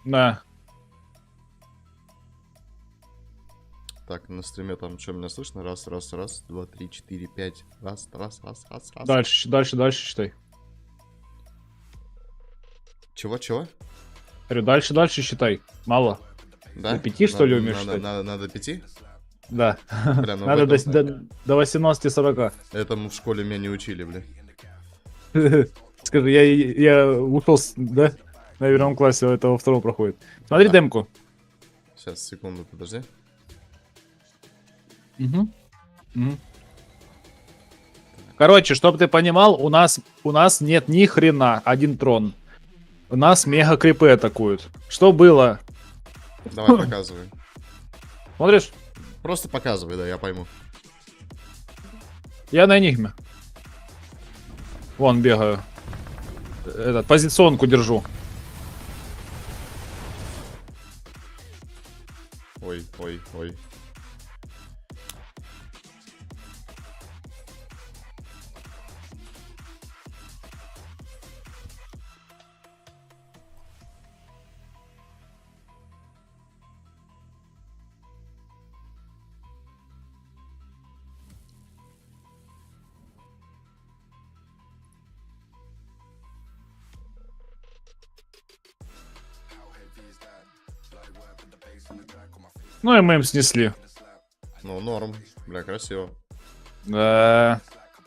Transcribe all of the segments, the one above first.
Да. Так, на стриме там что, меня слышно? Раз, раз, раз, два, три, четыре, пять. Раз, раз, раз, раз, раз. Дальше, дальше, дальше считай. Чего, чего? Говорю, дальше, дальше считай. Мало. Да? До 5, что ли, умеешь надо, считать? надо 5? Да. Бля, ну Надо в этом... до 18-40. Этому в школе меня не учили, бля. Скажи, я ушел, да? На первом классе, а это во втором проходит. Смотри Да. демку. Сейчас, секунду, подожди. Угу. Угу. Короче, чтоб ты понимал, у нас нет ни хрена, один трон. У нас мега крипы атакуют. Что было? Давай, показывай. Смотришь? Просто показывай, да, я пойму. Я на энигме. Вон бегаю. Этот, позиционку держу. Ой, ой, ой. Ну и мы им снесли. Ну, норм. Бля, красиво. Да.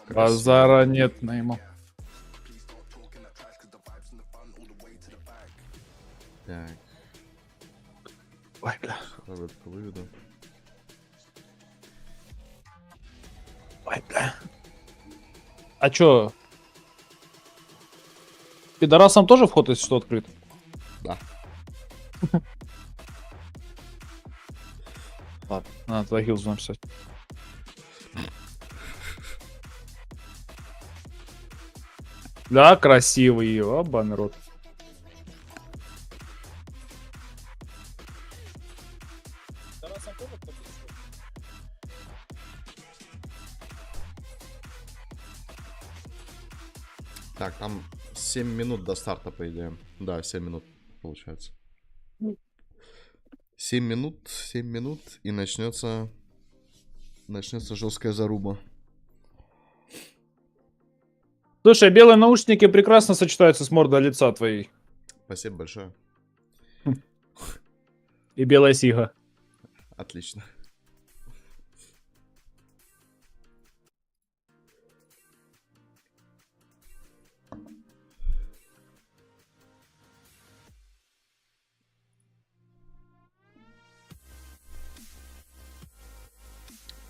Красиво. Базара нет на ему. Так, Ой, бля. ветку выведу. Ой, бля. А чё? Пидорасам тоже вход, если что, открыт? Да. Ладно, надо твой гилз написать. Да, красивый, оба, народ. Так, там 7 минут до старта, по идее. Да, 7 минут, получается. 7 минут, и начнется жесткая заруба. Слушай, белые наушники прекрасно сочетаются с мордой лица твоей. Спасибо большое. И белая сига. Отлично.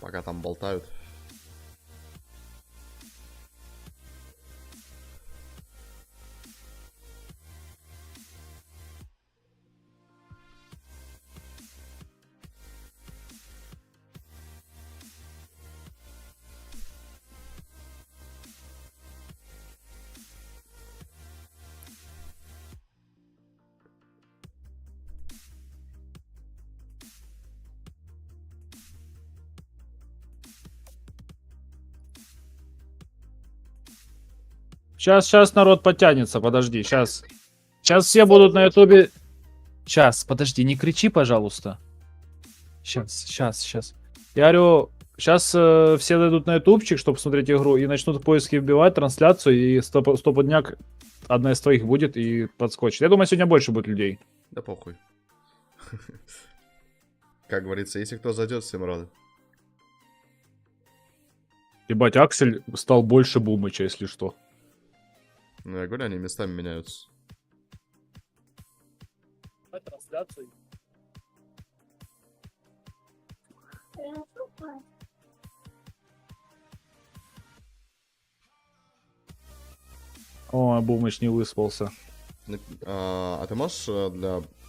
Пока там болтают. Сейчас народ подтянется, подожди, сейчас. Сейчас все будут на ютубе. Сейчас, подожди, не кричи, пожалуйста. Сейчас. Я говорю, сейчас все дойдут на ютубчик, чтобы смотреть игру, и начнут в поиске вбивать трансляцию, и стопудняк одна из твоих будет и подскочит. Я думаю, сегодня больше будет людей. Да похуй. Как говорится, если кто зайдет, всем рады. Ебать, Аксель стал больше Бумыча, если что. Ну, я говорю, они местами меняются. Трансляцию. О, Бумыч не выспался. А ты можешь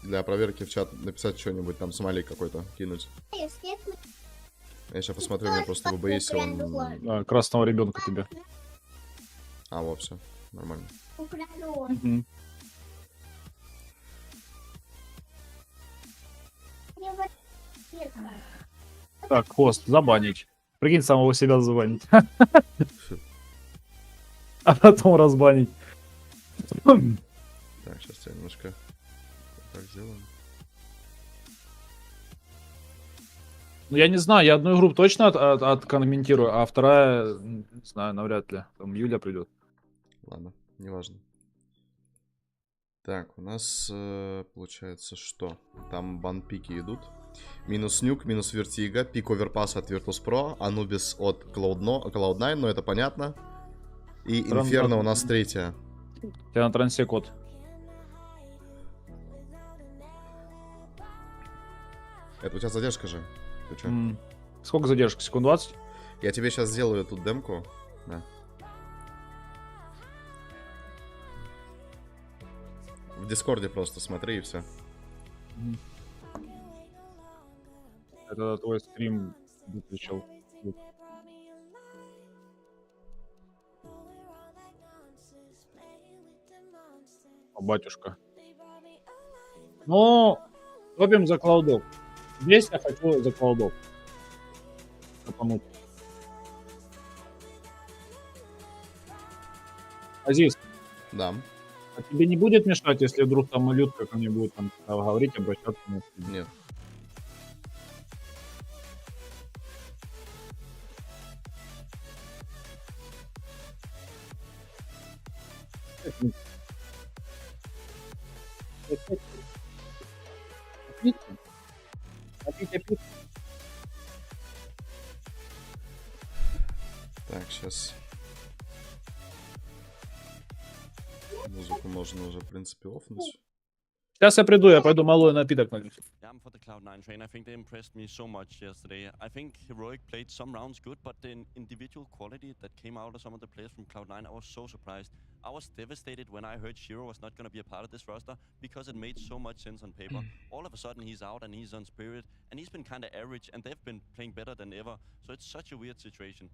для проверки в чат написать что-нибудь, там смайлик какой-то кинуть? Я сейчас посмотрю, у меня просто в ВБС он... Красного ребенка тебе. А, вот, все, нормально. Мгм. Так, хост, забанить. Прикинь, самого себя забанить. А потом разбанить. Так, сейчас я немножко как сделаем? Ну, я не знаю, я одну игру точно откомментирую, а вторая, не знаю, навряд ли. Там Юля придет. Ладно, неважно. Так, у нас получается что? Там банпики идут. Минус нюк, минус вертига, пик оверпасс от Virtus.Pro, Анубис от Cloud9, но это понятно. И Инферно у нас третья. У тебя на трансе код. Это у тебя задержка же. Ты чё? Сколько задержка? Секунд 20? Я тебе сейчас сделаю тут демку. Да. В Дискорде просто смотри и все. Это твой стрим выключил. О, батюшка. Ну, топим за клаудов. Здесь я хочу за клаудов. Копануть. Азиз, Да. а тебе не будет мешать, если вдруг там малютка ко мне будет там говорить, обращаться? Нет. Так, сейчас. Музыку можно уже, в принципе, офнуть. Сейчас я приду, я пойду малой напиток налью. Yeah, I'm for the Cloud9 train. I think they impressed me so much yesterday. I think Heroic played some rounds good, but the individual quality that came out of some of the players from Cloud9, I was so surprised. I was devastated when I heard Shiro was not going to be a part of this roster because it made so much sense on paper. All of a sudden he's out and he's on Spirit, and he's been kind of average, and they've been playing better than ever. So it's such a weird situation.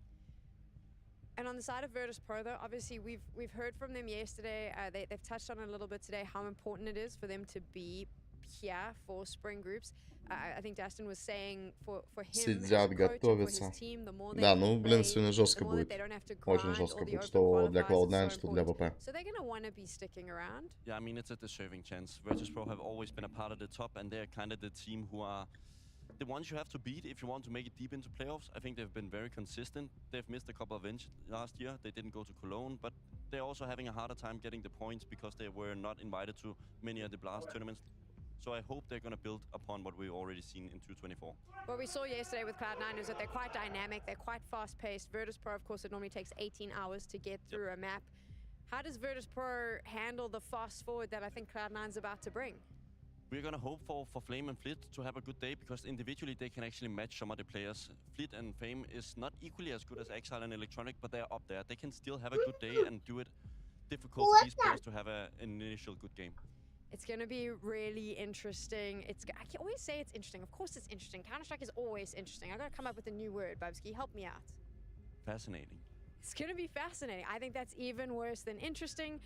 And on the side of Virtus.Pro, though, obviously we've heard from them yesterday. They've touched on it a little bit today how important it is for them to be here for spring groups. I think Dustin was saying for him, Сидят, готовятся. Да, ну, блин, сегодня жестко будет. Очень жестко будет, что для Cloud9, что для ВП. So they're gonna want to be sticking around. Yeah, I mean, it's a deserving chance. Virtus.Pro have always been a part of the top, and they're kind of the team who are the ones you have to beat if you want to make it deep into playoffs. I think they've been very consistent. They've missed a couple of wins last year. They didn't go to Cologne, but they're also having a harder time getting the points because they were not invited to many of the Blast tournaments. So I hope they're going to build upon what we've already seen in 224. What we saw yesterday with Cloud9 is that they're quite dynamic, they're quite fast-paced. Virtus.Pro, of course, it normally takes 18 hours to get through a map. How does Virtus.Pro handle the fast forward that I think Cloud9's about to bring? We're going to hope for Flame and Flit to have a good day because individually they can actually match some of the players. Flit and Fame is not equally as good as Exile and Electronic, but they're up there. They can still have a good day and do it difficult for these players to have an initial good game. It's going to be really interesting. I can always say it's interesting. Of course it's interesting. Counter-Strike is always interesting. I've got to come up with a new word, Bubsky. Help me out. Fascinating. It's going to be fascinating. I think that's even worse than interesting.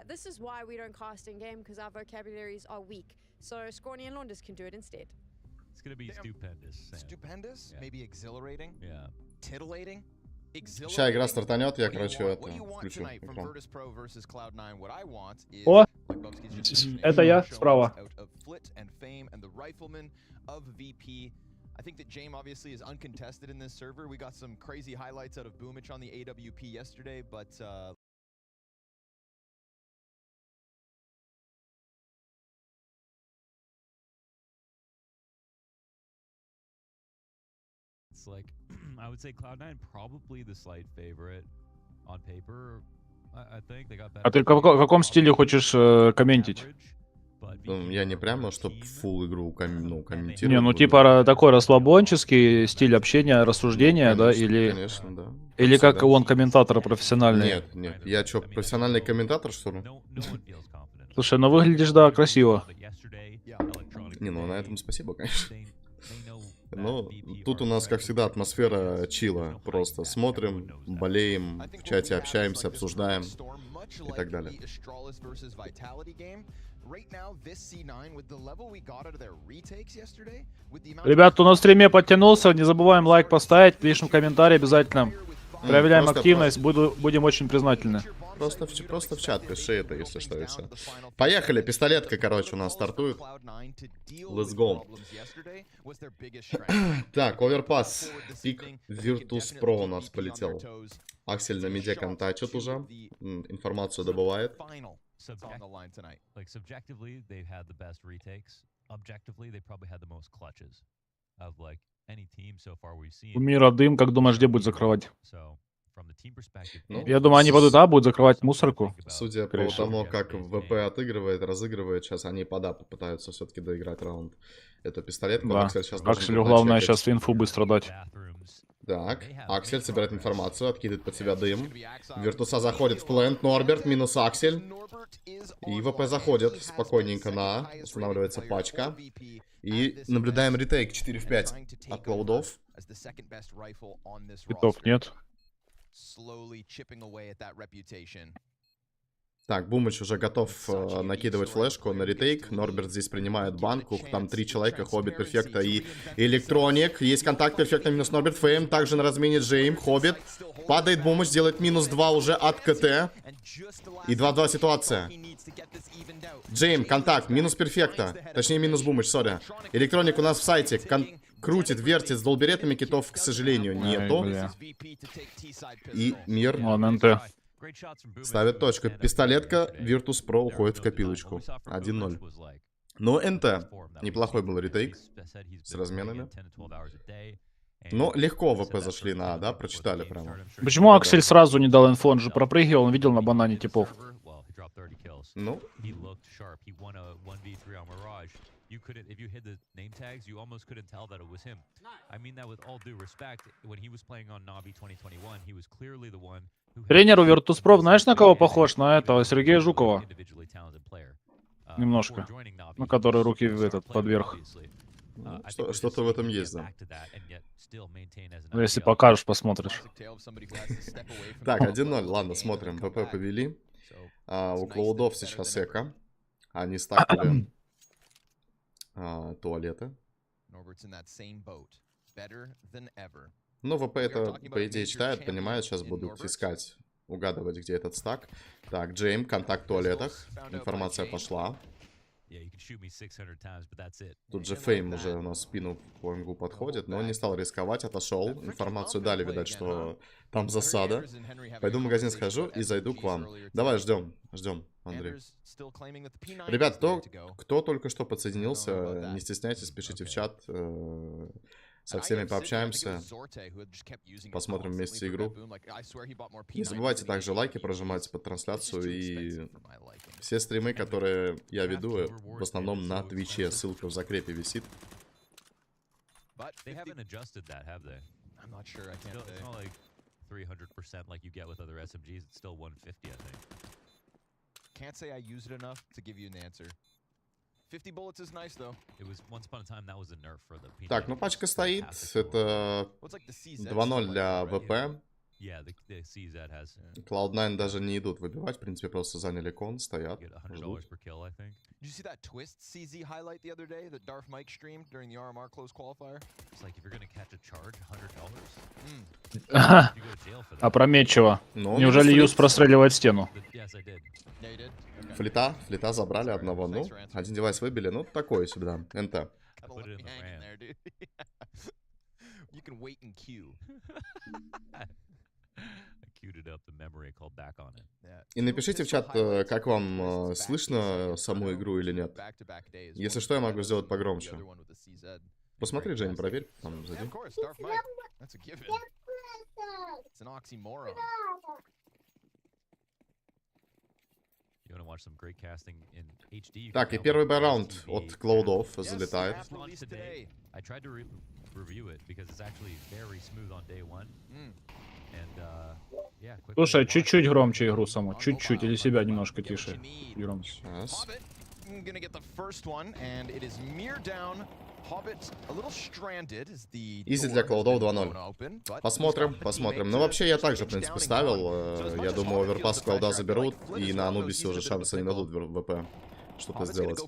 This is why we don't cast in-game, because our vocabularies are weak. So Scorny and Launders can do it instead. It's going to be stupendous. Sam. Stupendous? Yeah. Maybe exhilarating? Yeah. Titillating? Сейчас игра стартанет, я, короче, это включу From экран. Virtus.Pro versus Cloud9, what I want is, О, like Bubsky just mentioned, это я show справа. out of Flit and Fame and the Rifleman of VP. I think that Jame obviously is uncontested in this server. We got some crazy highlights out of Boomich on the AWP yesterday, but It's like, I would say Cloud9 probably the slight favorite on paper. I think they got better. А ты в каком стиле хочешь комментить? Ну, я не прямо, чтоб full игру комментировать. Не, ну буду. типа такой расслабонческий стиль общения, рассуждения, Конечно, да, или... Конечно, да. Или как Всегда. он профессиональный профессиональный? Нет, нет. Я что, профессиональный комментатор, что ли? Слушай, ну выглядишь, да, красиво. Не, ну на этом спасибо, конечно. Ну, тут у нас, как всегда, атмосфера чила. Просто смотрим, болеем, в чате общаемся, обсуждаем и так далее. Ребят, кто на стриме подтянулся, не забываем лайк поставить, пишем комментарий обязательно. Проявляем Просто активность, будем очень признательны. просто в чат пиши это, если что, и все. Поехали, пистолетка, короче, у нас стартует. Let's go. Так, оверпас. Пик Virtus.Pro у нас полетел. Аксель на миде контачит уже. Информацию добывает. Like subjectively, they've had the best retakes. Objectively, they probably had the most clutches of like any team so far we've seen. У мира дым, как думаешь, где будет закрывать? So, from the team perspective, Ну, Я думаю, они пойдут, будут закрывать мусорку. Судя по тому, как ВП отыгрывает, разыгрывает, сейчас они под А попытаются все-таки доиграть раунд. Эту пистолетку. Да. Аксель сейчас должен Акселю будет главное начекать. сейчас инфу быстро дать. Так, Аксель собирает информацию, откидывает под себя дым. Виртуса заходит в плент, Норберт минус Аксель. И ВП заходит спокойненько на А, устанавливается пачка. И наблюдаем ретейк 4 в 5 от Клаудов. Питов нет. Так, Бумыч уже готов накидывать флешку на ретейк. Норберт здесь принимает банку. Там 3 человека, Хоббит, Перфекта и Электроник. Есть контакт, Перфекта минус Норберт. Фейм также на размене Джейм. Хоббит. Падает Бумыч, делает минус 2 уже от КТ. И 2-2 ситуация. Джейм, контакт, минус Перфекта. Точнее, минус Бумыч, сори. Электроник у нас в сайте. Крутит, вертит с долберетами, китов, к сожалению, нету. И мир. НТ. Ставит точку. Пистолетка Virtus.Pro уходит в копилочку. 1-0. Но НТ. Неплохой был ретейк с разменами. Но легко ВП зашли на А, да? Прочитали прямо. Почему Аксель сразу не дал инфу? Он же пропрыгивал, он видел на банане типов. Ну, You couldn't, if you hit the name tags, you almost couldn't tell that it was him. I mean that with all due respect, when he was playing on Navi 2021, he was clearly the one who... Тренер у Virtus.Pro, знаешь, на кого похож? На этого, Сергея Жукова. Немножко. Ну, который руки в этот, подверх. что-то в этом есть, да. Ну, если покажешь, посмотришь. Так, 1-0, ладно, смотрим. ВП повели. У Клаудов сейчас эко. Они стакали туалеты. Ну, ВП это, по идее, читает, понимает. Сейчас будут искать, угадывать, где этот стак. Так, Джейм, контакт в туалетах. Информация пошла. Тут же Фейм уже у нас в спину по МГУ подходит, но он не стал рисковать, отошел. Информацию дали, видать, что там засада. Пойду в магазин схожу и зайду к вам. Давай, ждем, Андрей. Ребят, кто только что подсоединился, не стесняйтесь, пишите в чат. Со всеми пообщаемся. Посмотрим вместе игру. Не забывайте также лайки прожимать под трансляцию. И все стримы, которые я веду, в основном на Твиче. Ссылка в закрепе висит. Can't say I use it enough to give you an answer. 50 bullets is nice though. It was once upon a time that was a nerf for the. Так, ну пачка стоит. Это 2-0 для ВП. Cloud9 даже не идут выбивать, в принципе, просто заняли кон, стоят, ждут. Did you see that twist CZ highlight the other day that Darth Mike streamed during the RMR close qualifier? It's like if you're gonna catch a charge, $100. Опрометчиво. Неужели Юс простреливает стену? Флита забрали одного, ну, один девайс выбили, ну, такое себе, да, НТ. И напишите в чат, как вам слышно саму игру или нет. Если что, я могу сделать погромче. Посмотри, Жень, проверь, там сзади. Так, и первый байраунд от Клаудов залетает. Слушай, чуть-чуть громче игру саму. Чуть-чуть, или себя немножко тише. Громче. Изи для Клаудов 2-0. Посмотрим. Ну, вообще, я также, в принципе, ставил. Я думаю, оверпас Клауда заберут. И на Анубисе уже шансы не дадут в ВП что-то сделать.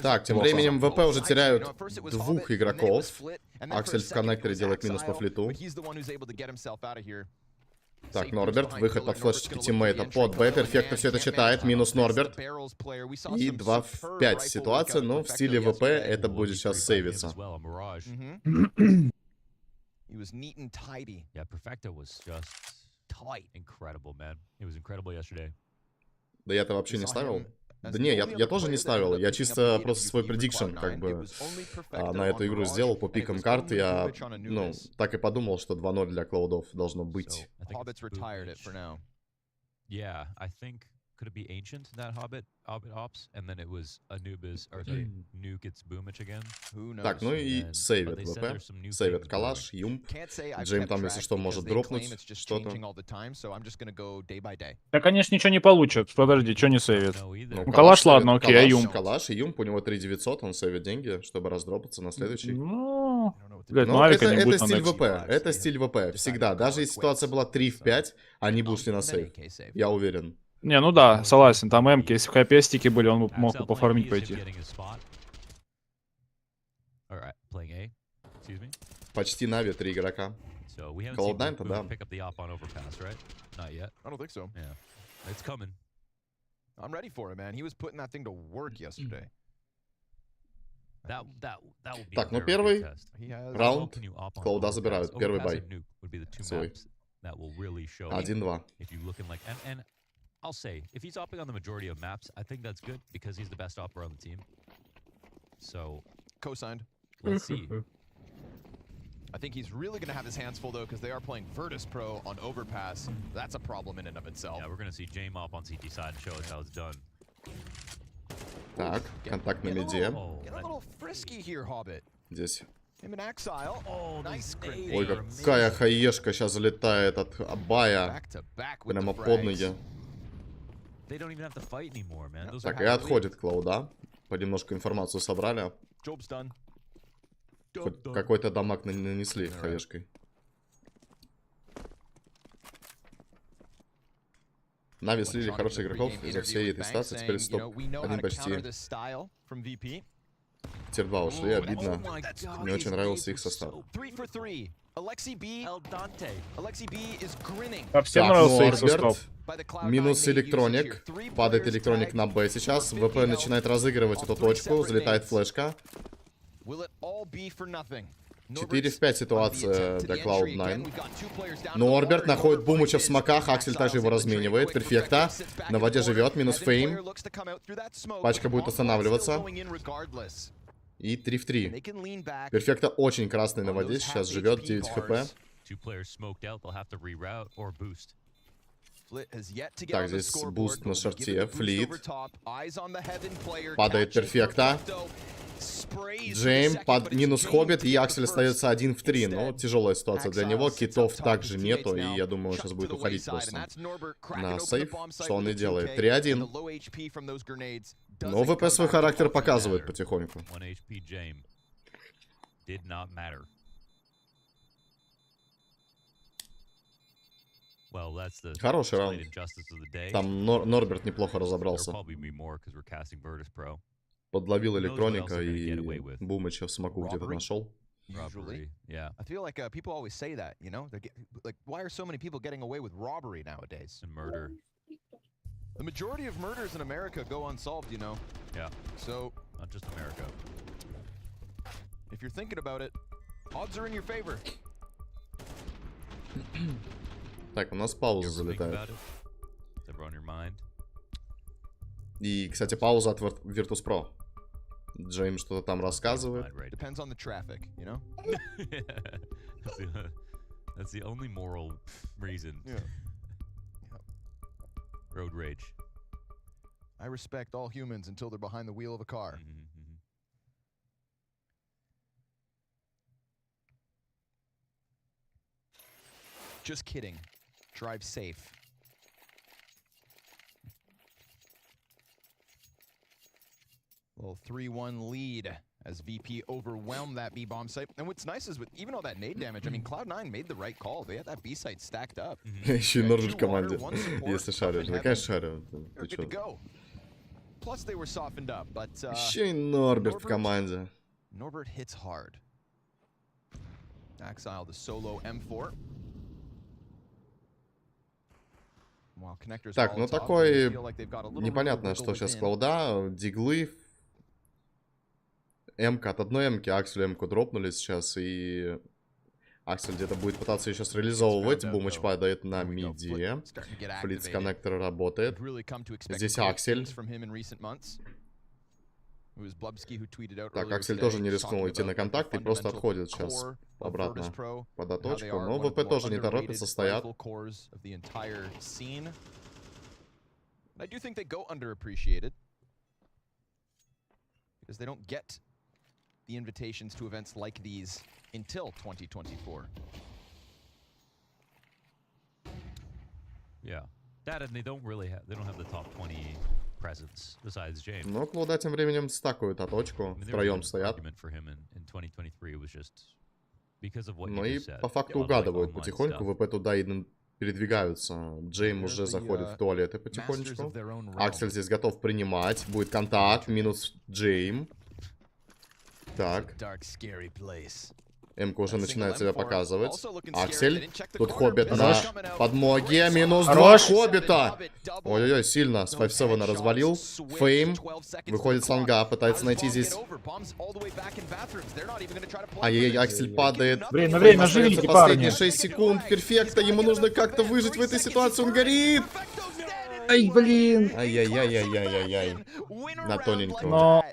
Так, тем временем ВП уже теряют двух игроков. Аксель в коннекторе делает минус по флиту. Так, Норберт, выход под флешечки тиммейта под Б, перфектно все это читает, минус Норберт. И 2 в 5 ситуация, но в стиле ВП это будет сейчас сейвиться. Да я-то вообще не ставил. Да не, я тоже не ставил, я чисто просто свой предикшн как бы на эту игру сделал по пикам карт. Я, ну, так и подумал, что 2-0 для клаудов должно быть. Could it be Ancient, that Hobbit Ops, and then it was Anubis, or sorry, Nuke gets Boomich again? Так, ну и сейвит ВП, сейвит Калаш, Юмп. Джейм там, если что, может дропнуть что-то. Да, конечно, ничего не получат. Подожди, что не сейвит? Ну, Калаш, ладно, окей, а Юмп? Калаш и Юмп, у него 3900, он сейвит деньги, чтобы раздропаться на следующий. Ну, это стиль ВП, это стиль ВП, всегда. Даже если ситуация была 3 в 5, они бы ушли на сейв, я уверен. Не, ну да, согласен, там эмки, если бы хп-стики были, он мог бы пофармить пойти. Почти нави, 3 игрока. Cloud9-то, да. Так, ну первый раунд Клауда забирают, первый бай свой. 1-2. I'll say, if he's opping on the majority of maps, I think that's good because he's the best opper on the team. So, co-signed. Let's see. I think he's really going to have his hands full though because they are playing Virtus.Pro on overpass. That's a problem in and of itself. Yeah, we're going to see Jame op on CT side and show us how it's done. Так, контакт на миде. Get a little frisky here, Hobbit. Здесь. Ой, какая хаешка сейчас залетает от Бая прямо под ноги. Так, и отходит Клауда. Понемножку информацию собрали. Хоть какой-то дамаг нанесли хаешкой. Нави слили хороших игроков из-за всей этой ситуации. Теперь стоп-1 почти. Тир-2 ушли, обидно. Мне очень нравился их состав. Всем нравился их состав. Минус электроник. Падает электроник на Б сейчас. ВП начинает разыгрывать эту точку. Залетает флешка. 4 в 5 ситуация для Cloud9. Норберт находит Бумыча в смоках. Аксель также его разменивает. Перфекта. На воде живет. Минус фейм. Пачка будет останавливаться. И 3 в 3. Перфекта очень красный на воде. Сейчас живет 9 хп. Так, здесь буст на шорте. Флит. Падает перфекта. Джейм под минус хоббит. И Аксель остается 1 в 3. Но тяжелая ситуация для него. Китов также нету. И я думаю, он сейчас будет уходить просто на сейф. Что он и делает. 3-1. Но ВП свой характер показывает потихоньку. Хороший раунд. Там Норберт неплохо разобрался. Подловил электроника и Бумыча в смоку где-то нашел. Usually, yeah. I feel like people always say that, you know? Like, why are so many people getting away with robbery nowadays? And murder. The majority of murders in America go unsolved, you know? Yeah. So, not just America. If you're thinking about it, odds are in your favor. Так, у нас пауза залетает. И, кстати, пауза от Virtus.Pro. Джейм что-то там рассказывает. Depends on the traffic, you know? That's the only moral reason. Yeah. Road rage. I respect all humans until they're behind the wheel of a car. Just kidding. Drive safe. Little 3-1 lead as VP overwhelmed that B bomb site. And what's nice is with even all that nade damage, I mean, Cloud9 made the right call. They had that B site stacked up. Еще и Норджи в команде, если шаришь. Да, конечно, шарю. Ты чё? Plus they were softened up, but Еще и Норберт в команде. Norbert hits hard. Exile the solo M4. While connectors Так, all ну top, такой they feel like they've got a little непонятно, wiggle что сейчас within. Клауда, диглы. М-ка от одной М-ки, Акселю М-ку дропнули сейчас, и Аксель где-то будет пытаться ее сейчас реализовывать. Бумыч падает на миди. Флиц коннектор работает. Здесь Аксель. Так, Аксель тоже не рискнул идти на контакт и просто отходит сейчас обратно под оточку. Но ВП тоже не торопится, стоят. The invitations to events like these until 2024. Yeah. That and they don't have the top 20 presence besides James. Но Клауда тем временем стакуют оточку, втроем стоят. Ну и по факту угадывают потихоньку, ВП туда и передвигаются. Джейм уже заходит в туалеты потихонечку. Аксель здесь готов принимать, будет контакт, минус Джейм. Так. М-ка уже начинает себя показывать. Аксель. Тут Хоббит на подмоге. Минус 2 Хоббита. Ой-ой-ой, сильно. С 5-7 развалил. Фейм. Выходит с лонга. Пытается найти здесь. Ай-яй-яй, Аксель падает. Время, живите, последние парни. 6 секунд. Перфекто. Ему нужно как-то выжить в этой ситуации. Он горит. Ай, блин. Ай-яй-яй-яй-яй-яй. На тоненького. Но...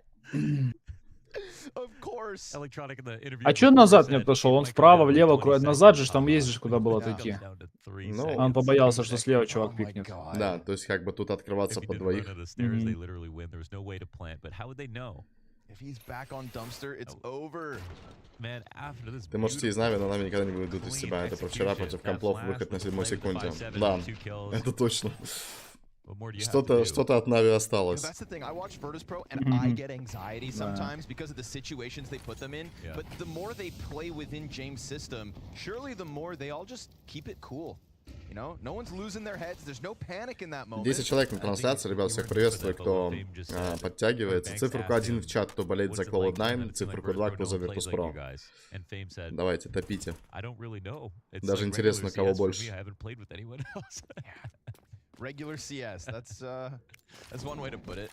А чё назад не отошел? Он вправо, влево, назад же, там есть же куда было отойти. Ну, Он побоялся, что слева чувак пикнет. да, то есть как бы тут открываться под двоих. Ты можете из нави, но нави никогда не выйдут из себя. Это про вчера против комплов, выход на 7 секунде. Да, это точно. Что-то от нави осталось. You know, no one's losing their heads. There's no panic in that moment. 10 человек на трансляции, ребят, всех приветствую, кто подтягивается. Циферку 1 в чат, кто болеет за Cloud9, циферку 2, кто за Virtus.Pro. Давайте, топите. Даже интересно, кого больше. Regular CS. That's one way to put it.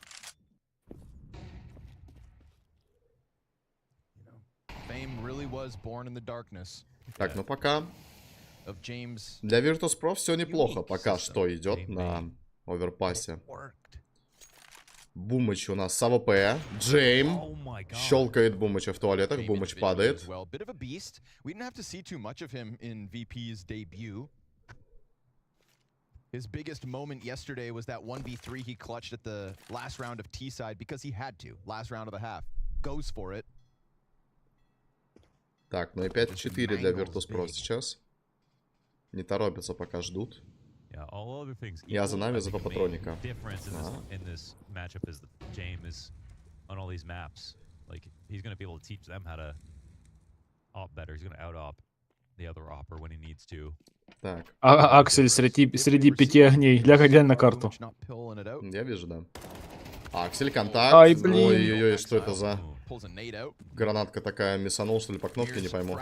You know, fame really was born in the darkness. Так, ну пока. Для Virtus.Pro все неплохо, пока что идет на оверпассе. Бумыч у нас с АВП. Джейм. Щелкает Бумыча в туалетах. Бумыч падает. His biggest moment yesterday was that 1v3 he clutched at the last round of T-side because he had to. Last round of the half. Goes for it. Так, ну и 5-4 для Virtus.Pro сейчас. Не торопятся, пока ждут. Я за нами, за Папатроника. Так. Аксель среди 5 огней. Глянь на карту. Я вижу, да. Аксель, контакт. Ай, блин. Ой-ой-ой, что это за... Гранатка такая, миссанул, что ли, по кнопке, не пойму.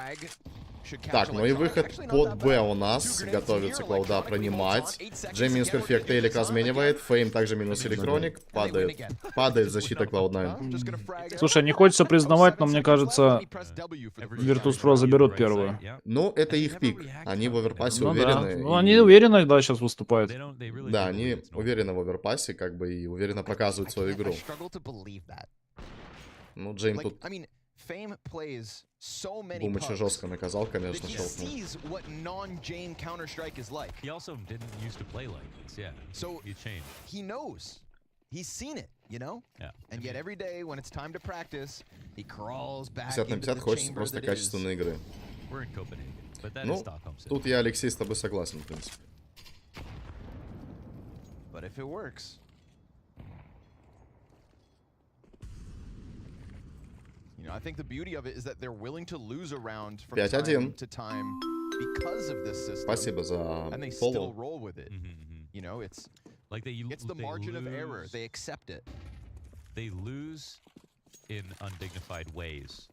Так, ну и выход под Б у нас. Готовится Клауда принимать. Джей минус перфект, Элик разменивает. Фейм также минус электроник. Падает защита Cloud9. Слушай, не хочется признавать, но мне кажется, Virtus.Pro заберут первую. Ну, это их пик. Они в оверпассе Ну, уверены. да. Ну, они уверенно, да, сейчас выступают. Да, они уверены в оверпассе, как бы, и уверенно показывают свою игру. Ну, Джейм тут... Бумыча жестко наказал, конечно, щелкнул. He's seen it, you know? And yet every day when it's time to practice, he crawls back 50 на 50 хочется просто качественной игры. Ну, тут я, Алексей, с тобой согласен, в принципе. But if it works, you know, I think the beauty of it is that they're willing to lose a round from time to time because of this system. Спасибо за and they фоллоу. still roll with it. You know, it's the margin of error. They accept it. they lose in undignified ways,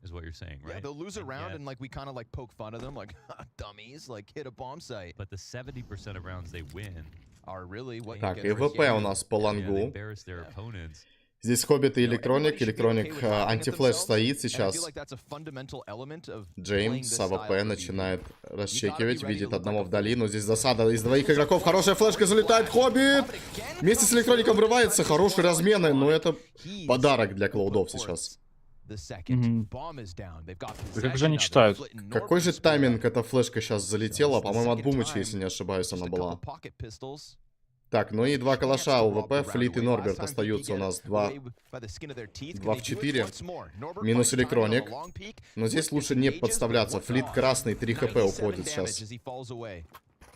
is what you're saying, right? Yeah, they'll lose a round and like we kind of like poke fun of them, like dummies, like hit a bomb site. But the 70% of rounds they win Are really what Так, gets и ВП у risky. нас по yeah, they лонгу. embarrass their opponents. Здесь Хоббит и Электроник. Everybody should be okay Электроник with laughing at антифлэш themselves, стоит and I сейчас. feel like that's a fundamental element of playing Джеймс this с АВП style of начинает review. расчекивать. You gotta be ready Видит to look одного like a вдали. fool. Но здесь засада из двоих игроков. Хорошая флешка залетает. Хоббит! Вместе с Электроником врывается. Хорошие размены. Но это подарок для Клоудов сейчас. The second bomb is down. They've got Да как же possession они now. They're читают? splitting Какой же Norbert тайминг square. эта флешка сейчас залетела? So it's the По-моему, от second Бумыча, time. если не ошибаюсь, Just она a была. couple pocket pistols. Так, ну и два калаша у ВП. Флит и Норберт Last time остаются у VP нас get 2 away by the skin of their teeth. Два Can в they do it 4. once more? Norbert Минус finds time on Электроник. a long peek. Но здесь Look лучше at не the подставляться. ages, but Флит what's красный, 3 хп 97 уходит damage сейчас. as he falls away.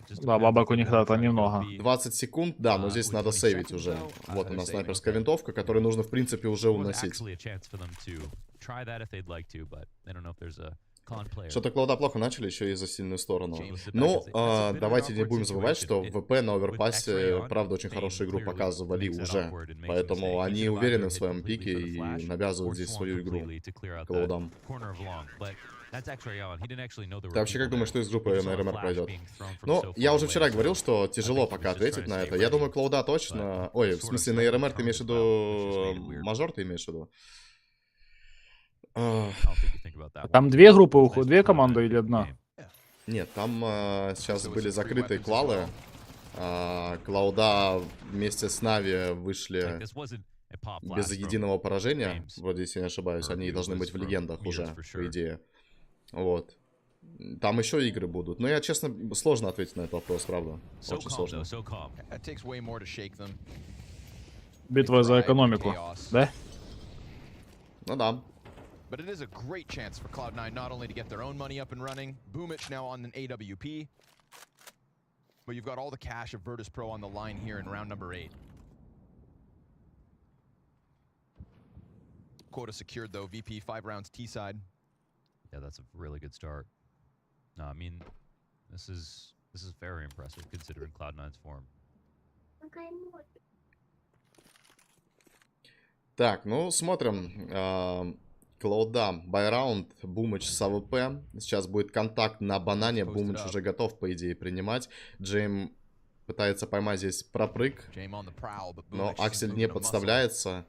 Just Да, depends бабок if у they них wanna да, try to немного. be 20 секунд, да, но здесь надо сейвить уже. Вот у нас снайперская винтовка, которую нужно, в принципе, уже There was уносить. actually a chance for them to try that if they'd like to, but I don't know if there's a con player. Что-то Клауда плохо начали, еще и за сильную сторону. James Ну, That's a bit of давайте an не awkward будем забывать, что situation. ВП на With оверпассе, X-ray on, правда, очень James хорошую игру clearly показывали makes that уже. awkward and makes a Поэтому mistake. они He should уверены either в hit своем completely пике for the и flash навязывают or здесь swung свою игру completely to clear out that Клаудам. corner of long. But that's X-ray on. He didn't actually know there Ты were вообще как people думаешь, there. что из группы He just на saw a РМР flash пройдет? being thrown from Ну, so я far уже away, вчера so говорил, что I тяжело think he пока was just ответить trying to на stay это. Я ready. думаю, Клауда But точно... Ой, в sort of смысле, на slightly РМР ты имеешь в turned as well, which just виду... made it weird. Мажор ты имеешь в виду? I don't think you think about that Там one. две группы Nice уходят, for две Cloud9 команды to или pick the одна? game. Нет, там сейчас So it's были some free закрытые weapons as клалы. well. Клауда вместе с Нави Like, вышли this wasn't a pop без blast from единого поражения. James. Вроде, если не ошибаюсь, они It должны was быть в from легендах Muse уже, for по sure. идее. Вот. Там еще игры будут. Но я, честно, сложно ответить на этот вопрос, правда. So Очень calm, сложно. though, so calm. That takes way more to shake them. Битва за экономику. Да? Ну да. But it is a great chance for Cloud9 not only to get their own money up and running, Boomich now on an AWP, but you've got all the cash of Virtus.Pro on the line here in round number 8. Quota secured though, VP 5 rounds T-side. Yeah, that's a really good start. No, I mean, this is very impressive considering Cloud9's form. Так, ну, смотрим. Клауда, байраунд, Бумыч с АВП. Сейчас будет контакт на банане. Бумыч уже готов, по идее, принимать. Джейм пытается поймать здесь пропрыг. Но Аксель не подставляется.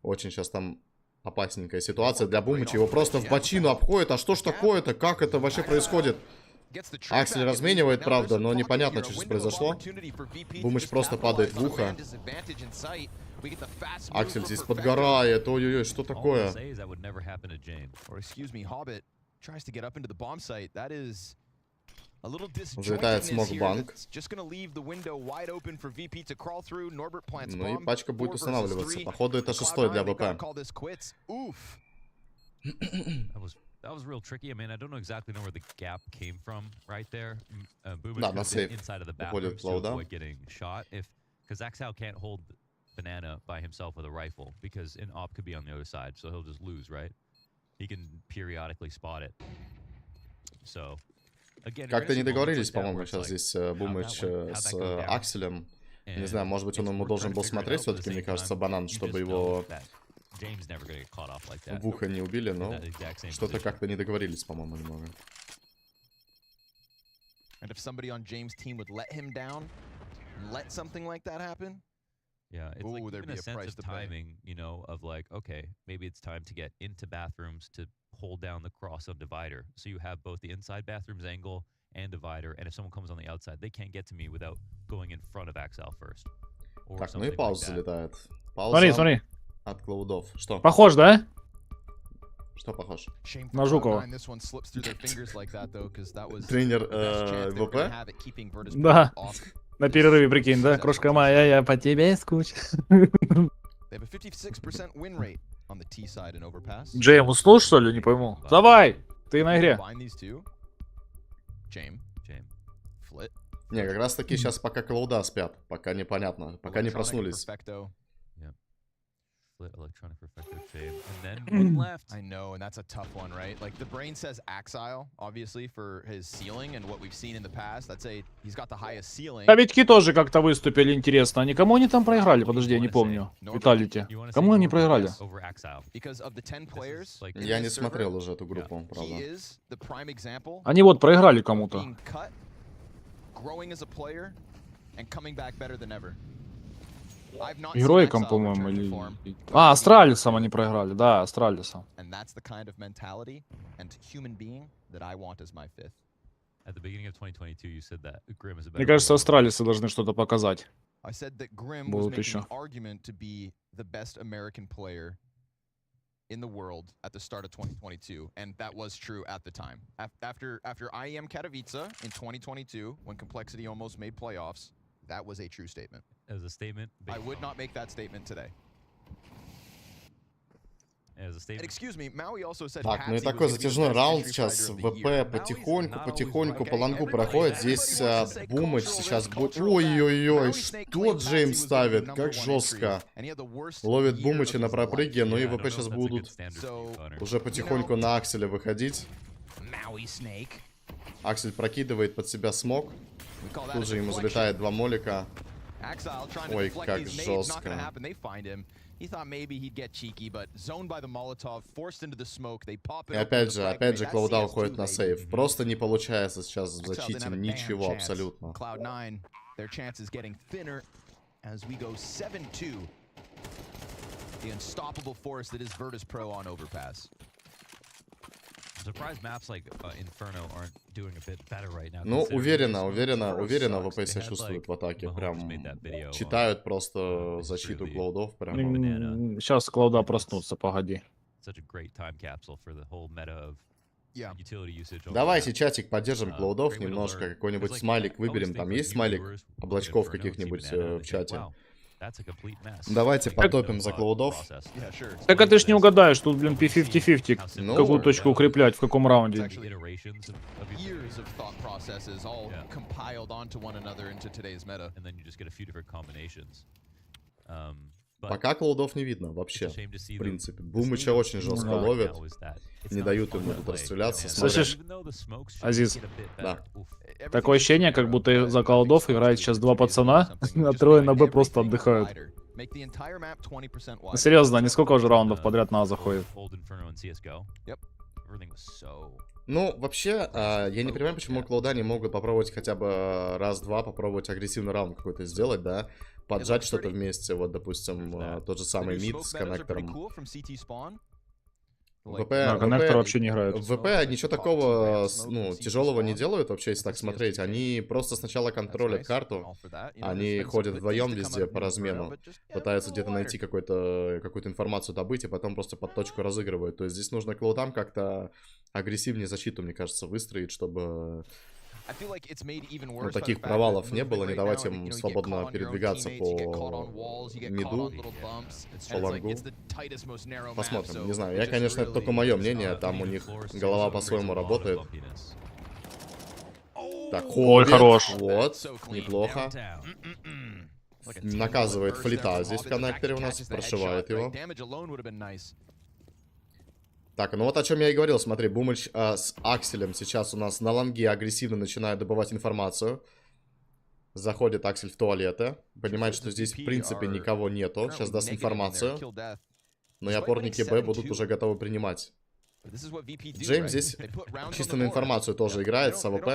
Очень сейчас там опасненькая ситуация для Бумыча. Его просто в бочину обходят. А что ж такое-то? Как это вообще происходит? Аксель разменивает, правда, но непонятно, что сейчас произошло. Бумыч просто падает в ухо. Аксель здесь подгорает. Ой-ой-ой, что такое? Залетает смокбанк. Ну и пачка будет устанавливаться. Походу, это 6-й для ВП. That was real tricky. I mean, I don't exactly know where the gap came from right there. Да, на сейф. Inside of the Уходит bathrooms to Клауда. avoid getting shot. Because Axel can't hold Banana by himself with a rifle because an op could be on the other side, so he'll just lose, right? He can periodically spot it. So, again, Как-то не договорились, по-моему, сейчас здесь Бумыч с Акселем. Не знаю, может быть, он ему должен был смотреть все-таки, мне кажется, банан, чтобы его в ухо не убили, но что-то как-то не договорились, по-моему, немного. And if somebody on James' team would let him down, let something like that happen. Yeah, it's like there'd even be a sense of timing, you know, of like, okay, maybe it's time to get into bathrooms to hold down the cross on divider. So you have both the inside bathrooms angle and divider, and if someone comes on the outside, they can't get to me without going in front of Axel first. Так, ну и пауза залетает. Смотри, смотри. От Клаудов. Что? Похож, да? Что похож? На Жукова. Тренер ВП? Да. На перерыве, прикинь, да? Крошка моя, я по тебе скучаю. Джейм уснул, что ли? Не пойму. Давай! Ты на игре. Не, как раз таки сейчас пока Клауда спят. Пока непонятно. Пока не проснулись. split electronic reflective shade, and then one left. I know, and that's a tough one, right? Like the brain says Axile, obviously for his ceiling and what we've seen in the past. That's he's got the highest ceiling. А Витьки тоже как-то выступили интересно. Они кому они там проиграли? Подожди, я не помню. Виталити. Кому они проиграли? Over Axile. Because of the 10 players, Я не смотрел уже эту группу, правда. he is the prime example. Они вот проиграли кому-то. Being cut, growing as a player, and coming back better than ever. I've not seen Героикам, Axile по-моему, return to или... form. А, Астралисом они проиграли, да, Астралисом. And that's the kind of mentality and human being that I want as my fifth. At the beginning of 2022, you said that Grim is a better. Мне кажется, Астралисы должны что-то показать. I said that Grim was Будут making еще. the argument to be the best American player in the world at the start of 2022, and that was true at the time. After IEM Katowice in 2022, when Complexity almost made playoffs, that was a true statement. As a statement. I would not make that statement today. As a And statement. excuse me, Maui also said. Так, ну и Patsy was такой gonna be the затяжной best раунд entry сейчас. fighter of the year. ВП потихоньку Okay, по лангу everybody- проходит. Здесь Бумыч сейчас будет... Ой-ой-ой, что Джеймс ставит? Как жестко. Ловит Бумыча на пропрыге, ну и ВП сейчас будут уже потихоньку на Акселя выходить. Аксель прокидывает под себя смог. Тут же ему залетает два молика. Ой, как жестко. He thought maybe he'd get cheeky, but zoned by the Molotov, forced into the smoke, they pop it. И опять же, Cloud9 уходит на сейв. Просто не получается сейчас в защите ничего абсолютно. Cloud9, their chances getting thinner as we go 7-2. The unstoppable force that is Virtus.Pro on overpass. I'm surprised maps like Inferno aren't doing a bit better right now. Ну, considering уверенно sucks. ВП себя They had, чувствует like, в атаке. Mahomes Прям made that video, читают просто it's защиту really- Cloud9. Прям. Сейчас Клауда проснутся, погоди. Such a great time capsule for the whole meta of Yeah. utility usage. over Давайте map. чатик поддержим Great Cloud9 way to немножко. learn. Какой-нибудь It's like, смайлик I always выберем. think Там for есть new смайлик viewers, when облачков Inferno, каких-нибудь Team Banana, в they чате. think, wow, that's a complete mess. Давайте Like, потопим no за thought Cloud9. process. Yeah, sure. Так это ж не угадаешь, тут, блин, P50-50. Ну, Какую точку укреплять, в каком раунде. Actually, Iterations of years of thought processes all Yeah. compiled onto one another into today's meta. and then you just get a few different combinations. But Пока Cloud9 не видно it's a вообще. shame to see В the- принципе. the Бумыча thing очень with жестко Marka ловят. now is that it's Не not дают fun ему to тут play, расстреляться. man. Слышишь, Even though the smokes should Азиз? get a bit Да. better. Oof. Такое ощущение, как будто за Cloud9 играет сейчас два пацана, а трое на Б просто отдыхают. Ну, серьезно, они сколько уже раундов подряд на А заходят? Old Inferno and CSGO. Yep. Everything was so... Ну, вообще, я не понимаю, почему Cloud9 не могут попробовать хотя бы раз-два попробовать агрессивный раунд какой-то сделать, да? Поджать что-то вместе, вот, допустим, тот же самый мид с коннектором. Да, коннектор вообще не играет. ВП ничего такого, ну, тяжелого не делают вообще, если так смотреть. Они просто сначала контролят карту, они ходят вдвоем везде по размену, пытаются где-то найти какую-то информацию добыть, и потом просто под точку разыгрывают. То есть здесь нужно Cloud9 как-то агрессивнее защиту, мне кажется, выстроить, чтобы таких провалов не было, не давать им свободно передвигаться по миду, по лангу. Посмотрим, не знаю. Я, конечно, это только мое мнение, там у них голова по-своему работает. Так, Ой, хорош. Вот, неплохо. Наказывает флита здесь в коннекторе у нас, прошивает его. Так, ну вот о чем я и говорил, смотри, Бумыч с Акселем сейчас у нас на ланге агрессивно начинает добывать информацию. Заходит Аксель в туалеты, понимает, что здесь в принципе никого нету, сейчас даст информацию. Но и опорники Б будут уже готовы принимать. Джеймс здесь чисто на информацию тоже играет с АВП.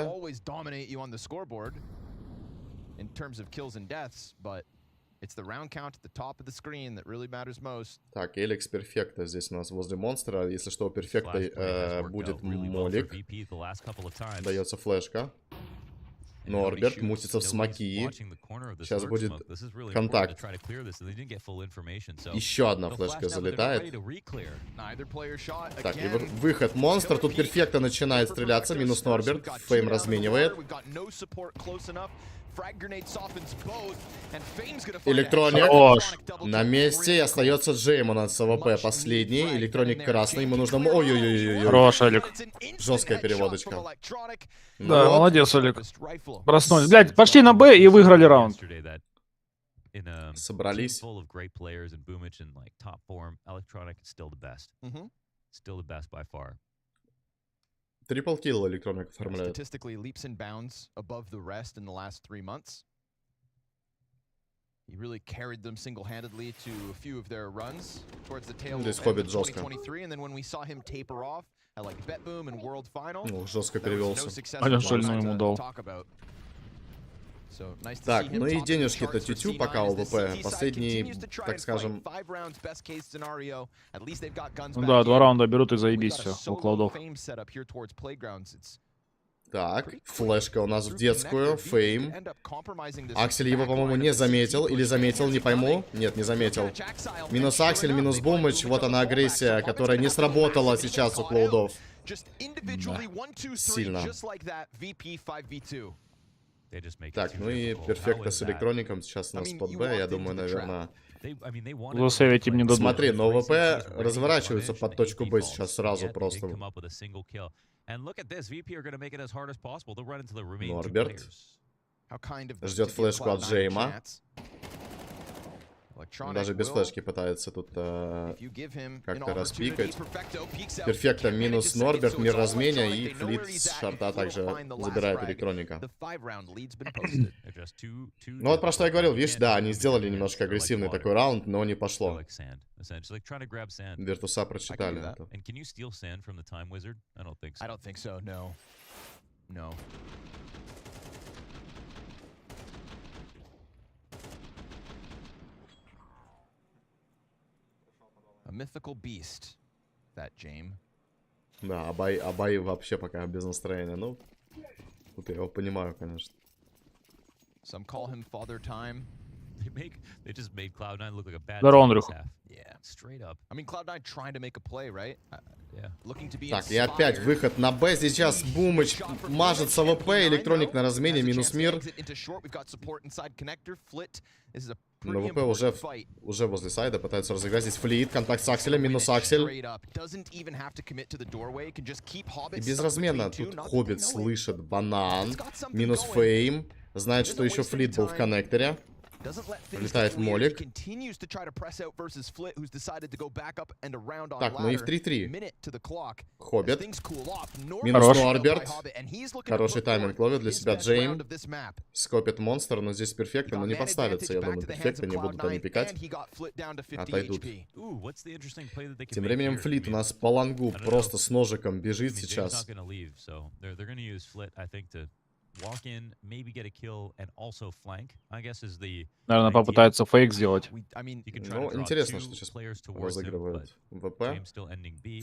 Так, Эликс перфекта здесь у нас возле монстра. Если что, перфектой будет молик. Дается флешка. Норберт мутится в смоки. Сейчас будет контакт. Еще одна флешка залетает. Так, и выход монстр. Тут перфекта начинает стреляться. Минус Норберт. Фейм разменивает. Электроник на месте. И остается Джейм у нас с АВП последний. Электроник красный. Ему нужно... Ой-ой-ой-ой. Хорош, Олег. Жесткая переводочка. Да, Вот. молодец, Олег. Проснулись. Блядь, пошли на Б и выиграли раунд. in a team Собрались. full of great players and Boomich in like top form, Electronic is still the best. Still the best by far. Трипл килл электроник оформляет. Statistically leaps and bounds above the rest in the last 3 months. He really carried them single-handedly to a few of their runs towards the tail end of 2023, and then when we saw him taper off at like Bet Boom and World Final, Ну, жестко there was no перевелся. success Ален for Шальной Marka ему to дал. talk about. So, nice to Так, see him ну и topping the денежки-то charts for тю-тю C9 пока as у the ВП. CT side Последний, continues to try так and скажем... fight. 5 rounds, best case scenario. At least they've got guns Ну back да, 2 in. раунда берут и We заебись got a все у solo Клаудов. fame setup here towards Playgrounds. It's Так, pretty quick. флешка у нас в Through детскую, connector, VP Фейм. could end up compromising this Аксель его, по-моему, backline не of the заметил. CT Или push. заметил, не пойму. Нет, не заметил. Минус Аксель, минус Бумыч. Вот она агрессия, которая не сработала сейчас у Клаудов. Сильно. Так, ну и перфекта с электроником сейчас у нас под Б. Я думаю, наверное... Засейвить им не дадут. Смотри, но ВП разворачивается под точку Б сейчас сразу просто. Норберт ждет флешку от Джейма. Даже без флешки пытается тут как-то распикать. Перфекта минус Норберт, мир разменя, и Флит с шарта также забирает электроника. Ну вот про что я говорил, видишь, да, они сделали немножко агрессивный такой раунд, но не пошло. Виртуса прочитали это. A mythical beast, that James. Да, Абай вообще пока без настроения. Ну, тут я его понимаю, конечно. Some call him Father Time. They just made Cloud9 look like a bad Здорово, team Андрюх. this half. Yeah, straight up. I mean, Cloud9 trying to make a play, right? Yeah. Looking to be Так, и опять выход на Б. Сейчас Бумыч мажется ВП, электроник на размене, минус мир. Но ВП уже возле сайда пытаются разыграть. Здесь Флит, контакт с Акселем, минус Аксель. И безразменно тут Хоббит слышит банан, минус Фейм. Знает, что еще Флит был в коннекторе. Влетает в молик. Так, ну и в 3-3. Хоббит. Минус Норберт. Хороший тайминг ловит для себя Джейм. Скопит монстр, но здесь перфекта, но не подставится. Я думаю, перфекта не будут они пикать. Отойдут. Тем временем Флит у нас по лонгу просто с ножиком бежит сейчас. Наверное, попытается фейк сделать. Ну, интересно, что сейчас разыгрывают ВП.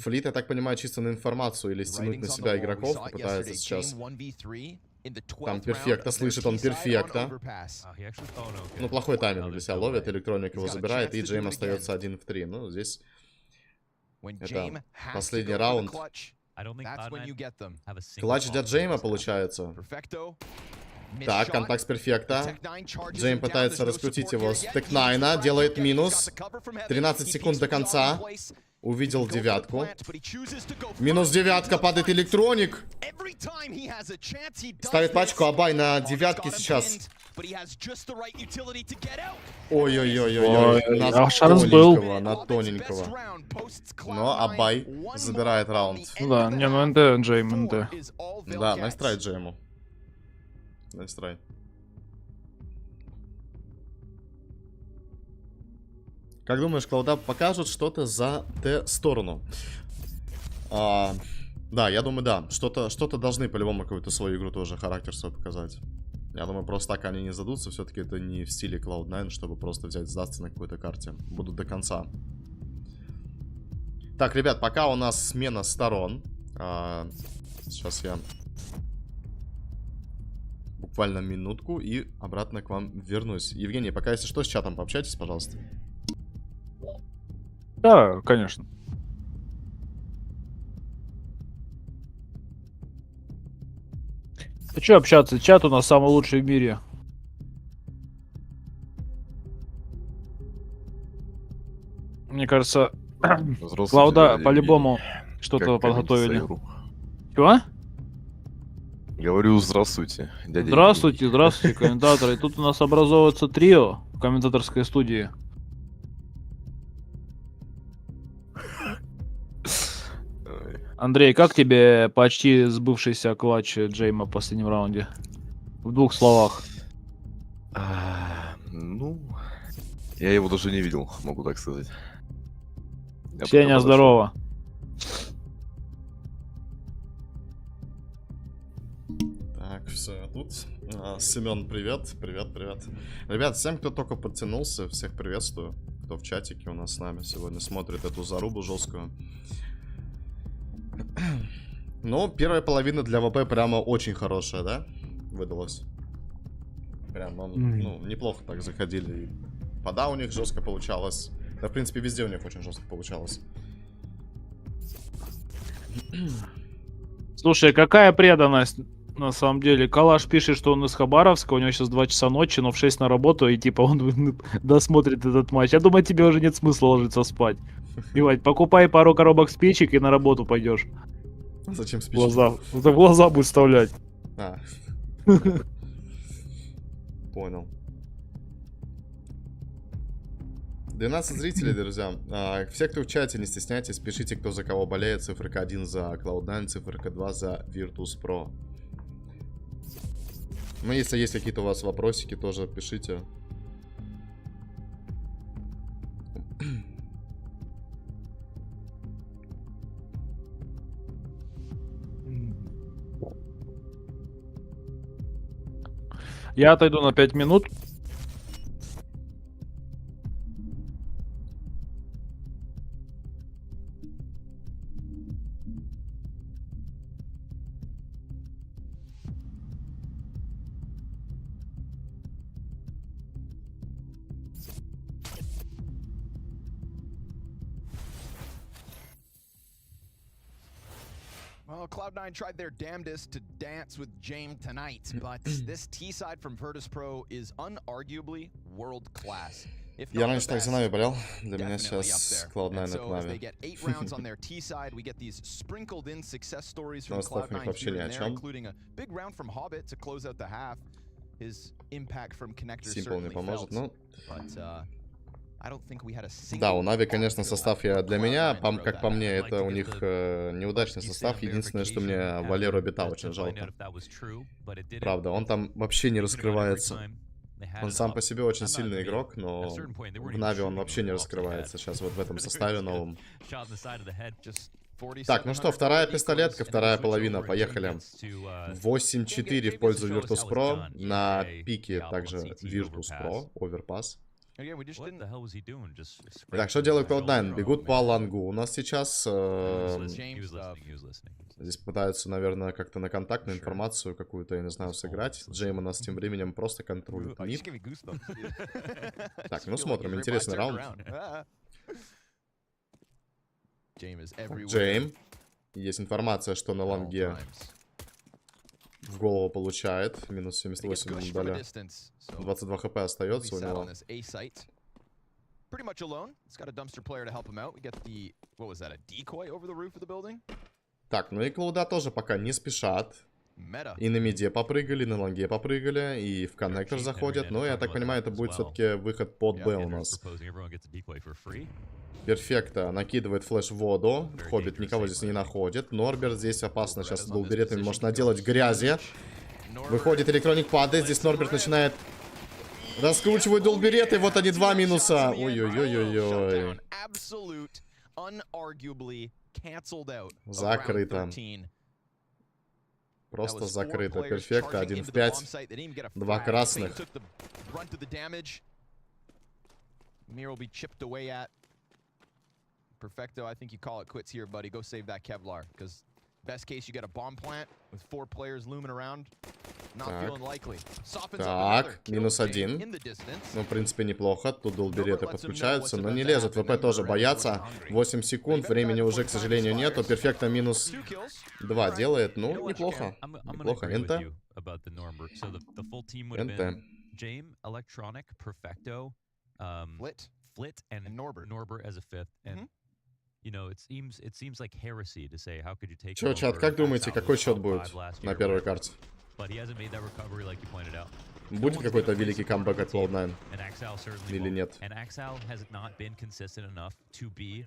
Флит, я так понимаю, чисто на информацию или стянуть на себя игроков попытается сейчас. Там перфекта, слышит он перфекта. Ну, плохой тайминг для себя ловит, электроник его забирает, и Джейм остается 1 в 3. Ну, здесь это последний раунд. Клатч для Джейма получается. Так, контакт с перфекта. Джейм пытается раскрутить его с ТЕГИ, делает минус. 13 секунд до конца. Увидел девятку. Минус девятка, падает электроник. Ставит пачку, Абай на девятке сейчас. Ой-ой-ой-ой-ой. На тоненького. Но Абай забирает раунд. Ну да, не, ну НТ, Джейм, НТ. Да, найстрай Джейму. Найстрай. Как думаешь, Клауда покажут что-то за Т-сторону? Да, я думаю, да. Что-то должны по-любому какую-то свою игру тоже, характер свой показать. Я думаю, просто так они не сдадутся. Все-таки это не в стиле Cloud9, чтобы просто взять, сдаться на какой-то карте. Будут до конца. Так, ребят, пока у нас смена сторон. Сейчас я буквально минутку и обратно к вам вернусь. Евгений, пока если что, с чатом пообщайтесь, пожалуйста. Да, конечно. А что общаться? Чат у нас самый лучший в мире. Мне кажется, Клауда по-любому что-то подготовили. Чего? Говорю, здравствуйте, дядя. Здравствуйте, здравствуйте, комментаторы. Тут у нас образовывается трио. комментаторской студии. Андрей, как тебе почти сбывшийся клатч Джейма в последнем раунде? В 2 словах. Ну, я его даже не видел, могу так сказать. Я Сеня, пока подошел. здорово. Так, все, тут. Семен, привет, привет. Ребят, всем, кто только подтянулся, всех приветствую. Кто в чатике у нас с нами сегодня смотрит эту зарубу жесткую. Ну, первая половина для ВП прямо очень хорошая, да? Выдалась. Прям, ну, неплохо так заходили. Пода у них жестко получалось. Да, в принципе, везде у них очень жестко получалось. Слушай, какая преданность, на самом деле. Калаш пишет, что он из Хабаровска, у него сейчас 2 часа ночи, но в 6 на работу, и типа он досмотрит этот матч. Я думаю, тебе уже нет смысла ложиться спать. Ивать, покупай пару коробок спичек и на работу пойдешь. Зачем спички? В глаза будешь вставлять. А. Понял. 12 зрителей, друзья. Все, кто в чате, не стесняйтесь, пишите, кто за кого болеет. Циферка 1 за Cloud9, циферка 2 за Virtus.Pro. Ну, если есть какие-то у вас вопросики, тоже пишите. Я отойду на 5 минут. Well, Cloud9 tried their damnedest to dance with James tonight, but this T side from Virtus.Pro is unarguably world class. Я раньше так за нави болел. Для меня сейчас Cloud9 это нави. Но остальных вообще ни о чем. Симпл не поможет, ну... Да, у Нави, конечно, состав для меня, как по мне, это у них неудачный состав. Единственное, что мне Валеру Бита очень жалко. Правда, он там вообще не раскрывается. Он сам по себе очень сильный игрок, но в Нави он вообще не раскрывается сейчас вот в этом составе новом. Так, ну что, вторая пистолетка, вторая половина, поехали. 8-4 в пользу Virtus.Pro, на пике также Virtus.Pro, оверпас. Так, что делает Cloud9? Бегут по лангу. У нас сейчас... Здесь пытаются, наверное, как-то на контактную информацию какую-то, я не знаю, сыграть. Джейм у нас тем временем просто контролит мид. Так, ну смотрим, интересный раунд. Джейм. Есть информация, что на ланге в голову получает. Минус 78 дали. 22 хп остается у него. Так, ну и Клауда тоже пока не спешат. И на миде попрыгали, на лонге попрыгали, и в коннектор заходят. Но я так понимаю, это будет все-таки выход под Б у нас. Перфекто накидывает флеш в воду. Хоббит никого здесь не находит. Норберт здесь опасно. Сейчас с долберетами может наделать грязи. Выходит электроник, падает. Здесь Норберт начинает раскручивать долбереты. Вот они, 2 минуса. Ой-ой-ой-ой-ой. Закрыто. Просто закрыто. Перфекто. 1 в 5. 2 красных. Perfecto, I think you call it quits here, buddy. Go save that Kevlar, because best case you get a bomb plant with 4 players looming around. Not feeling likely. Так, минус 1. Ну, в принципе, неплохо. Тут долбереты подключаются, но не лезут. ВП тоже боятся. 8 секунд, времени уже, к сожалению, нету. Перфекто минус 2 делает. Ну, неплохо. Неплохо. НТ. НТ. Flit and Norbert as a fifth, and you know it seems like heresy to say how could you take. Чё, чат, как думаете, какой счет будет на первой карте? but he hasn't made that recovery like you pointed out. Будет какой-то великий камбэк от Cloud9? And Axal certainly Или won't. нет? And Axal has not been consistent enough to be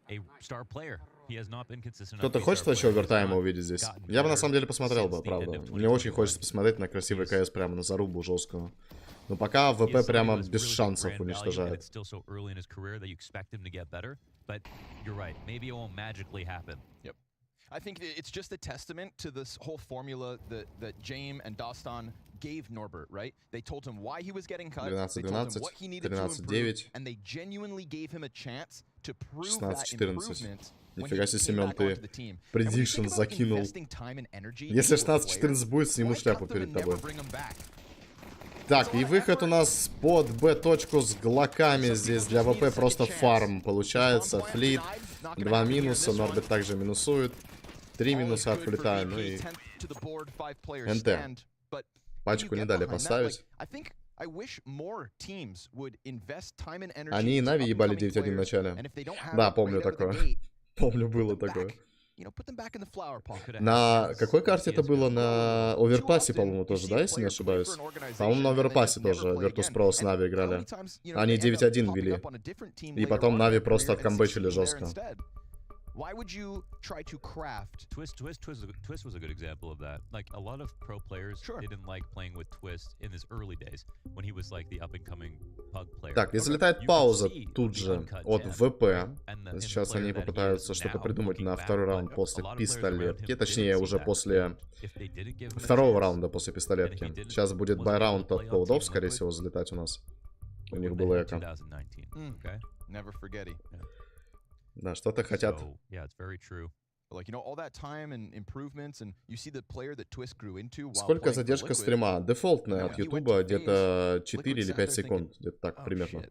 a star player. He has not been consistent enough. Кто-то хочет вообще овертайма увидеть здесь? Я бы на самом деле посмотрел бы, правда. Мне очень хочется посмотреть на красивый КС прямо на зарубу жесткую. Но пока ВП прямо без шансов уничтожает. I think it's just a testament to this whole formula that James and Dastan gave Norbert, right? They told him why he was getting cut, they told him what he needed to improve, and they genuinely gave him a chance to prove that improvement. Нифига себе, Семен, ты предикшн закинул. Если 16-14 будет, сниму шляпу перед тобой. Так, и выход у нас под Б-точку с глоками. Здесь для ВП просто фарм получается. Флит, 2 минуса, Норбит также минусует. 3 минуса от Флита, ну и НТ. Пачку не дали поставить. Они и Нави ебали 9-1 в начале. Да, помню такое. Помню, было такое. На какой карте это было? На Оверпассе, по-моему, тоже, да, если не ошибаюсь? По-моему, на Оверпассе тоже Virtus.Pro с Нави играли. Они 9-1 вели. И потом Нави просто откамбэчили жестко. Why would you try to craft? Twist was a good example of that. Like a lot of pro players didn't like playing with Twist in his early days when he was like the up and coming pug player. Так, и залетает пауза тут же от ВП. Сейчас они попытаются что-то придумать на второй раунд после пистолетки. Точнее, уже после второго раунда после пистолетки. Сейчас будет байраунд от Cloud9, скорее всего, залетать у нас. У них было эко. Да, что-то хотят. Сколько задержка стрима? Дефолтная от Ютуба где-то 4 или 5 секунд. Где-то так, примерно.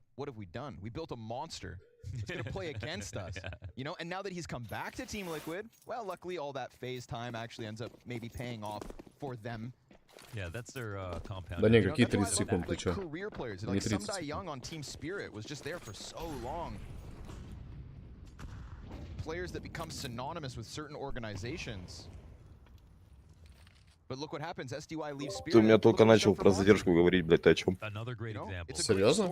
Да не, какие 30 секунд, ты чё? Не 30 секунд. Players that become synonymous with certain organizations. But look what happens. SDY leaves Spirit. Ты у меня только начал про задержку говорить, блядь, ты о чем? Серьезно?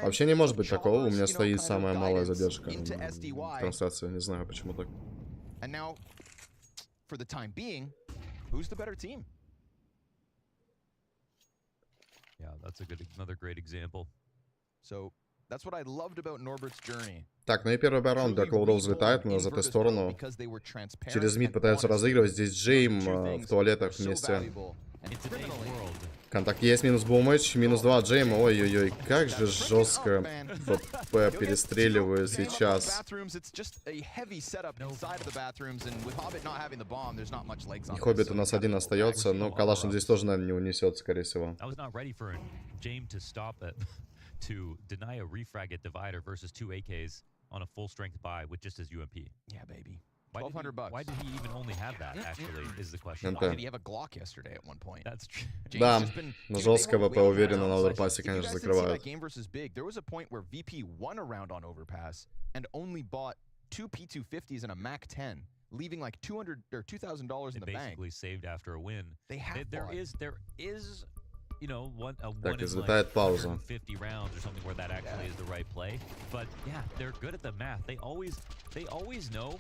Вообще не может быть такого. У меня стоит самая малая задержка в трансляции. Не знаю, почему так. And now, for the time being, who's the better team? Yeah, that's another great example. So that's what I loved about Norbert's journey. Так, ну и первый байраунд для Cloud9 взлетает на ЗТ-сторону. Через мид пытаются разыгрывать. Здесь Джейм в туалетах вместе. Контакт есть, минус бумыч, минус 2 Джейма. Ой-ой-ой, как же жестко ФП перестреливаю сейчас. И Хоббит у нас один остается, но Калашин здесь тоже, наверное, не унесет, скорее всего. To deny a refrag at divider versus 2 AKs on a full strength buy with just his UMP. Yeah, baby. $1,200. Why did he even only have that, actually, is the question. Why did he have a Glock yesterday at one point? That's true. Да, жестко ВП уверенно на оверпассе, конечно, закрывают. There was a point where VP won a round on overpass and only bought 2 P250s and a Mac 10, leaving like $200 or $2,000 in the bank. Basically saved after a win. They have there is you know, Так, излетает пауза. 50 rounds or something where that actually is the right play. But yeah, they're good at the math. They always know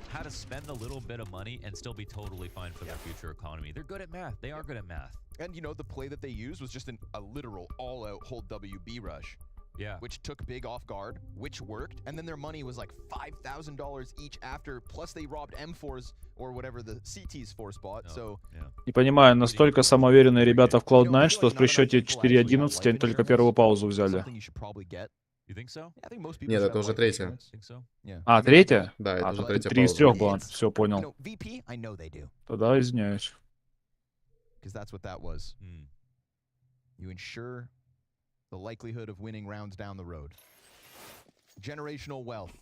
how to spend a little bit of money and still be totally fine for their future economy. They're good at math. They are good at math. And you know, the play that they used was just a literal all-out hold WB rush. Yeah. Which took Big off guard, which worked, and then their money was like $5,000 each after, plus they robbed M4s or whatever the CT's force bought, so... Не понимаю, настолько самоуверенные ребята в Cloud9, что при счете 4-11 они только первую паузу взяли. Нет, это уже третья. А, третья? Да, это уже третья 3 из пауза. 3 была, все, понял. Тогда извиняюсь. The likelihood of winning rounds down the road. Generational wealth.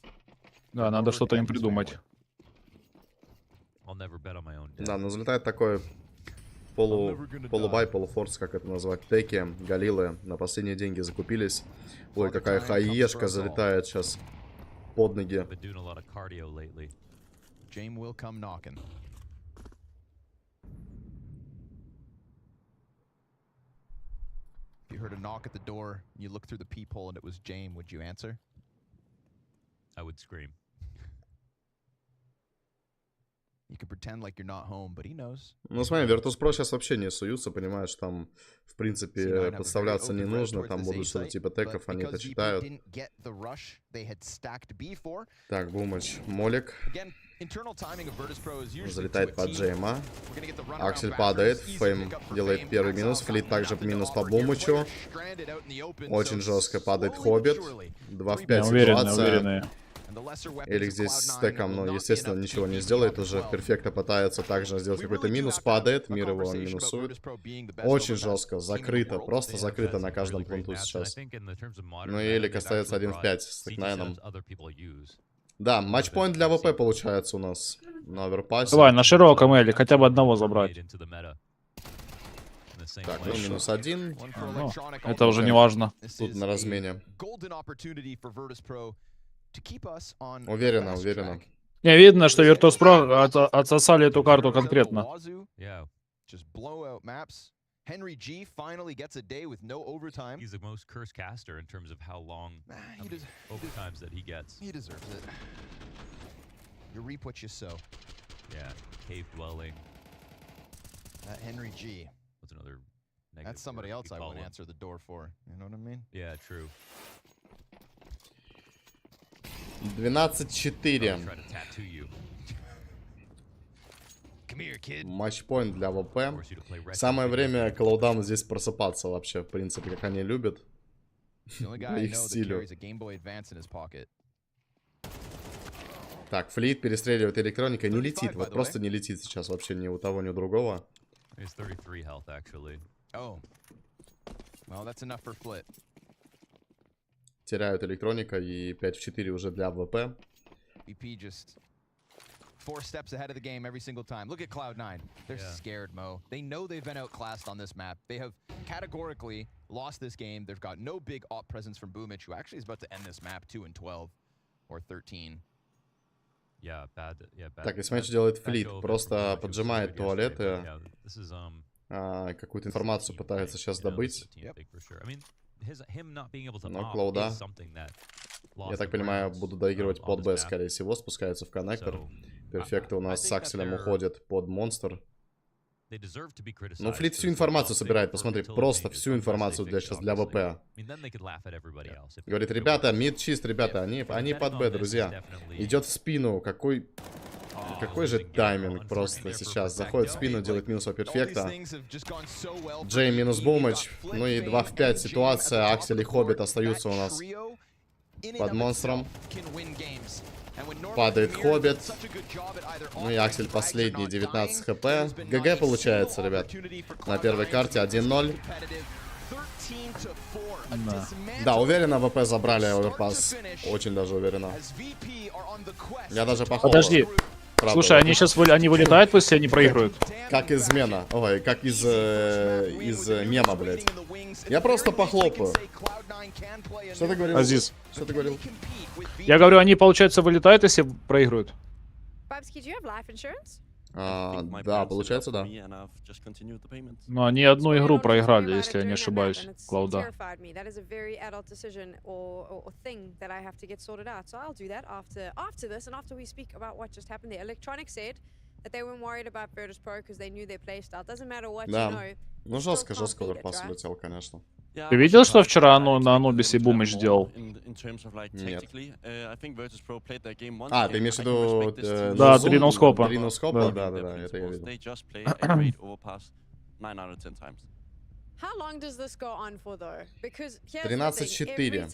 Да, надо что-то им придумать. Да, но залетает такой полубай, полуфорс, как это назвать. Теки, галилы на последние деньги закупились. Ой, какая хаешка залетает сейчас под ноги. Jame will come knocking. If you heard a knock at the door, you look through the peephole and it was Jame, would you answer? I would scream. You can pretend like you're not home, but he knows. Ну, смотри, Virtus.Pro сейчас вообще не суются, понимаешь, там, в принципе, подставляться не нужно, там будут что-то типа теков, они это читают. Так, бумач, молик. Залетает под Джейма. Аксель падает, Фейм делает первый минус, Флит также минус по бумачу. Очень жестко падает Хоббит. 2 в 5 ситуация. Уверенные. Элик здесь с теком, но, естественно, ничего не сделает уже. Перфекто пытается также сделать какой-то минус, падает, мир его минусует. Очень жестко, закрыто, просто закрыто на каждом пункту сейчас. Ну и Элик остается 1 в 5 с тек-9. Да, матчпоинт для ВП получается у нас на оверпассе. Давай, на широком Эли, хотя бы одного забрать. Так, ну минус 1. Ну, это уже не важно. Тут на размене. Уверенно, уверенно. Не, видно, что Virtus.Pro отсосали эту карту конкретно. Henry G finally gets a day with no overtime. He's the most cursed caster in terms of how long overtimes that he gets. He deserves it. You reap what you sow. Yeah, cave dwelling. That Henry G. What's another negative? That's somebody word else we I call wouldn't him? answer the door for. You know what I mean? Yeah, true. 12-4. Try to tattoo you. Матчпоинт для ВП. Самое время Cloud9 здесь просыпаться вообще, в принципе, как они любят. По их стилю. Так, Флит перестреливает электроника. Не летит, вот просто не летит сейчас вообще ни у того, ни у другого. Теряют электроника и 5 в 4 уже для ВП. 4 steps ahead of the game every single time. Look at Cloud9. They're scared, Mo. They know they've been outclassed on this map. They have categorically lost this game. They've got no big op presence from Boomich, who actually is about to end this map 2-12 or 13. Так, и смотрите, что делает Флит. Просто поджимает туалеты. Какую-то информацию пытается сейчас добыть. Но Клауда, я так понимаю, буду доигрывать под Б, скорее всего. Спускается в коннектор. Перфекто у нас с Акселем уходит под монстр. Ну, Флит всю информацию собирает, посмотри, просто всю информацию сейчас для ВП. Говорит, ребята, мид чист, ребята, они под Б, друзья. Идет в спину, какой же тайминг просто сейчас. Заходит в спину, делает минус по перфекта. Джей минус бумач. Ну и 2 в 5 ситуация. Аксель и Хоббит остаются у нас под монстром. Падает Хоббит. Ну и Аксель последний, 19 хп. ГГ получается, ребят. На первой карте 1-0. Да, уверенно ВП забрали оверпасс. Очень даже уверенно. Я даже похлопал. Подожди. Правда. Слушай, они сейчас они вылетают, если они проигрывают? Как измена. Ой, как из мема, блядь. Я просто похлопаю. Что ты говорил? Азиз. Что ты говорил? Я говорю, они, получается, вылетают, если проигрывают? Да, получается, да. Но они одну игру проиграли, если я не ошибаюсь, Клауда. Да. Ну, жестко оверпасс улетел, конечно. Ты видел, что вчера на Анубисе Бумыч делал? Нет. А, ты имеешь в виду... Да, 3 ноускопа. 3 ноускопа? Да, это я видел. 13-4.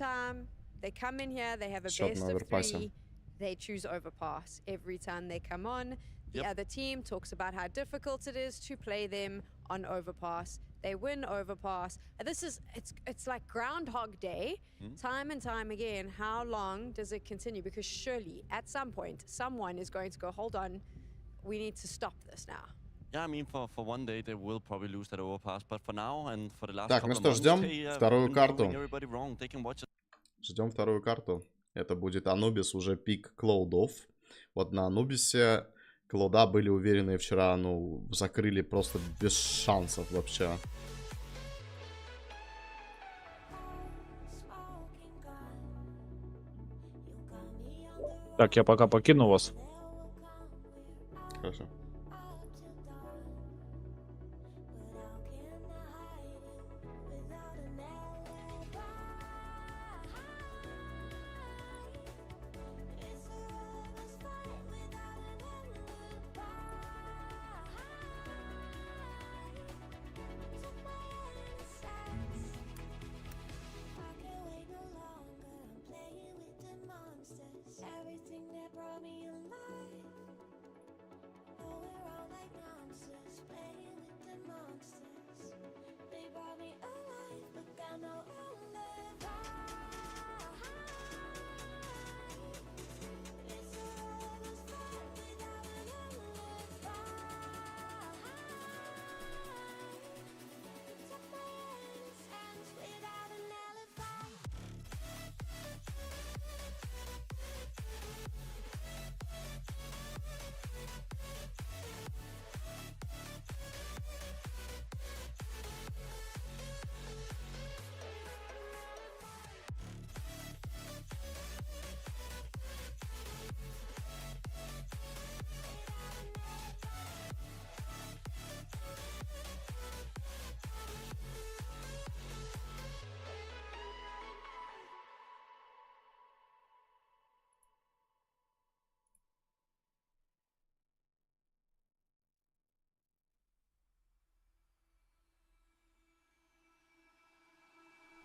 Счет на оверпассе. They choose overpass every time they come on. The other team talks about how difficult it is to play them on overpass. They win overpass. It's like Groundhog Day, time and time again. How long does it continue? Because surely at some point someone is going to go, hold on, we need to stop this now. Yeah, I mean, for one day they will probably lose that overpass, but for now and for the last Так, couple ну of что, months, ждем they вторую карту. doing everybody wrong. They can watch it. Ждем вторую карту. Это будет Анубис, уже пик Клоудов. Вот на Анубисе Клоуда были уверены вчера, ну, закрыли просто без шансов вообще. Так, я пока покину вас. Хорошо.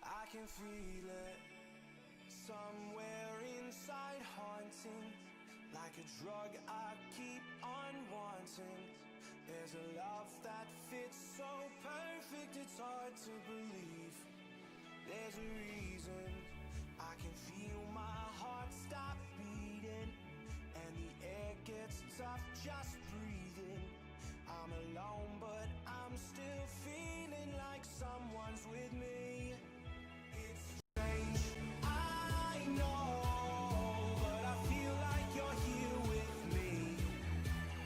I can feel it somewhere inside, haunting like a drug I keep on wanting. There's a love that fits so perfect it's hard to believe. There's a reason I can feel my heart stop beating, and the air gets tough just breathing. I'm alone but I'm still feeling like someone's with me. It's strange, I know, but I feel like you're here with me,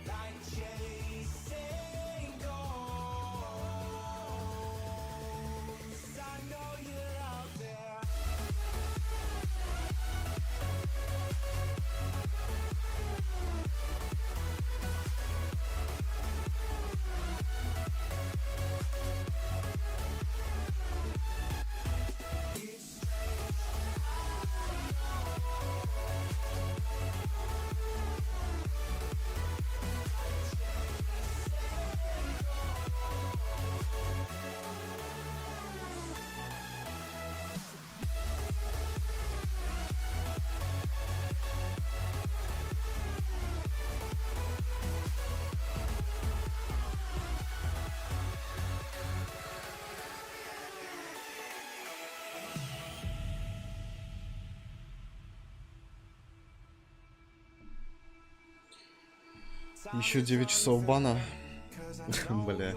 like chasing ghosts. I know you're out there. Еще 9 часов бана. Бля.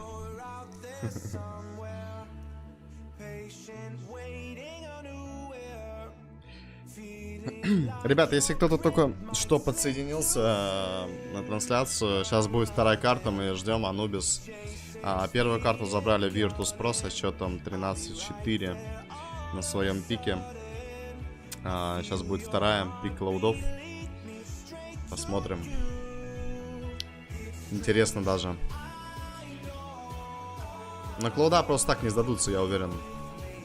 Ребята, если кто-то только что подсоединился на трансляцию, сейчас будет вторая карта, мы ждем Анубис. Первую карту забрали Virtus.Pro со счетом 13-4 на своем пике. Сейчас будет вторая, пик Клаудов. Посмотрим. Интересно даже. На Клауда просто так не сдадутся, я уверен.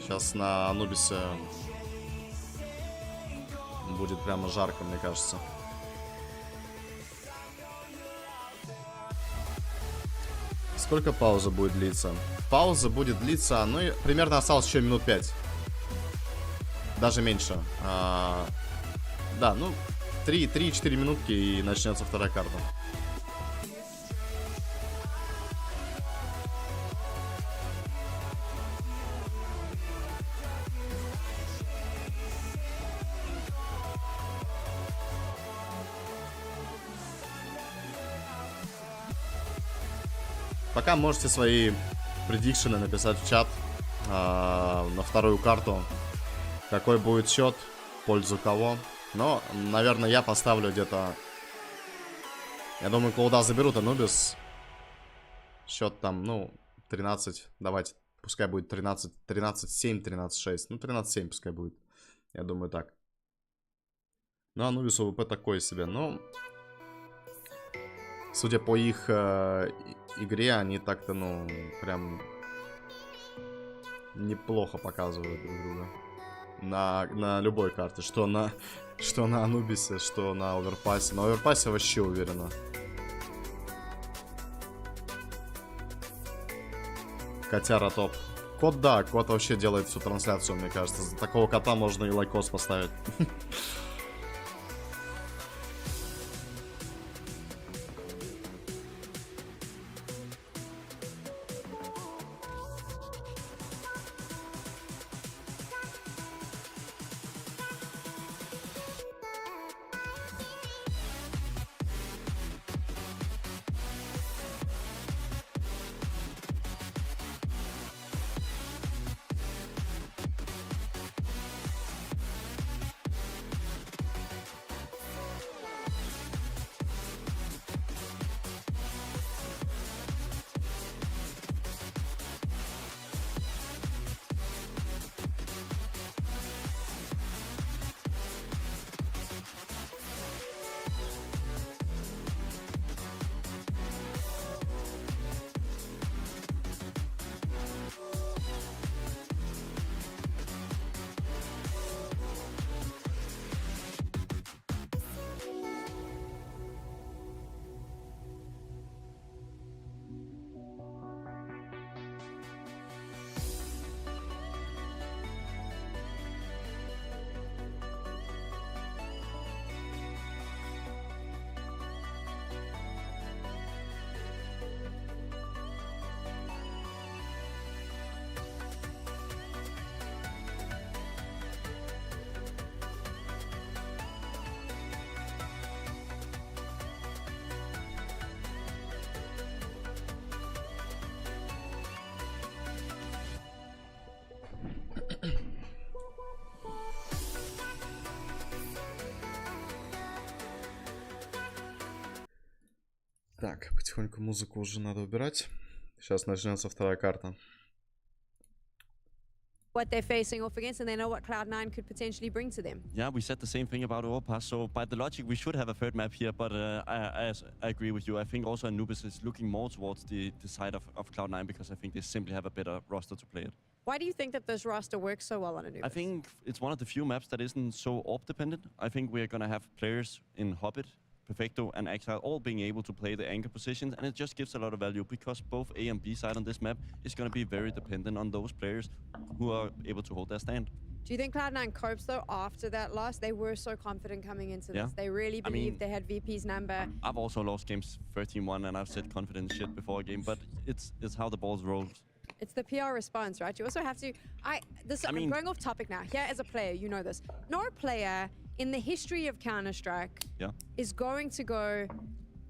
Сейчас на Анубисе будет прямо жарко, мне кажется. Сколько пауза будет длиться? Пауза будет длиться, ну и примерно осталось еще минут 5. Даже меньше. Да, ну 3-4 минутки и начнется вторая карта. Пока можете свои предикшены написать в чат на вторую карту. Какой будет счет, в пользу кого. Но, наверное, я поставлю где-то Я думаю, Клоуда заберут, Анубис. Счет там, ну, 13. Давайте, пускай будет 13, 13-7, 13-6. Ну, 13-7 пускай будет. Я думаю, так. Ну, Анубис ОВП такой себе, но... Судя по их игре, они так-то, ну, прям... неплохо показывают друг друга. На любой карте. Что на Анубисе, что на Оверпассе. На Оверпассе вообще уверенно. Котяра топ. Кот, да, кот вообще делает всю трансляцию, мне кажется. За такого кота можно и лайкос поставить. Так, потихоньку музыку уже надо убирать. Сейчас начнется вторая карта. What they're facing off against, and they know what Cloud9 could potentially bring to them. Yeah, we said the same thing about Overpass. So by the logic, we should have a third map here. But I agree with you. I think also Anubis is looking more towards the side of Cloud9 because I think they simply have a better roster to play it. Why do you think that this roster works so well on Anubis? I think it's one of the few maps that isn't so AWP dependent. I think we're going to have players in Hobbit, Perfecto, and Exile all being able to play the anchor positions, and it just gives a lot of value because both A and B side on this map is going to be very dependent on those players who are able to hold their stand. Do you think Cloud9 copes though after that loss? They were so confident coming into this. Yeah. They really I believed mean, they had VP's number. I've also lost games 13-1, and I've said confident shit before a game, but it's how the balls roll. It's the PR response, right? You also have to. I'm going off topic now. Here, as a player, you know this. No player in the history of Counter-Strike is going to go,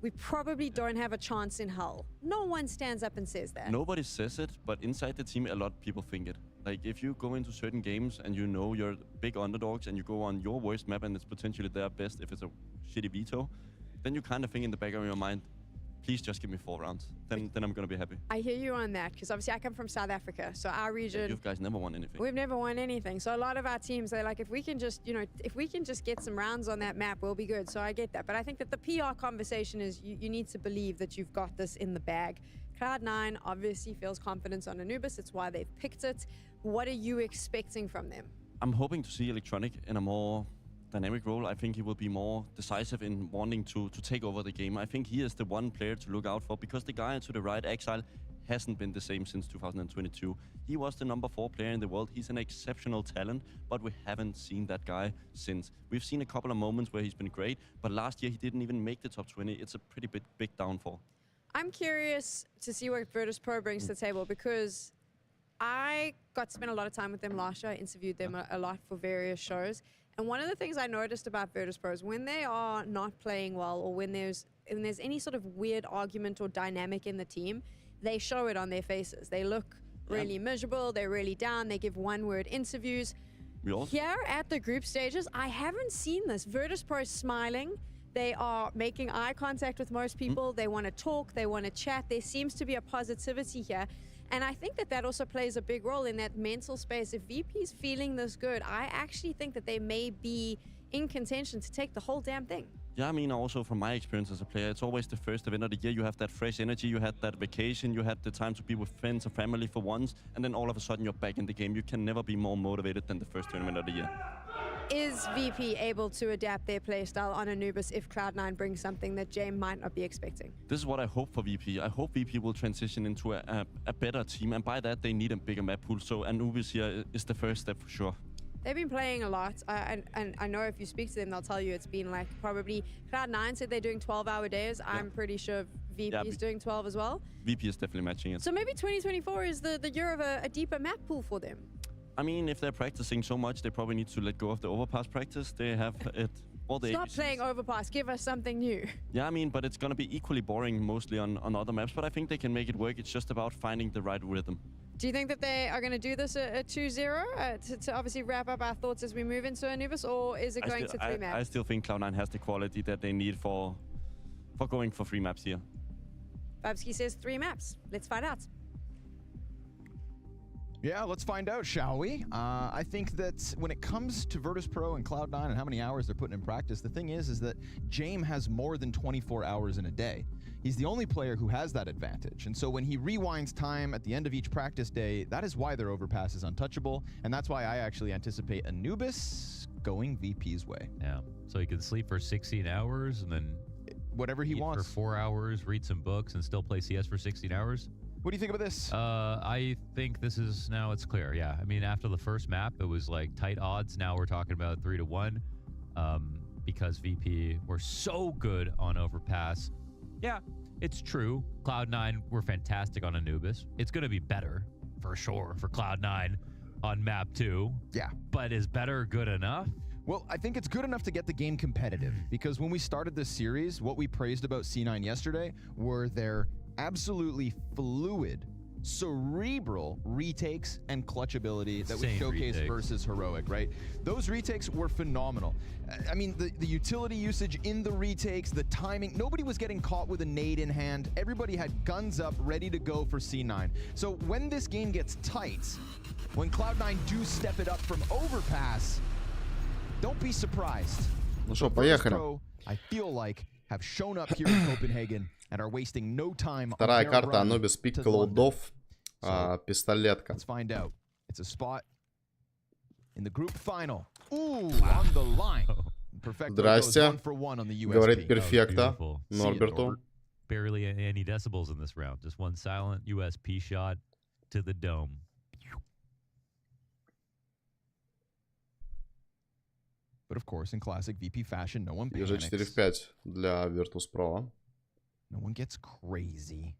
we probably don't have a chance in hell. No one stands up and says that. Nobody says it, but inside the team, a lot of people think it. Like, if you go into certain games and you know you're big underdogs and you go on your worst map and it's potentially their best if it's a shitty veto, then you kind of think in the back of your mind, please just give me 4 rounds. Then I'm going to be happy. I hear you on that, because obviously I come from South Africa, so our region... You guys never won anything. We've never won anything. So a lot of our teams, they're like, if we can just, if we can just get some rounds on that map, we'll be good. So I get that. But I think that the PR conversation is you need to believe that you've got this in the bag. Cloud9 obviously feels confidence on Anubis. It's why they've picked it. What are you expecting from them? I'm hoping to see Electronic in a more dynamic role. I think he will be more decisive in wanting to take over the game. I think he is the one player to look out for because the guy to the right, Exile, hasn't been the same since 2022. He was the number 4 player in the world. He's an exceptional talent, but we haven't seen that guy since. We've seen a couple of moments where he's been great, but last year he didn't even make the top 20. It's a pretty big downfall. I'm curious to see what Virtus.Pro brings to the table because I got to spend a lot of time with them last year. I interviewed them a lot for various shows. And one of the things I noticed about Virtus.Pro is when they are not playing well or when there's any sort of weird argument or dynamic in the team, they show it on their faces. They look really miserable, they're really down, they give one-word interviews. Here at the group stages, I haven't seen this. Virtus.Pro is smiling, They are making eye contact with most people. They want to talk. They want to chat. There seems to be a positivity here. And I think that that also plays a big role in that mental space. If VP's feeling this good, I actually think that they may be in contention to take the whole damn thing. Yeah, I mean, also from my experience as a player, it's always the first event of the year. You have that fresh energy, you had that vacation, you had the time to be with friends or family for once, and then all of a sudden you're back in the game. You can never be more motivated than the first tournament of the year. Is VP able to adapt their playstyle on Anubis if Cloud9 brings something that James might not be expecting? This is what I hope for VP. I hope VP will transition into a better team, and by that they need a bigger map pool. So Anubis here is the first step for sure. They've been playing a lot, and I know if you speak to them, they'll tell you it's been like probably Cloud9 said they're doing 12-hour days. Yeah. I'm pretty sure VP is doing 12 as well. VP is definitely matching it. So maybe 2024 is the year of a deeper map pool for them. I mean, if they're practicing so much, they probably need to let go of the overpass practice. They have it all the Stop ABCs. playing overpass. Give us something new. Yeah, I mean, but it's going to be equally boring mostly on other maps, but I think they can make it work. It's just about finding the right rhythm. Do you think that they are going to do this at 2-0 to obviously wrap up our thoughts as we move into Anubis, or is it going to 3 maps? I still think Cloud9 has the quality that they need for going for 3 maps here. Babsky says 3 maps. Let's find out. Yeah, let's find out, shall we? I think that when it comes to Virtus.Pro and Cloud9 and how many hours they're putting in practice, the thing is that James has more than 24 hours in a day. He's the only player who has that advantage. And so when he rewinds time at the end of each practice day, that is why their overpass is untouchable. And that's why I actually anticipate Anubis going VP's way. Yeah. So he can sleep for 16 hours and then whatever he wants. For 4 hours, read some books, and still play CS for 16 hours? What do you think about this? I think this is, now it's clear, yeah. I mean, after the first map, it was like tight odds. Now we're talking about 3-1 because VP were so good on overpass. Yeah, it's true. Cloud9 were fantastic on Anubis. It's going to be better, for sure, for Cloud9 on map 2. Yeah. But is better good enough? Well, I think it's good enough to get the game competitive, because when we started this series, what we praised about C9 yesterday were their absolutely fluid, cerebral retakes and clutch ability that was showcased versus Heroic, right? Those retakes were phenomenal. I mean, the utility usage in the retakes, the timing, nobody was getting caught with a nade in hand. Everybody had guns up, ready to go for C9. So when this game gets tight, when Cloud9 do step it up from overpass, don't be surprised. Ну что, поехали. I feel like have shown up here in Copenhagen and are wasting no time. Вторая карта Anubis пик Клоудов. Пистолетка. Let's find out. It's a spot in the group final. Ooh, on the line. Здрасте. Говорит перфекто Норберту. Barely any decibels in this round. Just one silent USP shot to the dome. But of course, in classic VP fashion, no one panics. 4 в 5 для Virtus.Pro. No one gets crazy.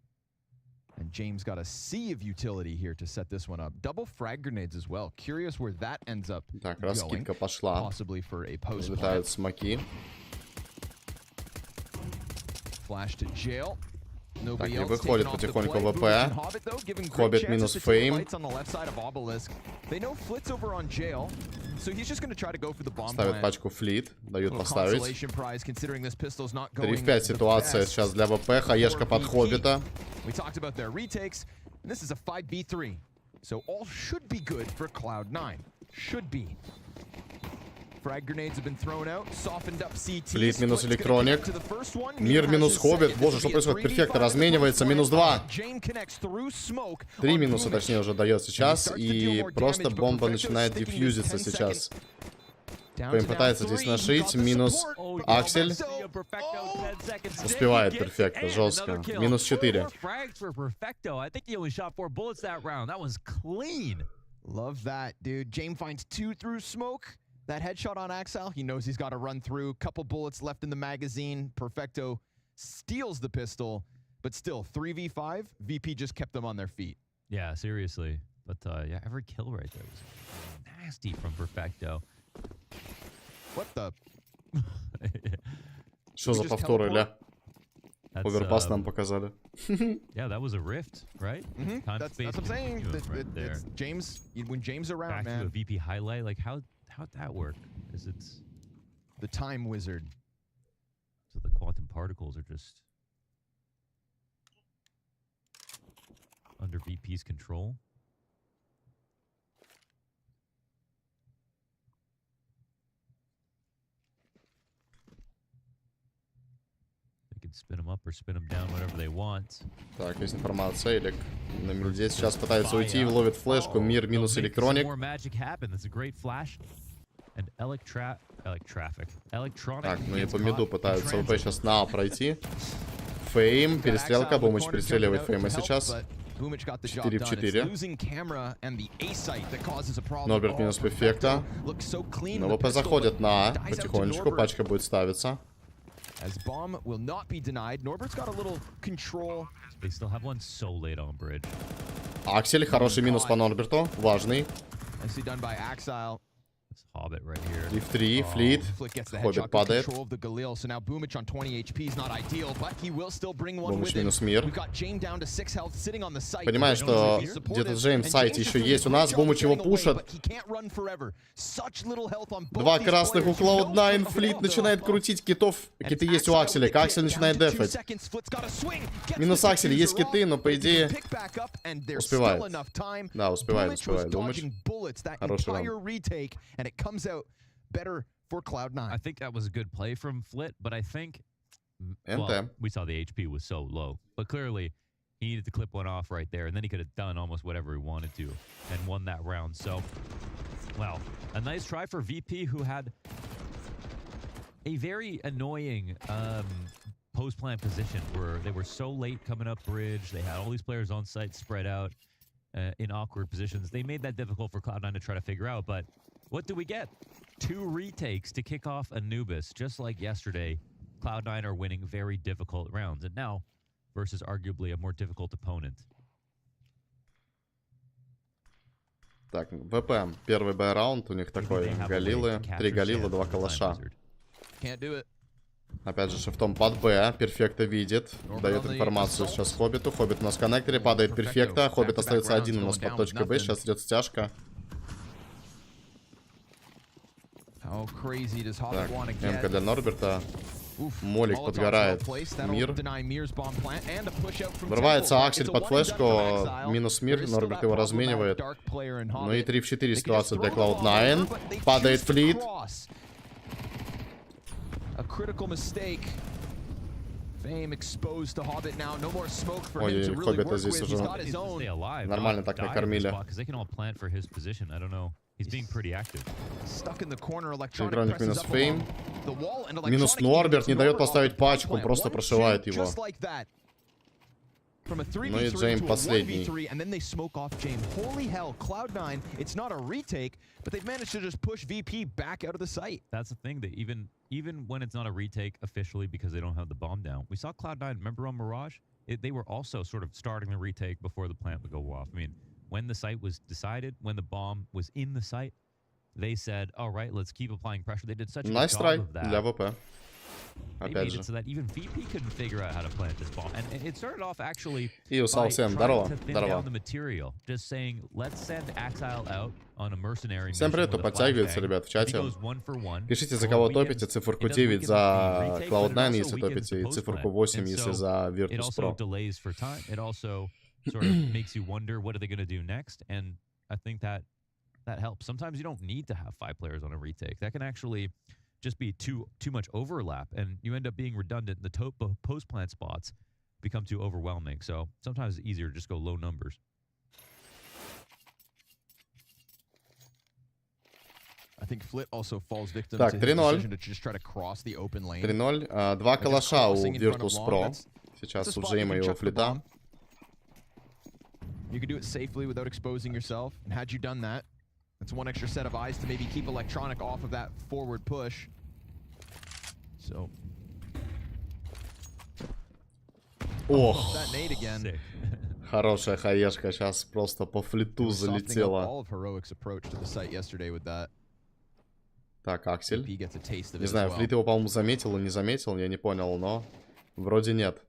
And James got a sea of utility here to set this one up. Double frag grenades as well. Curious where that ends up Так, раскидка пошла. Possibly for a post. Взлетают смоки. Flash to jail. Так, и выходит потихоньку ВП. Хоббит минус фейм. Ставит пачку флит. Дают поставить. 3 в 5 ситуация сейчас для ВП. Хаешка под Хоббита. Флит минус электроник. Мир минус Хоббит. Боже, что происходит? Перфекто разменивается. Минус 2. 3 минуса, точнее, уже дает сейчас. И просто бомба начинает диффьюзиться сейчас. Пэм пытается здесь нашить. Минус Аксель. Успевает перфекто, жестко. Минус 4. Love that, dude. James finds 2 through smoke. That headshot on Axel, he knows he's got to run through. Couple bullets left in the magazine. Perfecto steals the pistol, but still 3v5. VP just kept them on their feet. Yeah, seriously. But yeah, every kill right there was nasty from Perfecto. What the? Что за повторы, ля? Оверпас нам показали. Yeah, that was a rift, right? That's what I'm saying. It's James, when James around, back man. To a VP highlight, like how'd that work? Is it's the time wizard. particles are just under VP's control. They can spin them up or spin them down, whatever they want. Так, есть информация. Элик на миде сейчас пытается уйти, ловит флешку. Мир минус электроник. Так, ну и по миду пытаются ВП сейчас на пройти. Фейм, перестрелка, Бумыч перестреливает Фейма сейчас. 4 в 4. Норберт минус перфекта. Но ВП заходят на потихонечку, пачка будет ставиться. Аксель, хороший минус по Норберту, важный. 3 в 3, флит. Хоббит падает. Бумыч минус мир. Понимаешь, что где-то Джеймс в сайте еще есть у нас. Бумыч его пушат. 2 красных у Cloud9. Флит начинает крутить китов. Киты есть у Акселя. Аксель начинает дефать. Минус Аксель. Есть киты, но по идее успевает. Да, успевает. Бумыч. Хороший раунд. And it comes out better for Cloud9. I think that was a good play from Flit, but I think well, we saw the HP was so low. But clearly, he needed to clip one off right there, and then he could have done almost whatever he wanted to and won that round. So, well, a nice try for VP, who had a very annoying post-plant position where they were so late coming up bridge. They had all these players on site spread out in awkward positions. They made that difficult for Cloud9 to try to figure out, but what do we get? 2 retakes to kick off Anubis. Just like yesterday, Cloud9 are winning very difficult rounds. And now, versus arguably a more difficult opponent. Так, ВП. Первый Б-раунд у них такой. Галилы. 3 Галилы, 2 калаша. Опять же, шифтом под Б. Перфекта видит. Дает информацию сейчас Хоббиту. Хоббит у нас в коннекторе. Падает перфекта. Хоббит остается один у нас под точкой Б. Сейчас идет стяжка. Так, МК для Норберта. Молик подгорает. Мир. Врывается Аксель под флешку. Минус мир. Норберт его разменивает. Ну и 3 в 4 ситуация для Cloud9. Падает флит. Ой, Хоббита здесь уже нормально так накормили. Электроник минус Фейм. Минус Норберт. Не дает поставить пачку. Просто прошивает его. Ну и Джейм последний. That's the thing, that even when it's not a retake officially because they don't have the bomb down. We saw Cloud9, remember on Mirage? They were also sort of starting the retake before the plant would go off. I mean, when the site was decided, when the bomb was in the site, they said, all right, let's keep applying pressure. They did such a good job of that. Для ВП. They made it so that even VP couldn't figure out how to plant this bomb. And it started off actually by trying to thin down the material. Just saying, let's send Axile out on a mercenary mission. Всем привет, кто подтягивается, ребят, в чате. Пишите, за кого топите, циферку 9 за Cloud9, если топите, и циферку 8, если за Virtus.Pro. It also sort of makes you wonder, what are they going to do next? And I think that helps. Sometimes you don't need to have 5 players on a retake. That can actually just be too much overlap, and you end up being redundant. The post plant spots become too overwhelming. So sometimes it's easier to just go low numbers. I think Flit also falls victim to his decision to just try to cross the open lane. 3-0. 2 калаша у Virtus.Pro. Сейчас у Джейма и у Флита. You can do it safely without exposing yourself. And had you done that, that's one extra set of eyes to maybe keep Electronic off of that forward push. So. Ох. That nade again. Хорошая хаешка сейчас просто по флиту залетела. All of Heroic's approach to the site yesterday with that. Так, Аксель. Не знаю, Флит его, по-моему, заметил или не заметил, я не понял, но вроде нет.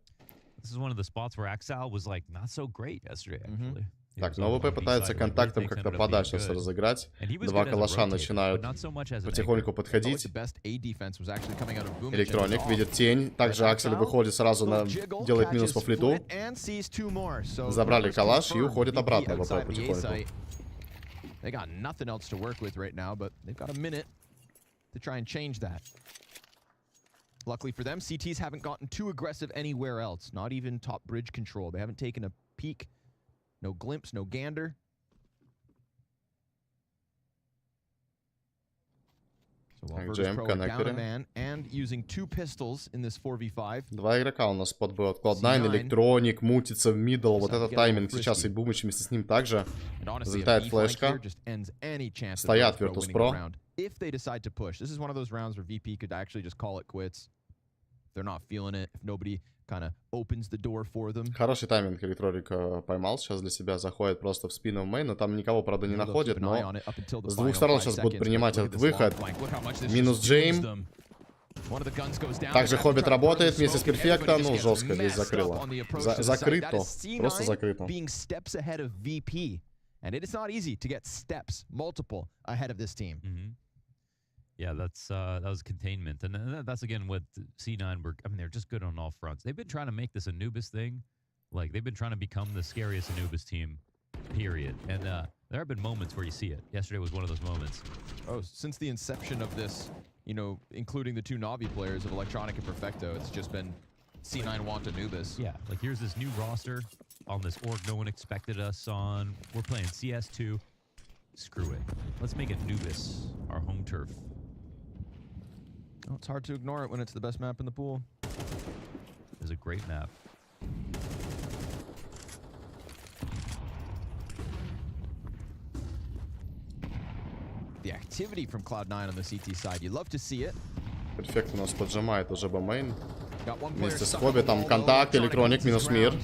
This is one of the spots where Axel was like not so great yesterday, actually. Так, но ВП пытается контактом как-то подальше разыграть. Два калаша начинают потихоньку подходить. Электроник видит тень. Также Аксель выходит сразу на... делает минус по флиту. Забрали калаш и уходит обратно ВП потихоньку. Luckily for them, CTs haven't gotten too aggressive anywhere else. Not even top bridge control. They haven't taken a peek. No glimpse, no gander. So while Virtus.Pro are down a man and using 2 pistols in this 4v5. Два игрока у нас под Б от Cloud9. Электроник мутится в мидл. Вот этот тайминг сейчас и Бумыч вместе с ним также. Залетает флешка. Стоят Virtus.Pro. If they decide to push, this is one of those rounds where VP could actually just call it quits. If they're not feeling it, if nobody kind of opens the door for them. Хороший тайминг электроник поймал. Сейчас для себя заходит просто в спину в мейн, но там никого, правда, не находит, но с двух сторон сейчас будут принимать этот выход. Минус Джейм. Также Хоббит работает вместе с Перфекто. Ну, жестко здесь закрыло. Закрыто. Просто закрыто. And it is not easy to get steps, multiple, ahead of this team. Yeah, that was containment, and that's again what C9 were. I mean, they're just good on all fronts. They've been trying to make this Anubis thing, like they've been trying to become the scariest Anubis team, period. And there have been moments where you see it. Yesterday was one of those moments. Oh, since the inception of this, you know, including the 2 Navi players of Electronic and Perfecto, it's just been C9 want Anubis. Yeah, like here's this new roster on this org no one expected us on. We're playing CS2. Screw it. Let's make Anubis our home turf. Oh, it's hard to ignore it when it's the best map in the pool. It's a great map. The activity from Cloud9 on the CT side, you love to see it. Перфект у нас поджимает уже Б-мейн. Вместе с Хобби там контакт, электроник, минус мир.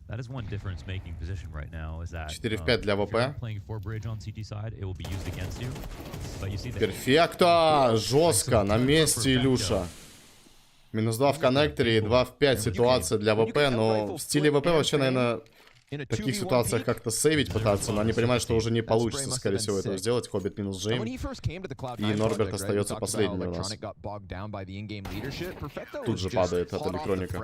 That is one difference making position right now is that 4 в 5 для ВП. Перфекто! Жестко, на месте Илюша. Минус 2 в коннекторе и 2 в 5 ситуация для ВП, но в стиле ВП вообще, наверное, в таких ситуациях как-то сейвить пытаться, но они понимают, что уже не получится, скорее всего, этого сделать. Хоббит минус Джейм. И Норберт остается последним у нас. Тут же падает от электроника.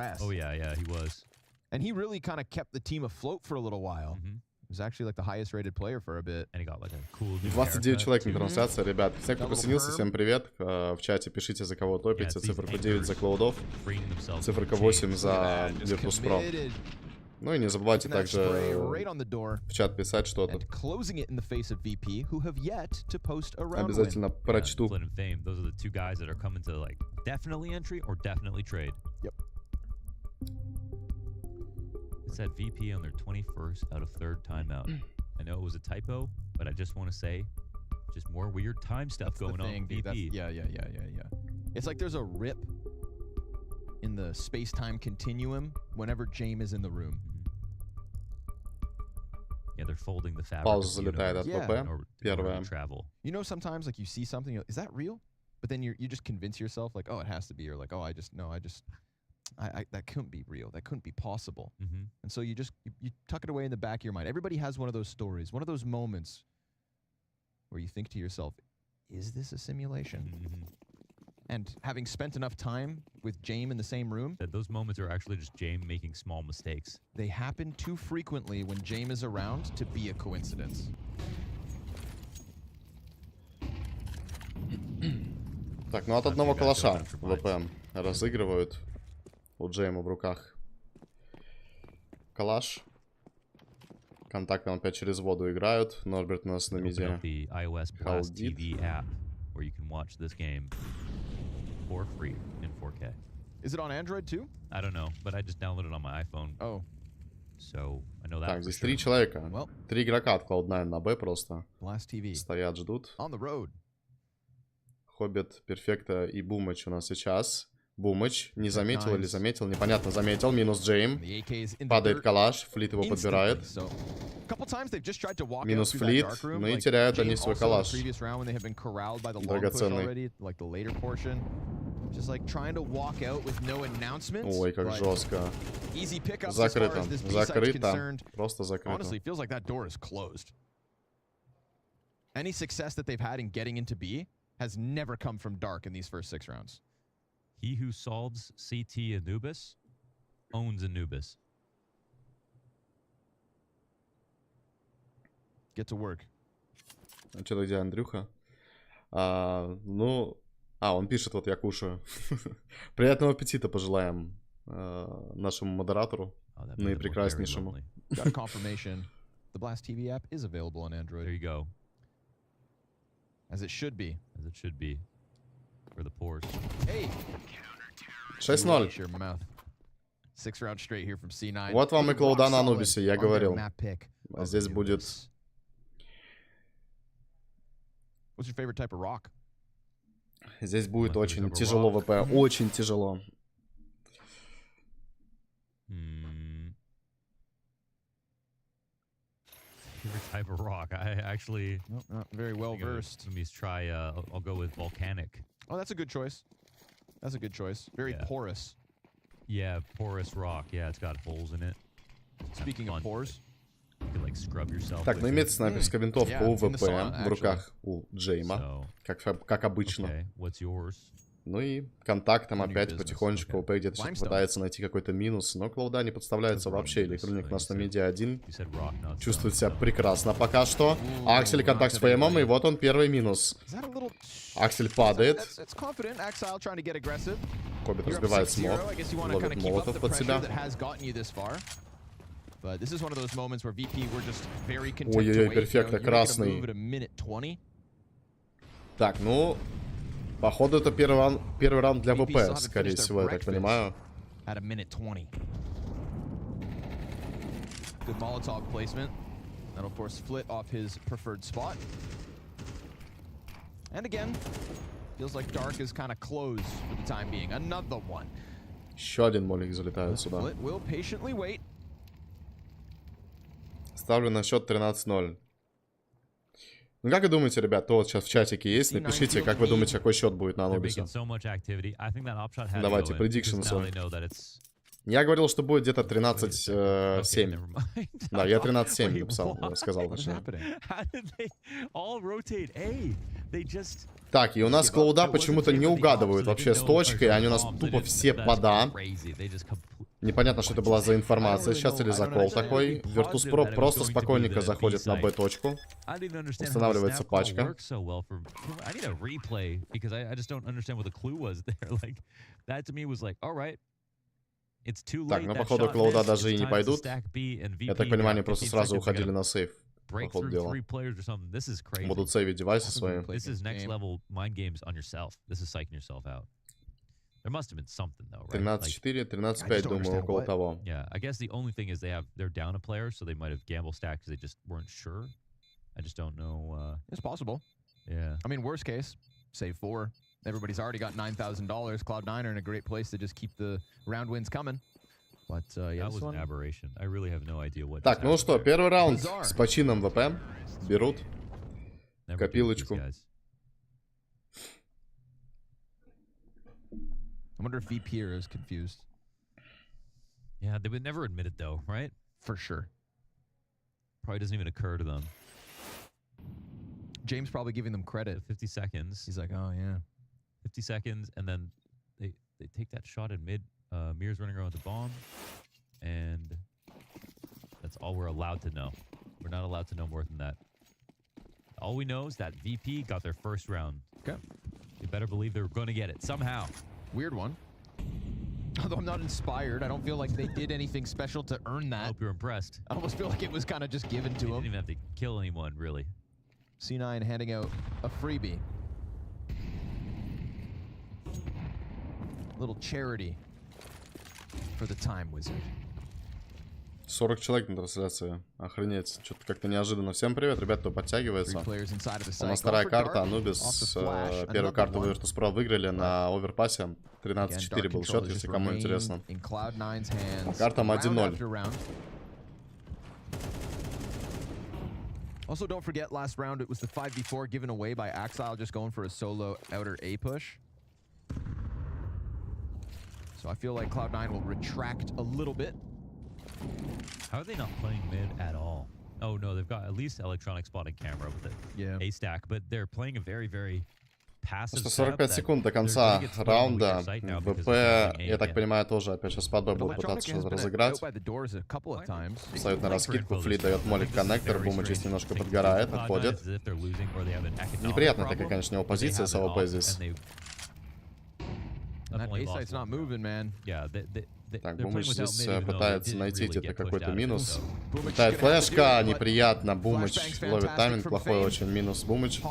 And he really kind of kept the team afloat for a little while. He was actually like the highest rated player for a bit. And he got like a cool 29 человек на трансляции, ребят. Все, кто присоединился, всем привет. В чате пишите, за кого топите. Циферка 9 за Клоудов. Циферка 8 за Virtus.Pro. Ну и не забывайте также в чат писать что-то. Обязательно прочту. It said VP on their 21st out of 3rd timeout. I know it was a typo, but I just want to say, just more weird time stuff going on with VP. Yeah. It's like there's a rip in the space-time continuum whenever James is in the room. Yeah, they're folding the fabric. Пауза залетает от ПП. Первая. You know, sometimes like you see something, is that real? But then you just convince yourself like, oh, it has to be, or like, oh, that couldn't be real. That couldn't be possible. And so you tuck it away in the back of your mind. Everybody has one of those stories, one of those moments where you think to yourself, is this a simulation? And having spent enough time with James in the same room, that those moments are actually just James making small mistakes. They happen too frequently when James is around to be a coincidence. Так, ну от одного калаша ВП разыгрывают. У Джейма в руках калаш. Контактно опять через воду играют. Норберт у нас на миде. I don't know, but I just downloaded it on my iPhone. Oh. So, I know that. Так, здесь 3 человека. 3 игрока от Cloud9 на Б просто. TV. Стоят, ждут. On the road. Хоббит, Перфекто и Бумыч у нас сейчас. Бумыч не заметил или заметил, непонятно, заметил. Минус Джейм. Падает калаш, флит его подбирает. Минус флит, ну и теряют они свой калаш. Драгоценный. Just like trying to walk out with no announcement. Ой, как but жестко. Easy pickups as far Закрыто. as this B site's Закрыто. concerned. Просто закрыто. Honestly, it feels like that door is closed. Any success that they've had in getting into B has never come from Dark in these first 6 rounds. He who solves CT Anubis owns Anubis. Get to work. Что-то где Андрюха? Ну... он пишет, вот я кушаю. Приятного аппетита пожелаем нашему модератору, наипрекраснейшему. Got confirmation. The Blast TV app is available on Android. There you go. As it should be. As it should be. For the pores. Hey! 6-0. Your mouth. 6 rounds straight here from C9. Вот вам и Cloud9 на Анубисе, я говорил. А здесь будет... What's your favorite type of rock? Здесь будет очень тяжело ВП. Очень тяжело. Favorite type of rock? I actually... not very well versed. Let me try, I'll go with volcanic. Oh, that's a good choice. That's a good choice. Very porous. Yeah, porous rock. Yeah, it's got holes in it. Speaking of pores. You can, like, scrub yourself. Так, ну имеется снайперская винтовка у ВП в руках у Джейма, как обычно. Okay, what's yours? Ну и контактом опять потихонечку ВП где-то пытается найти какой-то минус, но Cloud9 не подставляется вообще. Электроник у нас на миде 1. Чувствует себя прекрасно пока что. Аксель контакт с ФМом, и вот он первый минус. Аксель падает. Кобит разбивает смог, ловит молотов под себя. Ой-ой-ой, перфекто, красный. Так, ну... Походу, это первый раунд для ВП, скорее всего, я так понимаю. Good Molotov placement. That'll force Flit off his preferred spot. And again, feels like Dark is kind of closed for the time being. Another one. Еще один молик залетает сюда. Flit will patiently wait. Ставлю на счет 13-0. Ну как вы думаете, ребят, кто вот сейчас в чатике есть? Напишите, как вы думаете, какой счет будет на Анубисе. Давайте, предикшенсы. Я говорил, что будет где-то 13-7. Да, я 13-7 написал, сказал точнее. Так, и у нас Cloud9 почему-то не угадывают вообще с точкой, они у нас тупо все пода. Непонятно, что это была за информация сейчас или за кол такой. Virtus.Pro просто спокойненько заходит на Б-точку. Устанавливается пачка. Так, ну походу Cloud9 даже и не пойдут. Я так понимаю, они просто сразу уходили на сейф. Походу дела. Будут сейвить девайсы свои. There must have been something though, right? 13-4, 13-5, думаю, около того. Yeah, I guess the only thing is they're down a player, so they might have gamble stacked because they just weren't sure. I just don't know. It's possible. Yeah. I mean, worst case, save 4. Everybody's already got $9,000. Cloud9 are in a great place to just keep the round wins coming. But yeah, that was an aberration. I really have no idea what. Так, ну что, первый раунд с почином ВП. Берут копилочку. I wonder if VP here is confused. Yeah, they would never admit it though, right? For sure. Probably doesn't even occur to them. James probably giving them credit. 50 seconds. He's like, oh yeah. 50 seconds, and then they take that shot in mid. Mir's running around with the bomb, and that's all we're allowed to know. We're not allowed to know more than that. All we know is that VP got their first round. Okay. You better believe they're going to get it somehow. Weird one. Although I'm not inspired, I don't feel like they did anything special to earn that. I hope you're impressed. I almost feel like it was kind of just given to them. They didn't even have to kill anyone, really. C9 handing out a freebie. Little charity for the time wizard. 40 человек на трансляции. Охренеть. Что-то как-то неожиданно. Всем привет, ребят, кто подтягивается. У нас вторая карта. Анубис. Первую карту Virtus.Pro выиграли на оверпассе. 13-4 был счет, если кому интересно. Карта 1-0. Also, don't forget, last round it was the 5v4 given away by Axile, just going for a solo outer A push. So I feel like Cloud9 will retract a little bit. How are they not playing mid at all? Oh no, they've got at least electronic spotting camera with a stack, but they're playing a very, very passive. 145 секунд до конца раунда. ВП, я так понимаю, тоже опять сейчас под Б будут пытаться что-то разыграть. Встает на раскидку, Флит дает молик коннектор, Бумыч немножко подгорает, отходит. Неприятная такая, конечно, его позиция с АВП здесь. Так, Бумыч здесь пытается найти где-то какой-то минус. Летает флешка, неприятно. Бумыч ловит тайминг, плохой очень минус Бумыч. И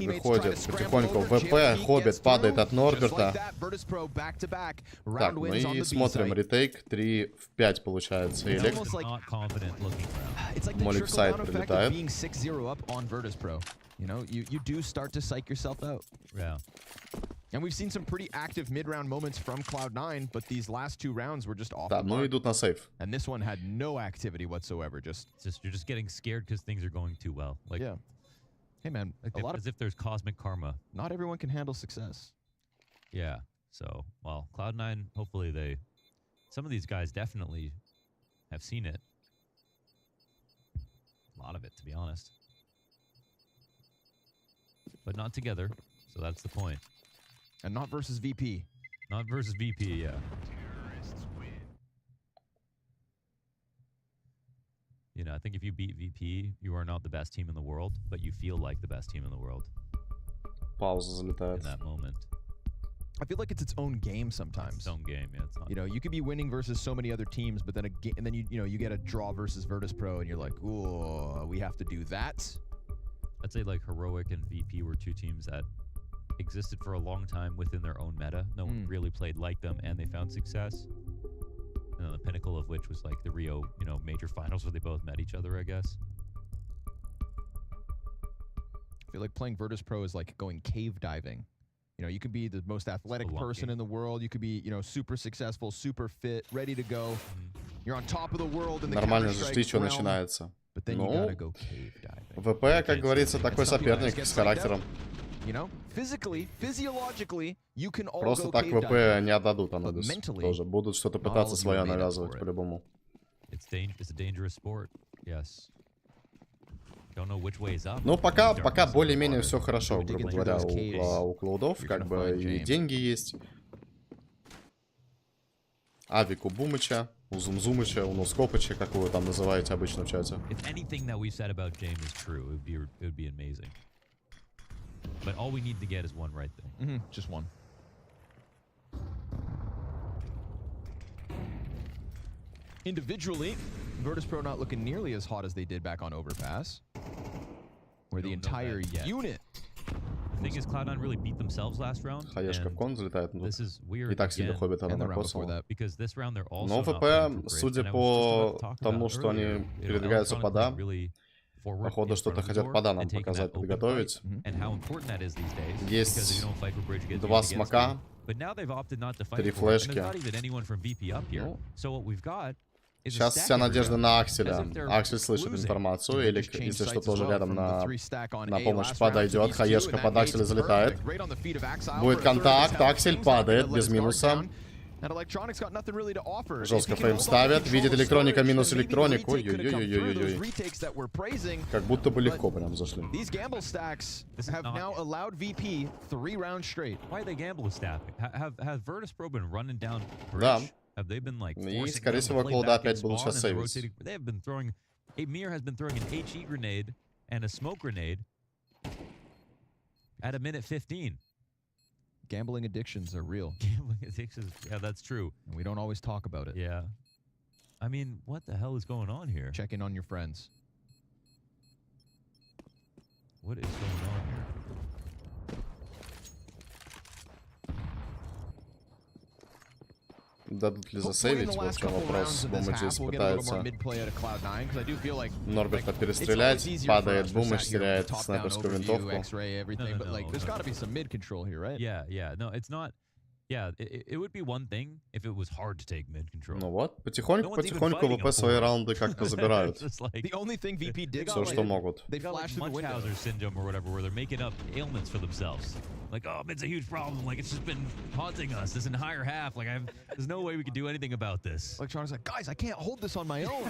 выходит потихоньку ВП. Хоббит падает от Норберта. Так, ну и смотрим ретейк. 3 в 5 получается. Элек. Молик в сайт прилетает. And we've seen some pretty active mid-round moments from Cloud9, but these last 2 rounds were just off. Да, ну идут на сейф. And this one had no activity whatsoever. Just you're just getting scared because things are going too well. Like, yeah. Hey man, as if there's cosmic karma. Not everyone can handle success. Yeah. So, well, Cloud9, hopefully some of these guys definitely have seen it. A lot of it, to be honest. But not together. So that's the point. And not versus VP. Not versus VP, yeah. You know, I think if you beat VP, you are not the best team in the world, but you feel like the best team in the world. Пауза залетает. In that moment. I feel like it's its own game sometimes. Its own game, yeah. It's not. You know, you could be winning versus so many other teams, but then you get a draw versus Virtus.Pro, and you're like, ooh, we have to do that. I'd say like Heroic and VP were 2 teams that existed for a long time within their own meta. No one really played like them, and they found success. And the pinnacle of which was like the Rio, major finals where they both met each other, I guess. I feel like playing Virtus.Pro is like going cave diving. You know, you could be the most athletic person in the world. You could be, super successful, super fit, ready to go. You're on top of the world in the Нормально же жди, что начинается. Ну, ВП, как говорится, такой соперник с характером. Просто так ВП не отдадут Анубис. Тоже будут что-то пытаться свое навязывать по-любому. Ну, пока более-менее все хорошо, грубо говоря, у Клоудов. Как бы и деньги есть. Авик у Бумыча, у Зумзумыча, у Носкопыча, как вы его там называете обычно в чате. But all we need to get is one right thing. Just one. Individually, Virtus.Pro not looking nearly as hot as they did back on Overpass, where the entire unit. The thing is, Cloud9 really beat themselves last round. Хаешка в кон залетает. This is weird. И так себе Хоббита накосало. Because this round they're also. Но ВП, судя по тому, что они передвигаются по Да, походу что-то хотят по Да нам показать, подготовить. Есть 2 смока, 3 флешки. Ну, сейчас вся надежда на Акселя. Аксель слышит информацию, или если что, тоже рядом на помощь подойдет. Хаешка под Акселя залетает. Будет контакт, Аксель падает без минуса. Жестко фейм ставят. Видит электроника минус электроник. Ой-ой-ой-ой-ой. Как будто бы легко прям зашли. Да. И, скорее всего, Cloud опять будут сейчас сейвить. Amir has been throwing an HE grenade and a smoke grenade at a minute 15. Gambling addictions are real. Gambling addictions, yeah, that's true. And we don't always talk about it. Yeah. I mean, what the hell is going on here? Check in on your friends. What is going on here? Дадут ли засейвить? Вот в чем вопрос. Бумыч здесь пытается Норберта перестрелять. Падает Бумыч, теряет снайперскую винтовку. Yeah, no, it's not. Yeah, it would be one thing if it was hard to take mid control. Ну вот, потихоньку ВП свои раунды как-то забирают. The only thing VP did Все, что могут. they They got like flashed through the window. Munchausen syndrome or whatever, where they're making up ailments for themselves. Like, oh, mid's a huge problem. Like, it's just been haunting us this entire half. Like, there's no way we could do anything about this. Electronics like, guys, I can't hold this on my own.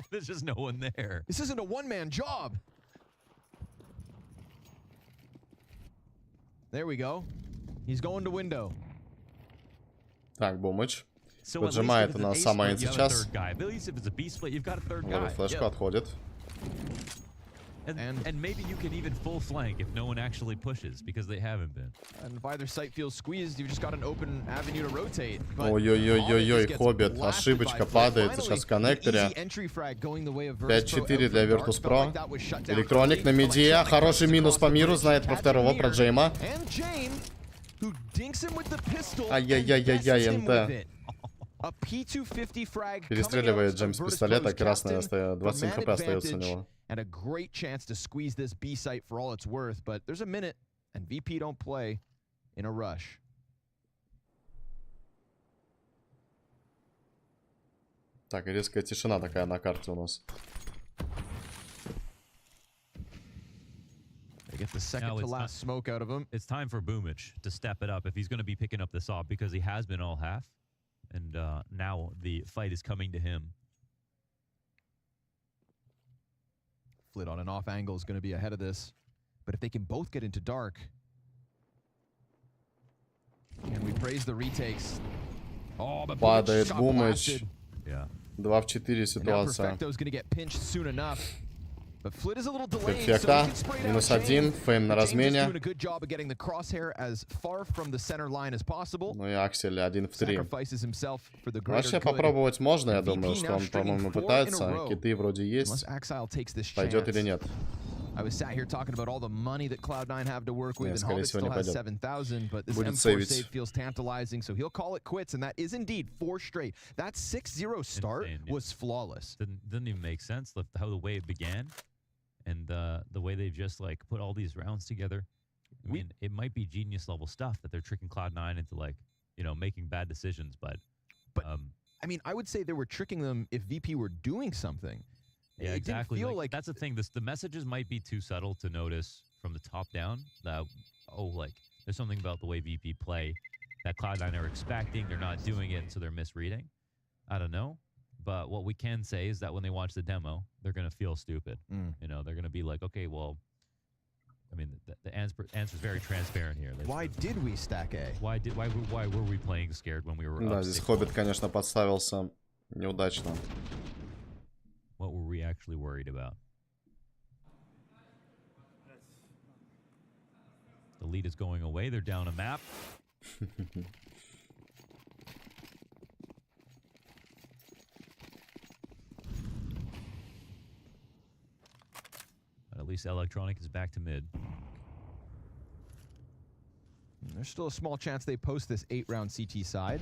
There's just no one there. This isn't a one-man job. There we go. He's going to window. Так, Бумыч. So at least Поджимает if у it's an нас A самый split, you have a сейчас. third guy. At least if it's a B split, you've got a third guy. Ловит флешку, Yeah. отходит. And maybe you can even full flank if no one actually pushes, because they haven't been. And if either site feels squeezed, you've just got an open avenue to rotate. But Ой-ой-ой-ой-ой, Hobbit Хоббит. gets blasted Ошибочка by Flip. падает сейчас в Finally, коннекторе. an easy entry frag going the way of Virtus.Pro 5-4 для out from Virtus.Pro. Dark. Felt like that was shut down Электроник early. на миде. Electronic Хороший comes минус across по the миру. bridge, Знает про catching второго, про Mir. Джейма. And Jane, who dinks him with the pistol and Ай-яй-яй-яй-яй, bests him НТ. with it. A P250 frag Перестреливает Джейм с coming out of пистолета. Virtus.Pro's Красная Captain 27 for хп man остается у advantage. него. And a great chance to squeeze this B site for all it's worth, but there's a minute, and VP don't play in a rush. Так, резкая тишина такая на карте у нас. They get the second to last smoke out of him. It's time for Boomich to step it up if he's going to be picking up this off, because he has been all half. And now the fight is coming to him. Flit on an off angle is going to be ahead of this. But if they can both get into dark, and we praise the retakes. Oh, but Падает got Бумыч. blasted. Yeah. 2 в 4 And now ситуация. Perfecto's going to get pinched soon enough. But Flit is a little delayed, so he Перфекта. can spray it Минус out 1. Jane. Фейм на James is размене. doing a good job of getting the crosshair as far from the center line as possible. Ну и Аксель 1 в 3. Sacrifices himself for the greater Вообще good. попробовать можно, я думаю, VP что now он, stringing по-моему, 4 in a пытается. row. Киты вроде Unless есть. Axile takes this Пойдет или chance. нет. I was sat here talking about all the money that Cloud9 have to work with, Нет, and скорее Hobbit всего, still не has пойдет. 7,000, but this Будет M4 сейвить. save feels tantalizing, so he'll call it quits, and that is indeed 4 straight. That 6-0 start Insane, yeah. was flawless. Didn't even make sense how the way it began, and the way they've just like put all these rounds together. I mean, it might be genius level stuff that they're tricking Cloud9 into, like, you know, making bad decisions, but I mean, I would say they were tricking them if VP were doing something. yeah, It exactly. didn't feel like that's the thing. The messages might be too subtle to notice from the top down. That like there's something about the way VP play that Cloud9 are expecting. They're not doing it, and so they're misreading. I don't know. But what we can say is that when they watch the demo, they're gonna feel stupid. You know, they're gonna be like, okay, well, I mean, the answer is very transparent here. why did we stack A? Why were we playing scared when we were Да, up здесь 6-1? Хоббит, конечно, подставился неудачно. What were we actually worried about? The lead is going away. They're down a map. But at least Electronic is back to mid. There's still a small chance they post this 8-round CT side.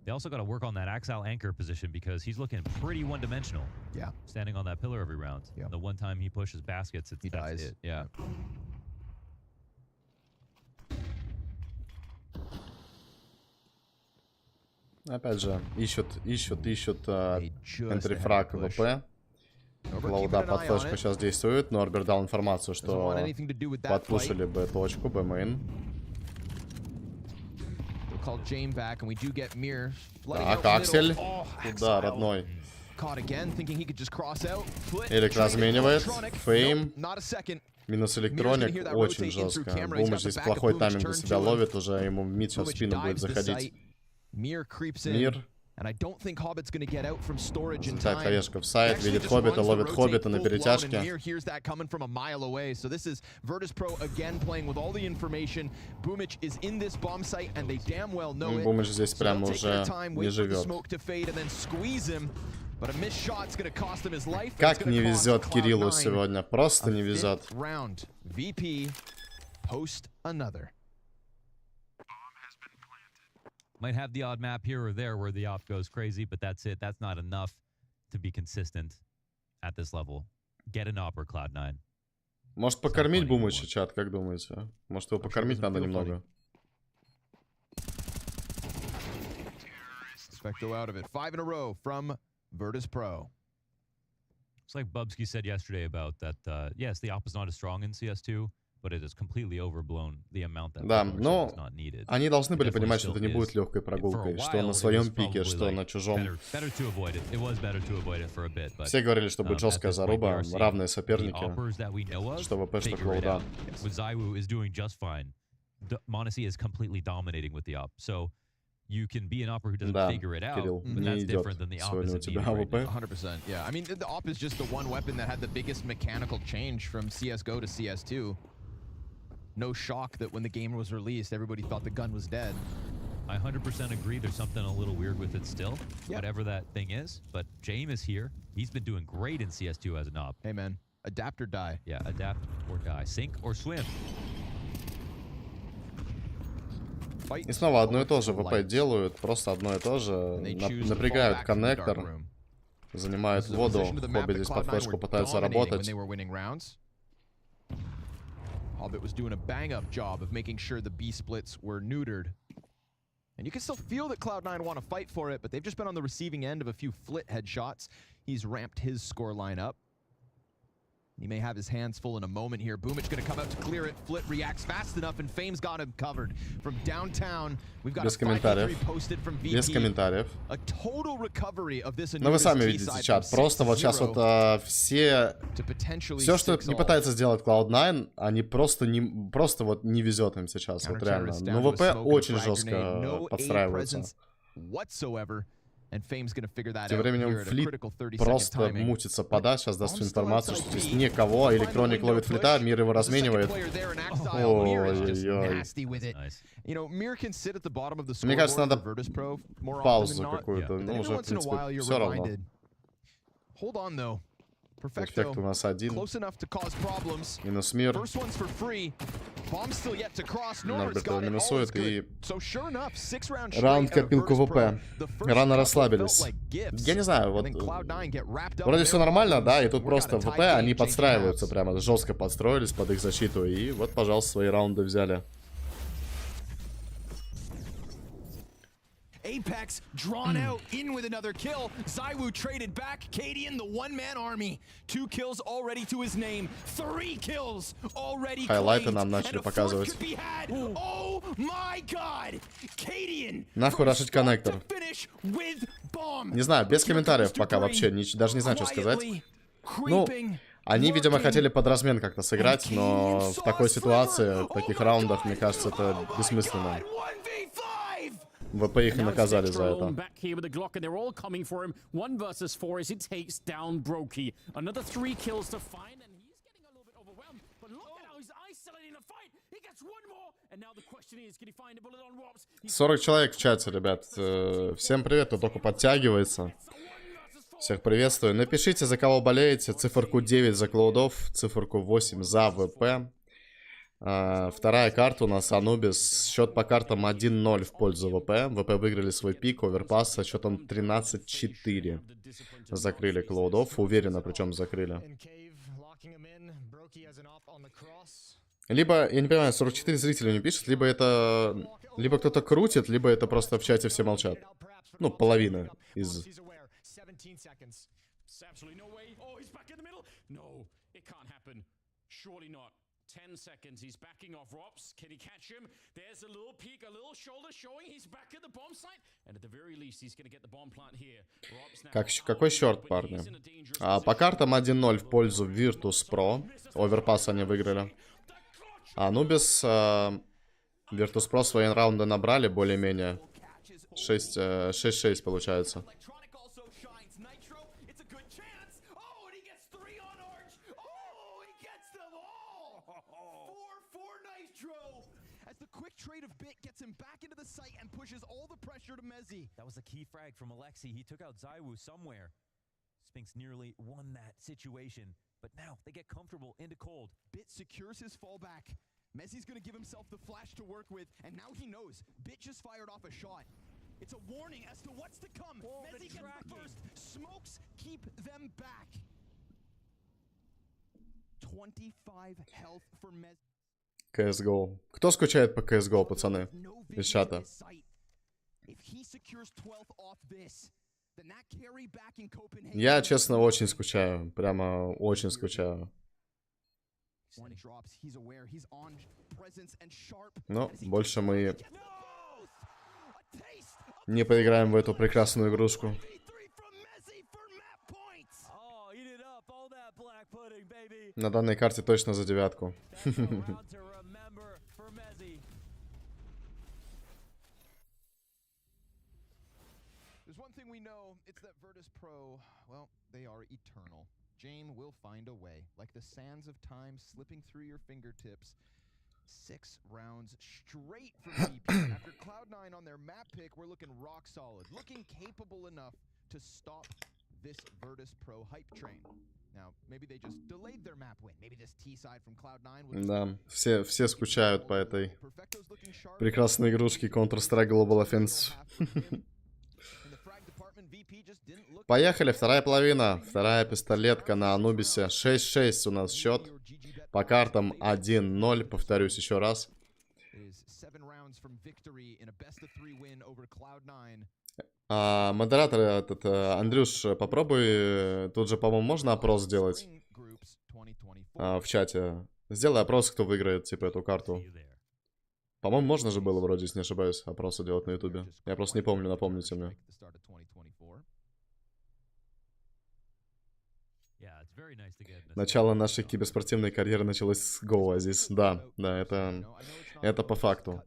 They also got to work on that Axile anchor position because he's looking pretty one-dimensional. Yeah. Standing on that pillar every round. Yeah. The one time he pushes baskets, He that's dies. it. Yeah. Опять же, ищут They just энтрифраг had to push. ВП. Norbert, Клауда keeping an под eye on флешку it. сейчас действует. Норбер дал информацию, Doesn't что want anything to do with that fight. подпушили бы точку, Б-мейн. We'll call Jane back, and we do get Mir flooding Так, out the Аксель. middle. Oh, Туда, Axile. родной. Caught again, thinking he could just cross out. Flit, Эрик trading разменивает. Electronic. Фейм. Nope, not a second. Минус электроник. Очень жестко. Бумыч здесь плохой тайминг у себя ловит. Уже ему мид сейчас в Bumich спину будет dives the заходить. site. Mir creeps in. Мир. And I don't think Hobbit's going to get out from storage in Залетает time. хаешка в сайт. He actually Видит just Хоббита, runs the ловит rotate Хоббита на full blown, and перетяжке. Mir hears that coming from a mile away. So this is Virtus.Pro again playing with all the information. Bumich is in this bomb site, and they damn well know it. Бумыч здесь So прямо they'll take their уже time, не wait for the живет. smoke to fade, and then squeeze him. But a missed shot's going to cost him his life. and it's Как gonna не cost везет Кириллу Cloud9 сегодня. Просто a не везет. fifth round. VP post another. Might have the odd map here or there where the op goes crazy, but that's it. That's not enough to be consistent at this level. Get an op or Cloud9. Может покормить Бумыча, чат, как думаете? Может его покормить надо немного? Perfecto out of it. 5 in a row from Virtus.Pro. It's like Bubsky said yesterday about that, yes, the op is not as strong in CS2, but it is completely overblown the amount that Да, is но not needed. они должны были It definitely понимать, что это не still будет is. легкой For a прогулкой, что while, на it своем was пике, probably, что like, на чужом. better to avoid it. It was better to avoid it for a bit, but Все говорили, что будет at жесткая this point, we заруба, are seeing равные the соперники, oppers that we know of что ВП, что figure it Cloud9. out. With ZywOo is doing just fine. Monesy is completely dominating with the op. So you can be an opper who doesn't Да, figure it out, Кирилл, but не that's идет different than the op сегодня у isn't тебя needed right АВП. now. 100%. Yeah, I mean, the op is just the one weapon that had the biggest mechanical change from CSGO to CS2. No shock that when the game was released, everybody thought the gun was dead. I 100% agree. There's something a little weird with it still, Yeah. whatever that thing is. But James is here. He's been doing great in CS2 as an op. Hey, man, adapt or die. Yeah, adapt or die. Sink or swim. И снова одно и то же ВП делают, просто одно и то же. Напрягают коннектор, занимают воду, Хобби здесь под флешку пытаются работать. Hobbit was doing a bang-up job of making sure the B splits were neutered. And you can still feel that Cloud9 want to fight for it, but they've just been on the receiving end of a few Flit headshots. He's ramped his scoreline up. He may have his hands full in a moment here. Boomich going to come out to clear it. Flit reacts fast enough, and Fame's got him covered. From downtown, we've got Без a 5-3 комментариев. posted from VP. Без комментариев. A total recovery of this. Но вы сами видите чат. Просто вот сейчас вот все, что не пытается сделать Cloud9, они просто вот не везет им сейчас, вот реально. Но ВП очень жестко подстраиваются. Тем временем Флит просто мутится подать, сейчас даст информацию, что здесь никого, Электроник ловит Флита, Мир его разменивает. Ой-ой-ой. Мне кажется, надо паузу какую-то, ну уже в принципе все равно. Эффект у нас один. Минус Мир. Норберт его минусует, и раунд копилку ВП. Рано расслабились. Я не знаю, вот вроде все нормально, да, и тут просто ВП, они подстраиваются прямо, жестко подстроились под их защиту, и вот, пожалуйста, свои раунды взяли. Apex drawn out in with another kill. ZywOo traded back. Cadian, the one-man army. 2 kills already to his name. 3 kills already. Хайлайты нам начали показывать. Oh my God! Cadian. Нахуй рашить коннектор. Не знаю, без комментариев пока вообще, даже не знаю, что сказать. Ну, они, видимо, хотели под размен как-то сыграть, но в такой ситуации, в таких раундах, мне кажется, это бессмысленно. ВП их и наказали за это. $40 человек в чате, ребят. Всем привет, кто только подтягивается. Всех приветствую. Напишите, за кого болеете. Циферку 9 за Cloud9, циферку 8 за ВП. Вторая карта у нас Анубис. Счет по картам 1-0 в пользу ВП. ВП выиграли свой пик, оверпасс со счетом 13-4. Закрыли Cloud9. Уверенно, причем закрыли. Либо, я не понимаю, 44 зрителя не пишет, либо это... Либо кто-то крутит, либо это просто в чате все молчат. Ну, половина из... $10 seconds. He's backing off Rops. Can he catch him? There's a little peek, a little shoulder showing. He's back at the bomb site. And at the very least, he's going to get the bomb plant here. Какой счет, парни? По картам 1-0 в пользу Virtus.Pro. Оверпасс они выиграли. Анубис, Virtus.Pro свои раунды набрали более-менее. 6-6 получается. Trade of Bit gets him back into the site and pushes all the pressure to Mezzy. That was a key frag from Alexi. He took out ZywOo somewhere. Spinks nearly won that situation, but now they get comfortable into cold. Bit secures his fallback. Mezzy's going to give himself the flash to work with, and now he knows. Bit just fired off a shot. It's a warning as to what's to come. Mezzy gets the first. Smokes keep them back. 25 health for Mezzy. CSGO. Кто скучает по CSGO, пацаны? Из чата. Я, честно, очень скучаю. Прямо очень скучаю. Но больше мы не поиграем в эту прекрасную игрушку. На данной карте точно за 9. There's one thing we know, it's that Virtus.Pro, well, they are eternal. Jame will find a way, like the sands of time slipping through your fingertips. 6 rounds straight for VP. After Cloud9 on their map pick, we're looking rock solid, looking capable enough to stop this Virtus.Pro hype train. Now, maybe they just delayed their map win. Maybe this T-side from Cloud9 Да, все скучают по этой прекрасной игрушке Counter-Strike Global Offensive. Поехали, вторая половина. Вторая пистолетка на Анубисе. 6-6 у нас счет. По картам 1-0. Повторюсь еще раз. Модератор этот, Андрюш, попробуй. Тут же, по-моему, можно опрос сделать в чате. Сделай опрос, кто выиграет, типа, эту карту. По-моему, можно же было, вроде, если не ошибаюсь, опросы делать на ютубе. Я просто не помню, напомните мне. Начало нашей киберспортивной карьеры началось с КСго, Азиз. Да, это по факту.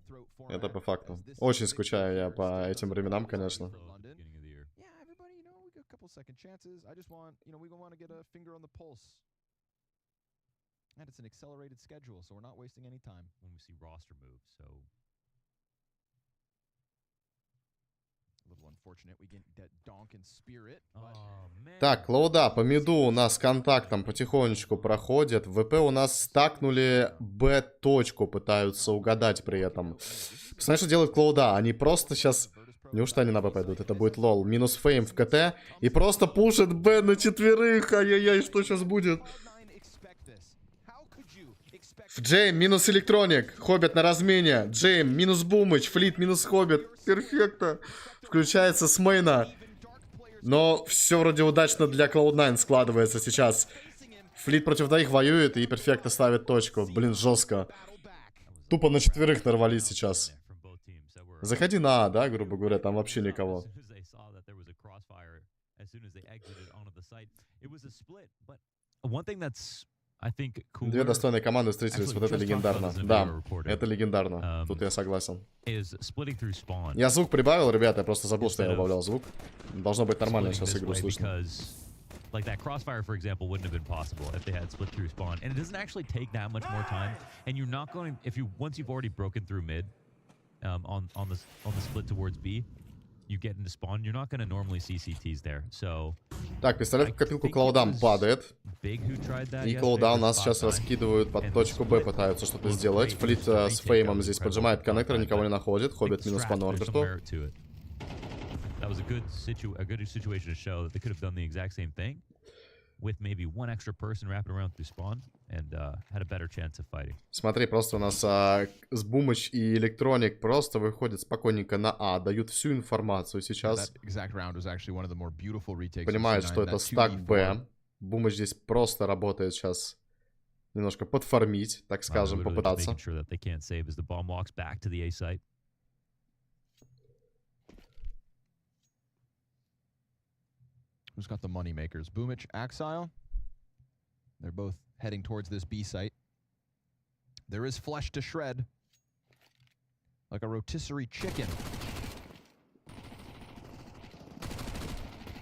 Это по факту. Очень скучаю я по этим временам, конечно. Так, Cloud9 по миду у нас контактом потихонечку проходит. ВП у нас стакнули Б-точку, пытаются угадать при этом. Посмотри, что делают Cloud9. Они просто сейчас... Неужто они на Б пойдут? Это будет лол. Минус фейм в КТ. И просто пушит Б на 4. Ай-яй-яй, что сейчас будет? В Джейм минус электроник. Хоббит на размене. Джейм минус бумыч. Флит минус хоббит. Перфекто. Включается с мейна. Но все вроде удачно для Cloud9 складывается сейчас. Флит против двоих воюет и перфекто ставит точку. Блин, жестко. Тупо на 4 нарвались сейчас. Заходи на А, да, грубо говоря, там вообще никого. Две достойные команды встретились, вот это легендарно. Да, это легендарно. Тут я согласен. Я звук прибавил, ребята, я просто забыл, что я убавлял звук. Должно быть нормально сейчас игру слышно. Like that crossfire, for example, wouldn't have been possible if they had split through spawn. And it doesn't actually take that much more time. And you're not going, if you once you've already broken through mid, on the split towards B, you get into spawn. You're not going to normally see CTs there. So. Так, пистолет в копилку Cloud9 падает. И Cloud9 нас сейчас раскидывают под точку Б, пытаются что-то сделать. Флит с феймом здесь поджимает коннектор, никого не находит. Хоббит минус по Норберту. That was a good situation to show that they could have done the exact same thing with maybe one extra person wrapping around through spawn and had a better chance of fighting. Смотри, просто у нас с Бумыч и Электроник просто выходят спокойненько на А, дают всю информацию сейчас. Понимают, что это стак Б. Бумыч здесь просто работает сейчас немножко подфармить, так скажем, попытаться. Who's got the money makers? Boomich, Axile. They're both heading towards this B site. There is flesh to shred. Like a rotisserie chicken.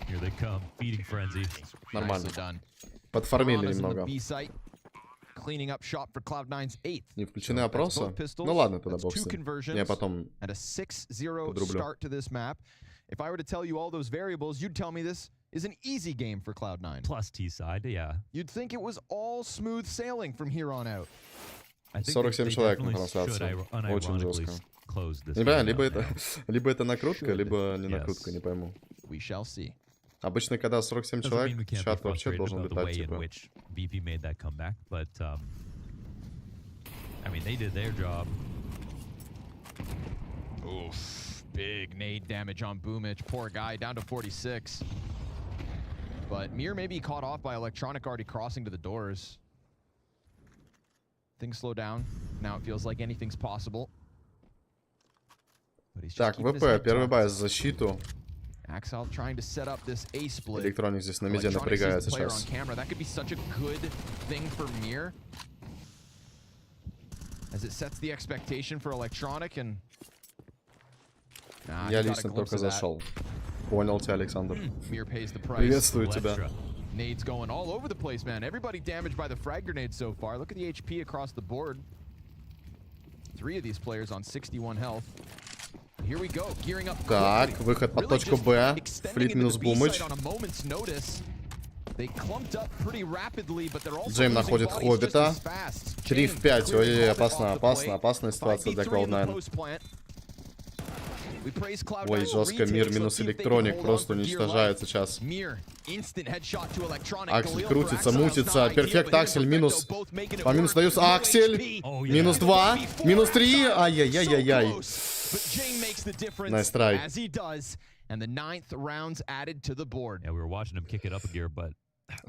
Here they come. Feeding frenzy. Нормально. Подфармили немного. Cleaning up shop for Cloud9's 8th. Не включены опросы? Ну ладно, тогда бог с ним. Я потом подрублю. If I were to tell you all those variables, you'd tell me this is an easy game for Cloud9. Plus T-side, yeah. You'd think it was all smooth sailing from here on out. 47 человек на трансляции. Очень жестко. Не понимаю, либо это накрутка, либо не накрутка, не пойму. We shall see. Обычно, когда 47 человек, чат вообще должен летать, типа. VP made that comeback, but I mean, they did their job. Oof. Big nade damage on Boomich. Poor guy, down to 46. But Mir may be caught off by Electronic already crossing to the doors. Things slow down. Now it feels like anything's possible. But he's just Так, keeping his ВП, head первый tucked. бай за защиту. Axel trying to set up this A split. Электроник здесь на медиа Electronic sees напрягает the player сейчас. on camera. That could be such a good thing for Mir. As it sets the expectation for Electronic and... Nah, Я he got a лично glimpse только of that. зашел. Понял тебя, Александр. Mir pays the price. Приветствую тебя. Nades going all over the place, man. Everybody damaged by the frag grenade so far. Look at the HP across the board. 3 of these players on 61 health. Here we go, gearing up. Так, выход под точку Б. Флит минус Бумыч. Джейм находит Хоббита. 3 в 5. Ой, опасная ситуация для Cloud9. Ой, жестко, Мир минус Электроник просто уничтожает сейчас. Аксель крутится, мутится. Перфект Аксель минус. По минус даются. Аксель. Минус 2. Минус 3. Ай-яй-яй-яй-яй. Nice try.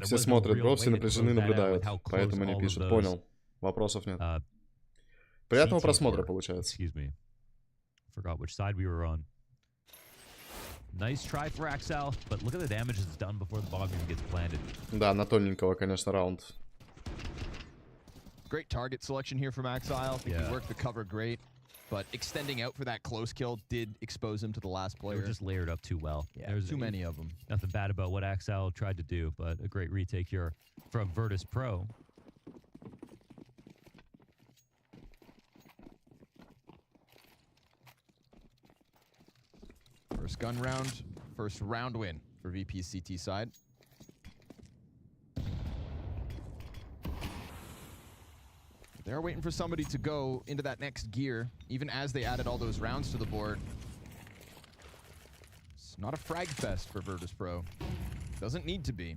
Все смотрят, бро, все напряжены, наблюдают. Поэтому они пишут. Понял. Вопросов нет. Приятного просмотра, получается. Forgot which side we were on. Nice try for Axel, but look at the damage that's done before the bomb even gets planted. Да, на тоненького, конечно, раунд. Great target selection here from Axel. He worked the cover great, but extending out for that close kill did expose him to the last player. They were just layered up too well. Yeah, there's too many of them. Nothing bad about what Axel tried to do, but a great retake here from Virtus.Pro. First gun round, first round win for VP's CT side. They're waiting for somebody to go into that next gear, even as they added all those rounds to the board. It's not a frag fest for Virtus.Pro. Doesn't need to be.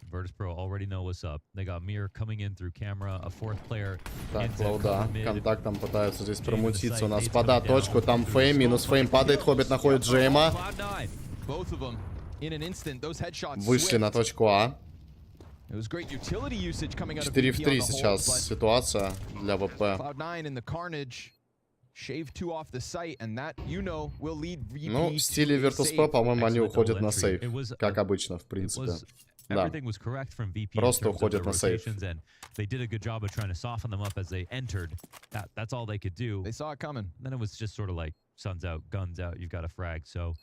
Virtus.Pro already know what's up. They got Mir coming in through camera, a 4th player. Так, Клауда. Контактом пытаются здесь промутиться. У нас пода точку. Там Фейм. Минус Фейм падает. Хоббит находит Джейма. Вышли на точку А. 4 в 3 сейчас ситуация для ВП. Ну, в стиле Virtus.Pro, по-моему, они уходят на сейф. Как обычно, в принципе. Да. Просто уходят на сейф. They did a good job of trying to soften them up as they entered. That's all they could do. They saw it coming. Then it was just sort of like, sun's out, guns out, you've got a frag. So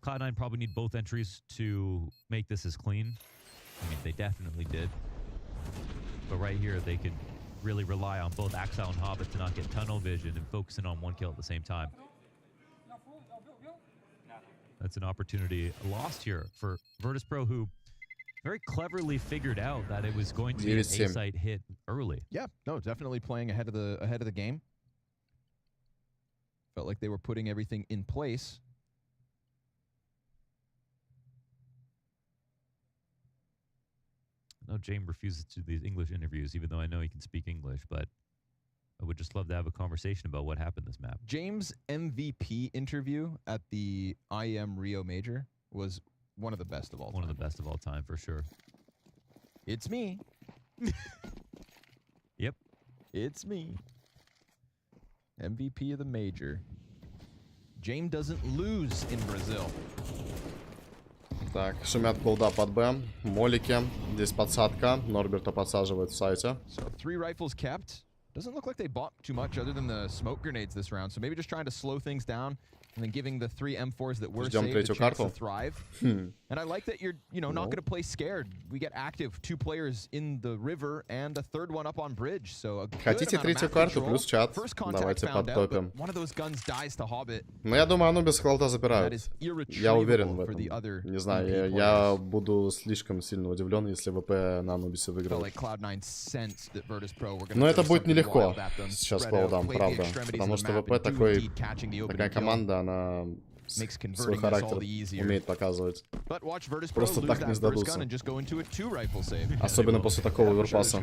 Cloud9 probably need both entries to make this as clean. I mean, they definitely did. But right here, they could really rely on both Axel and Hobbit to not get tunnel vision and focusing on one kill at the same time. That's an opportunity lost here for Virtus.Pro, who very cleverly figured out that it was going to be an A-site hit early. Yeah, no, definitely playing ahead of the game. Felt like they were putting everything in place. No, James refuses to do these English interviews, even though I know he can speak English, but I would just love to have a conversation about what happened this map. James' MVP interview at the IEM Rio Major was one of the best of all time. One of the best of all time, for sure. It's me. Yep. It's me. MVP of the Major. James doesn't lose in Brazil. Так, шумят колда под Б. Молики. Здесь подсадка. Норберта подсаживает в сайте. So 3 rifles kept. Doesn't look like they bought too much other than the smoke grenades this round. So maybe just trying to slow things down and then giving the 3 M4s that were saved a chance to thrive. And I like that you're, not going to play scared. We get active 2 players in the river and a 3rd one up on bridge. So a good Хотите третью карту плюс чат? Давайте подтопим. One of those guns dies to Hobbit. Ну, я думаю, оно без холта забирают. Я уверен в этом. Не знаю, я буду слишком сильно удивлен, если ВП на Анубисе выиграл. Но это будет нелегко сейчас Cloud9, правда. Потому что ВП такая команда, она свой характер умеет показывать. Просто так не сдадутся. Особенно после такого оверпаса.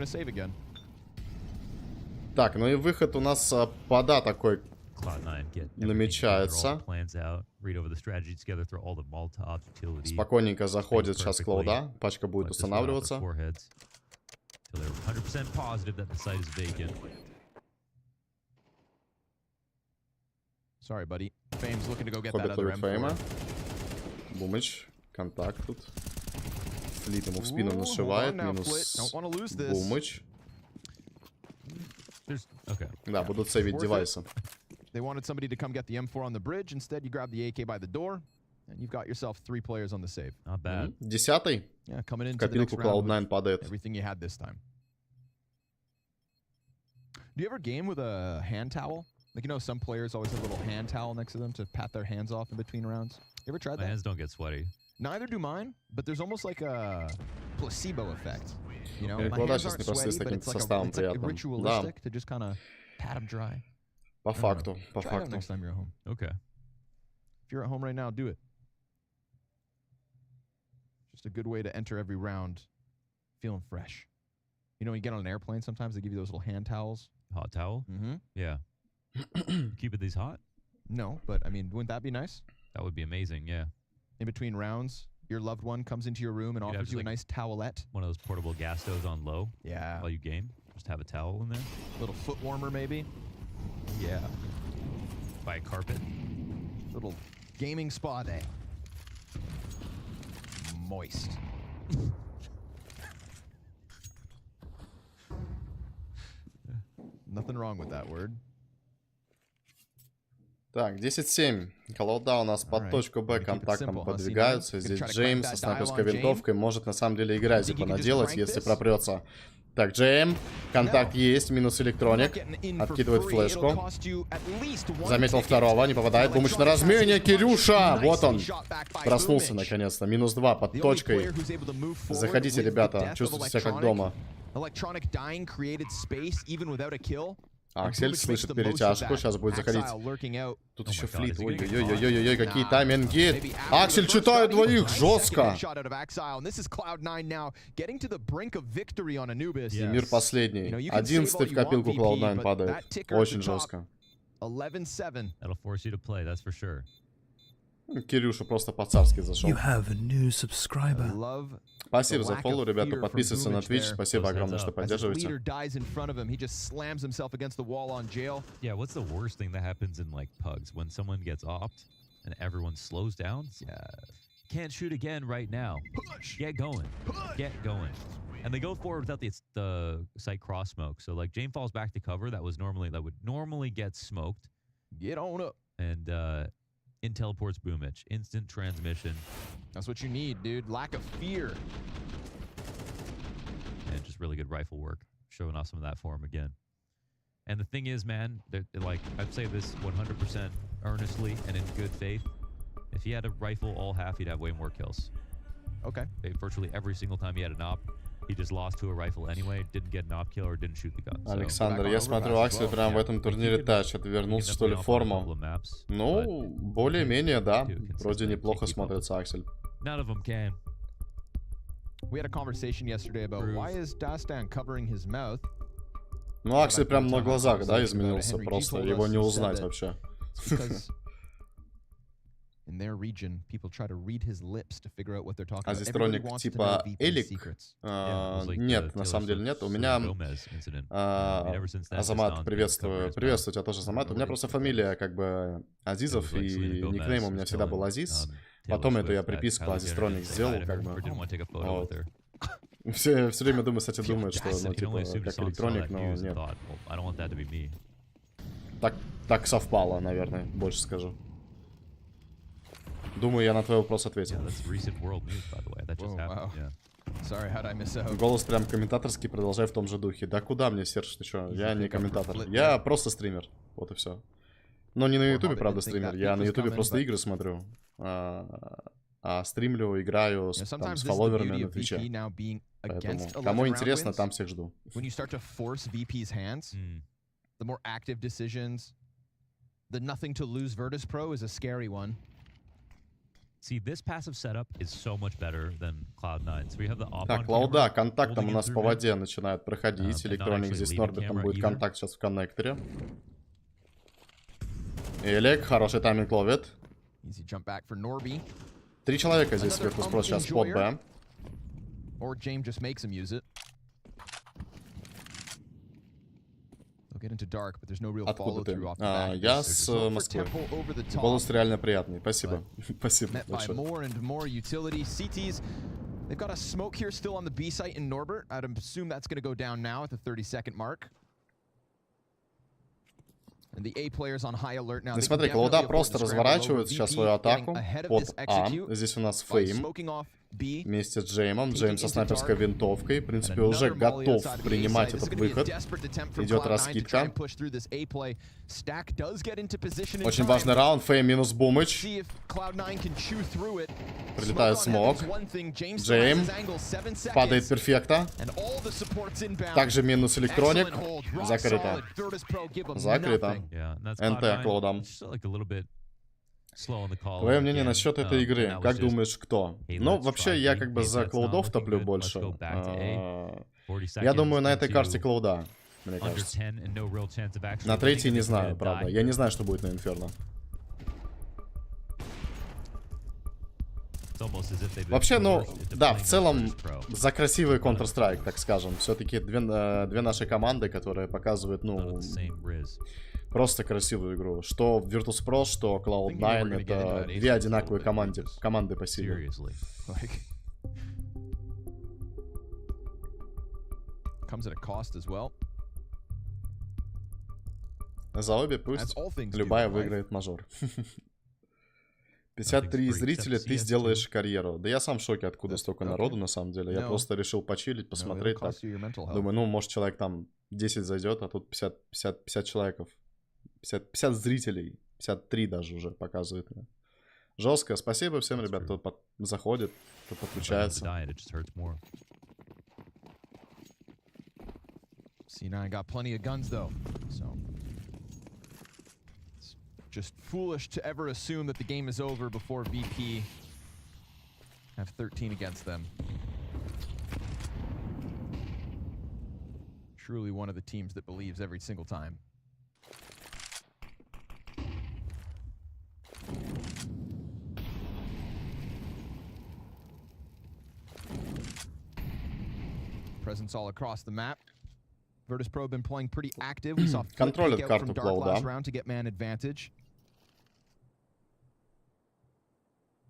Так, ну и выход у нас пода такой намечается. Спокойненько заходит сейчас Клоуда. Пачка будет устанавливаться. Хоббит ловит Фейма. Бумыч. Контакт тут. Флит ему в спину нашивает. Минус Бумыч. Да, будут сейвить девайсы. They wanted somebody to come get the M4 on the bridge. Instead, you grab the AK by the door, and you've got yourself 3 players on the save. Not bad. 10-й. Yeah, coming into the next Копилку round Cloud9 with падает. everything you had this time. Do you ever game with a hand towel? Like, you know, some players always have a little hand towel next to them to pat their hands off in between rounds. You ever tried that? My hands don't get sweaty. Neither do mine, but there's almost like a placebo effect. You know, my Клоуда hands сейчас aren't не просто с sweaty, but таким it's like составом it's like приятным. Да, ritualistic to just kind of pat them dry. по факту, по Try it out факту. next time you're at home. Okay. If you're at home right now, do it. Just a good way to enter every round feeling fresh. You know, when you get on an airplane, sometimes they give you those little hand towels. Hot towel? Mm-hmm. Yeah. Keeping these hot? No, but I mean, wouldn't that be nice? That would be amazing, yeah. In between rounds, your loved one comes into your room and You'd have offers just you a like nice towelette. One of those portable gas stoves on low Yeah. while you game. Just have a towel in there. Little foot warmer, maybe. Yeah. Buy a carpet. Little gaming spa day. Moist. Nothing wrong with that word. Так, 10-7. Колода у нас под точку Б контактом подвигаются. Здесь Джеймс со снайперской винтовкой может на самом деле играть типа наделать, если пропрется. Так, Джейм, контакт есть, минус электроник. Откидывает флешку. Заметил второго, не попадает. Бумыч на размене, Кирюша! Вот он. Проснулся наконец-то. Минус 2 под точкой. Заходите, ребята, чувствуйте себя как дома. Аксель слышит перетяжку, сейчас будет заходить. Тут еще флит. Ой-ой-ой-ой-ой, какие тайминги. Аксель читает двоих, жестко. И мир последний. 11-й в копилку Cloud9 падает. Очень жестко. Кирюша просто по-царски зашел. Спасибо за фоллоу, ребята. Подписывайтесь на Twitch. Спасибо огромное, что поддерживаете. Yeah, what's the worst thing that happens in like pugs when someone gets opt and everyone slows down? Yeah. Can't shoot again right now. Get going. Get going. And they go forward without the site cross smoke. So like Jane falls back to cover that would normally get smoked. Get on up. And in teleports Boomich. Instant transmission. That's what you need, dude. Lack of fear. And just really good rifle work. Showing off some of that for him again. And the thing is, man, like I'd say this 100% earnestly and in good faith. If he had a rifle all half, he'd have way more kills. Okay. Virtually every single time he had an op, he just lost to a rifle anyway, didn't get an op kill or didn't shoot the gun. Александр, я смотрю, Аксель прям в этом турнире тащит. Вернулся, что ли, в форму? Ну, более-менее, да. Вроде неплохо смотрится Аксель. None of them can. We had a conversation yesterday about why is Dastan covering his mouth. Ну, Аксель прям на глазах, да, изменился. Просто его не узнать вообще. In their region, people try to read his lips to figure out what they're talking about. А здесь троник типа Элик? Нет, на самом деле нет. У меня Азамат, приветствую. Приветствую тебя тоже, Азамат. У меня просто фамилия как бы Азизов, и никнейм у меня всегда был Азиз. Потом эту я приписку Азиз Троник сделал, как бы. Вот. Все время думаю, кстати, думают, что, ну, типа, как электроник, но нет. Так совпало, наверное, больше скажу. Думаю, я на твой вопрос ответил. Голос прям комментаторский, продолжай в том же духе. Да куда мне, Серж, ты чё? Я не комментатор. Я просто стример. Вот и все. Но не на ютубе, правда, стример. Я на ютубе просто игры смотрю. А стримлю, играю с фолловерами на Твиче. Поэтому, кому интересно, там всех жду. See, this passive setup is so much better than Cloud9. So we have the op так, Клауда, контактом у нас по воде начинает проходить. Электроник здесь с Норбитом будет контакт сейчас в коннекторе. Элик, хороший тайминг ловит. Easy jump back for Norby. 3 человека здесь Virtus.Pro сейчас под Б. Or James just makes him use it. They'll get into dark, but there's no real Откуда ты? follow-through off the back. Я с Москвы. Голос реально приятный. Спасибо. Спасибо Met by большое. more and more utility. CTs, they've got a smoke here still on the B site in Norbert. I'd assume that's going to go down now at the 30-second mark. And the A players on high alert now. Ну смотри, Cloud9 просто разворачивают сейчас свою атаку под А. Здесь у нас Фейм вместе с Джеймом. Джейм со снайперской винтовкой. В принципе, уже готов принимать этот выход. Идет раскидка. Очень важный раунд. Фейм минус Бумыч. Прилетает смог. Джейм. Падает перфекта. Также минус электроник. Закрыто. Закрыто. НТ Cloud9. Твое мнение насчет этой игры? Как думаешь, кто? Ну, вообще, я как бы за Cloud9 топлю больше. Я думаю, на этой карте Cloud9, мне кажется. На третьей не знаю, правда. Я не знаю, что будет на Inferno. Вообще, ну, да, в целом, за красивый Counter-Strike, так скажем. Все-таки две наши команды, которые показывают, ну, просто красивую игру. Что Virtus.Pro, что Cloud9, это две одинаковые команды по силе. За обе пусть любая выиграет мажор. 53 зрителя, ты сделаешь карьеру. Да я сам в шоке, откуда столько народу, на самом деле. Я просто решил почилить, посмотреть так. Думаю, ну, может, человек там 10 зайдет, а тут 50 человеков. 50 зрителей. 53 даже уже показывает. Жестко. Спасибо всем, ребят, кто заходит, кто подключается. C9 got plenty of guns though, so just foolish to ever assume that the game is over before VP have 13 against them. Truly one of the teams that believes every single time. Presence all across the map. Virtus.Pro been playing pretty active. We saw контролят карту Cloud9 round to get man advantage.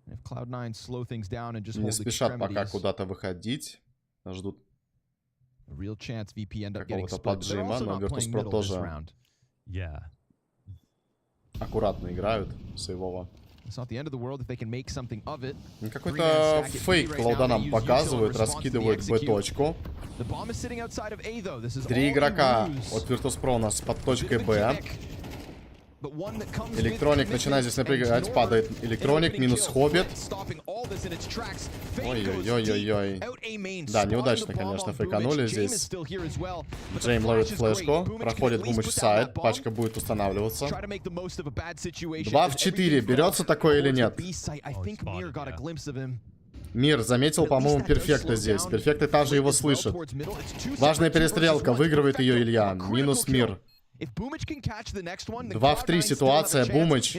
If Cloud9 slow things down and just не спешат пока куда-то выходить. Ждут какого-то поджима, но Virtus.Pro тоже аккуратно играют сейвово. Какой-то фейк Cloud9 нам показывают, раскидывают Б-точку. 3 игрока от Virtus.Pro у нас под точкой Б. Электроник начинает здесь напрягать, падает электроник, минус Хоббит. Ой-ой-ой-ой-ой. Да, неудачно, конечно, фейканули здесь. Джейм ловит флешку, проходит Бумыч сайд, пачка будет устанавливаться. 2 в 4, берется такое или нет? Мир заметил, по-моему, перфекта здесь. Перфекта также его слышит. Важная перестрелка, выигрывает ее Илья. Минус Мир. 2 в 3 ситуация, Бумыч.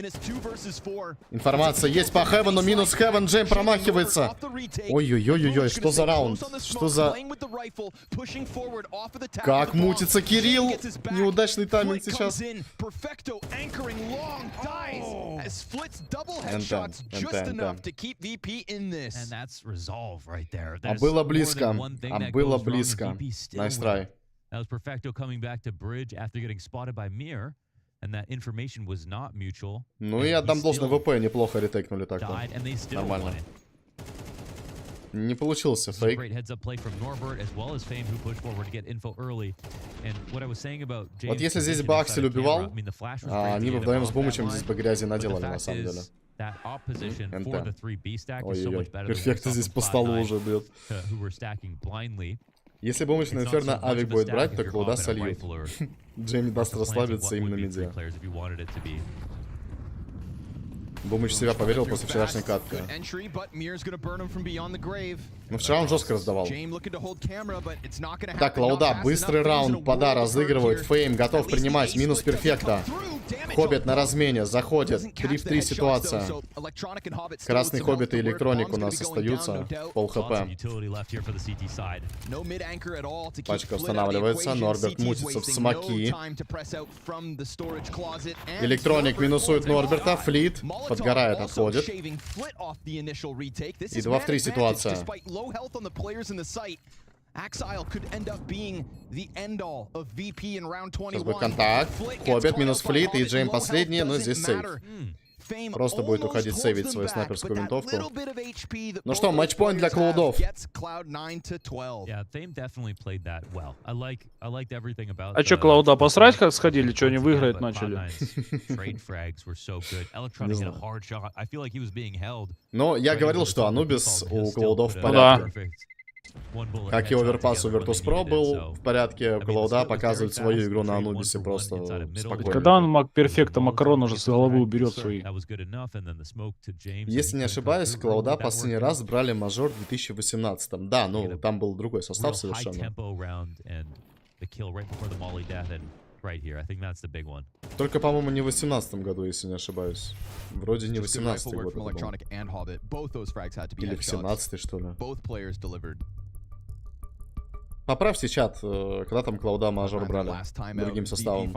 Информация есть по Хевену, минус Хевен, Джейм промахивается. Ой-ой-ой-ой, что за раунд? Что за... Как мутится Кирилл? Неудачный тайминг сейчас. А было близко. А было близко. Nice try. That was Perfecto coming back to bridge after getting spotted by Mir, and that information was not mutual. Ну и отдам должное, ВП неплохо ретейкнули так-то. Нормально. Не получился фейк. Вот если здесь бы Аксель убивал, они бы вдвоем с Бумычем здесь бы грязи наделали, на самом деле. НТ. Ой-ой-ой, перфекто здесь по столу уже бьет. Если Бумыч на Инферно авик будет брать, то Cloud9 сольют. Джейми даст расслабиться им на миде. Бумыч в себя поверил после вчерашней катки. Ну, вчера он жестко раздавал. Так, Клауда, быстрый раунд, пода, разыгрывают. Фейм готов принимать, минус перфекта. Хоббит на размене, заходит. 3 в 3 ситуация. Красный Хоббит и Электроник у нас остаются. Пол хп. Пачка устанавливается, Норберт мутится в смоки. Электроник минусует Норберта, Флит подгорает, отходит. И 2 в 3 ситуация. Сейчас будет контакт. Хоббит минус Флит и Джейм последний, но здесь сейв. Просто будет уходить сейвить свою снайперскую винтовку. Ну что, матчпоинт для Клаудов. А чё, Клауда посрать как сходили? Чё, они выиграть начали? Но я говорил, что Анубис у Клаудов в порядке. Как и оверпас у Virtus.Pro был в порядке, Клауда показывает свою игру на Анубисе просто спокойно. Когда он маг перфекта макарон уже с головы уберет свои? Если не ошибаюсь, Клауда последний раз брали мажор в 2018. Да, ну там был другой состав совершенно. Только, по-моему, не в 18 году, если не ошибаюсь. Вроде не 18 год. Или в 17 что ли. Поправьте чат, когда там Клауда мажор брали другим составом.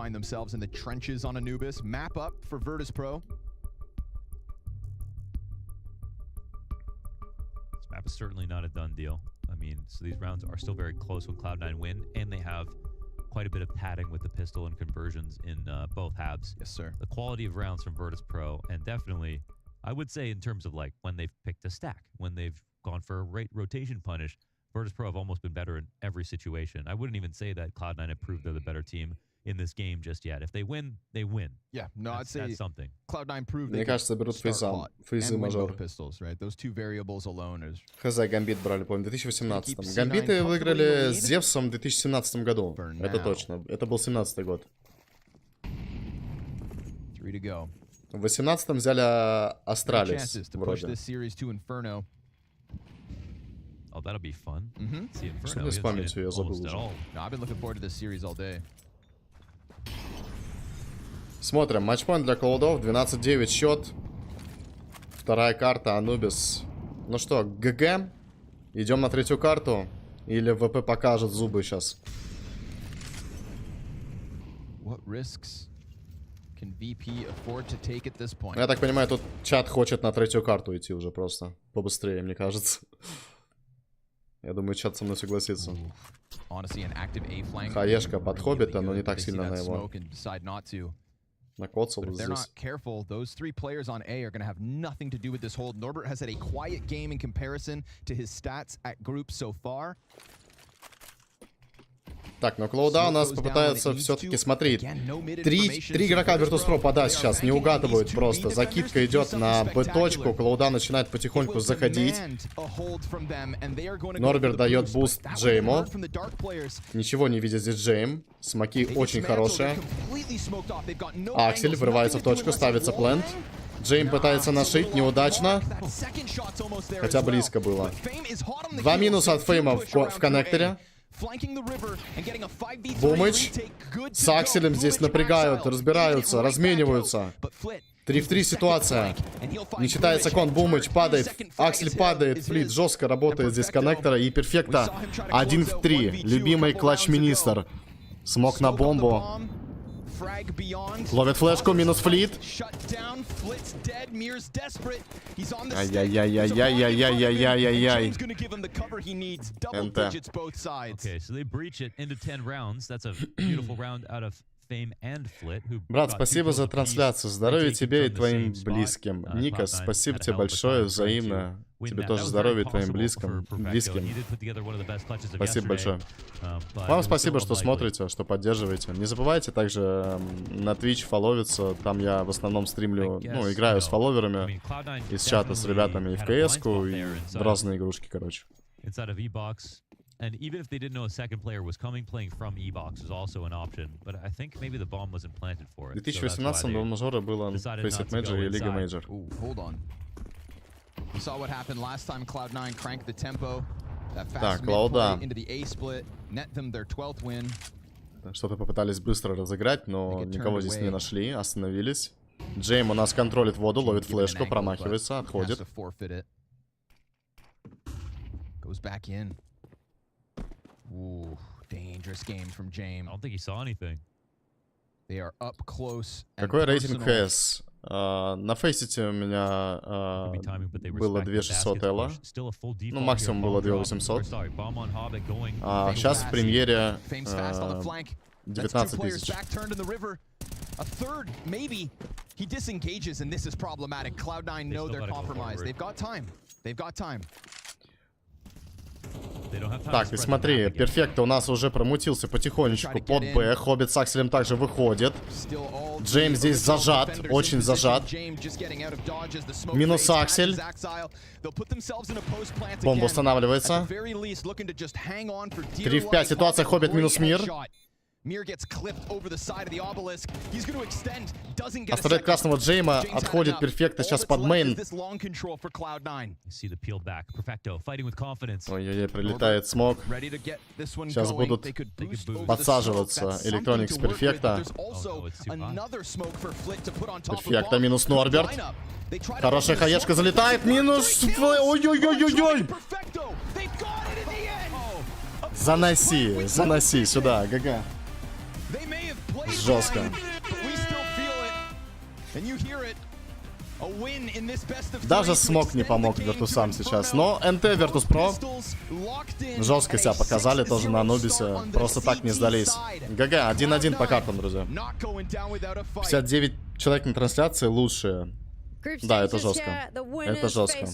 Map is certainly not a done deal. I mean, so these rounds are still very close when Cloud9 win, and they have quite a bit of padding with the pistol and conversions in both halves. Yes, sir. The quality of rounds from Virtus.Pro, and definitely, I would say in terms of like when they've picked a stack, when they've gone for a rotation punish, Virtus.Pro have almost been better in every situation. I wouldn't even say that Cloud9 have proved they're the better team in this game just yet. If they win, they win. Yeah, no, I'd say that's something. Cloud9 proved Мне кажется, берут фейзы мажор. ХЗ Гамбит брали, помню, в 2018. Гамбиты выиграли с Зевсом в 2017 году. Это точно. Это был 17-й год. В 18-м взяли Астралис вроде. Oh, that'll be fun. Что мне с памятью, я забыл уже. Смотрим, матчпоинт для Клаудов, 12-9 счет. Вторая карта, Анубис. Ну что, ГГ. Идем на третью карту. Или ВП покажет зубы сейчас. Я так понимаю, тут чат хочет на третью карту идти уже просто. Побыстрее, мне кажется. Я думаю, чат со мной согласится. Хаешка под Хоббита, но не так сильно на его. Накоцал здесь. Так, но Клауда у нас попытается все-таки смотреть. Три игрока Virtus.Pro пода сейчас не угадывают просто. Закидка идет на Б-точку. Клауда начинает потихоньку заходить. Норберт дает буст Джейму. Ничего не видит здесь Джейм. Смоки очень хорошие. Аксель врывается в точку, ставится плент. Джейм пытается нашить, неудачно. Хотя близко было. 2 минуса от Фейма в коннекторе. Бумыч с Акселем здесь напрягают, разбираются, размениваются. 3 в 3 ситуация. Не читается кон, Бумыч падает, Аксель падает, Флит жестко работает здесь коннектора и перфекта. 1 в 3. Любимый клатч-министр. Смог на бомбу. Ловит флешку, минус Флит. Ай-яй-яй-яй-яй-яй-яй-яй-яй. НТ. Брат, спасибо за трансляцию. Здоровья тебе и твоим близким. Ника, спасибо тебе большое, взаимно. Тебе тоже здоровья и твоим близким. Спасибо большое. Вам спасибо, что смотрите, что поддерживаете. Не забывайте также на Twitch фолловиться. Там я в основном стримлю, ну, играю с фолловерами из чата с ребятами и в КС-ку, и в разные игрушки, короче. And even if they didn't know a second player was coming, playing from E-Box is also an option. But I think maybe the bomb wasn't planted for В it. So that's 2018 why у мажора было decided Faceit not to Major go и Лига inside. Major. Ooh, hold on. We saw what happened last time Cloud9 cranked the tempo. That fast Cloud9. into the A split, net them their 12th win. Что-то попытались быстро разыграть, но никого здесь не нашли, остановились. Джейм у нас контролит воду, ловит флешку, промахивается, отходит. Goes back in. Ooh, dangerous game from James. I don't think he saw anything. They are up close. Какой рейтинг ХС? На Фейсите у меня было 2600 элла. Ну, максимум было 2800. А сейчас в премьере 19 тысяч. A third, maybe. He disengages, and this is problematic. Cloud9 know they're compromised. They've got time. They've got time. Так, и смотри, Перфекто у нас уже промутился потихонечку под Б. Хоббит с Акселем также выходит. Джеймс здесь зажат, очень зажат. Минус Аксель. Бомба устанавливается. 3 в 5 ситуация, Хоббит минус Мир. Оставляет красного Джейма, отходит Перфекто сейчас под мейн. Ой-ой-ой, прилетает смог. Сейчас будут подсаживаться Электроникс Перфекто. Перфекто минус Норберт. Хорошая хаешка залетает, минус... Ой-ой-ой-ой-ой! Заноси, заноси сюда, ГГ. Жестко. Даже смог не помог Виртусам сейчас. Но НТ Virtus.Pro жестко себя показали тоже на Анубисе. Просто так не сдались. ГГ, 1-1 по картам, друзья. 59 человек на трансляции, лучшие. Да, это жестко. Это жестко.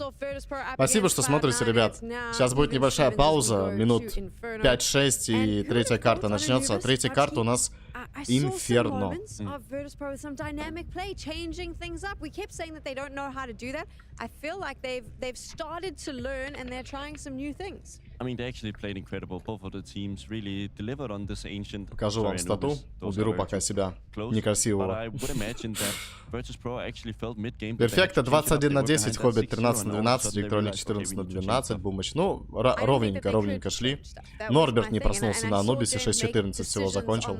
Спасибо, что смотрите, ребят. Сейчас будет небольшая пауза, минут 5-6, и третья карта начнется. Третья карта у нас Инферно. Покажу вам стату. Уберу пока себя некрасивого. Перфекто 21/10, Хоббит 13/12, Электроник 14/12, Бумыч. Ну, ровненько шли. Норберт не проснулся на Анубисе, 6-14 всего закончил.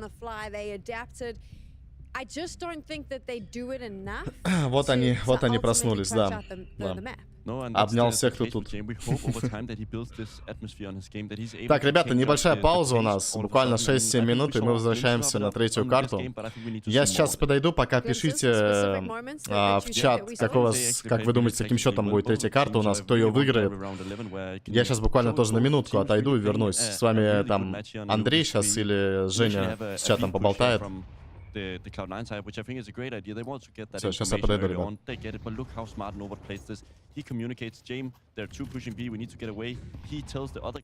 Вот они проснулись, да. Обнял всех, кто тут. Так, ребята, небольшая пауза у нас. Буквально 6-7 минут, и мы возвращаемся на третью карту. Я сейчас подойду, пока пишите в чат, как вы думаете, каким счетом будет третья карта у нас, кто ее выиграет. Я сейчас буквально тоже на минутку отойду и вернусь. С вами там Андрей сейчас или Женя с чатом поболтает. The Cloud9 side, which I think is a great idea. They want to get that information early on. They get it, but look how smart NoBot plays this. He communicates, James, there are two pushing B, we need to get away. He tells the other...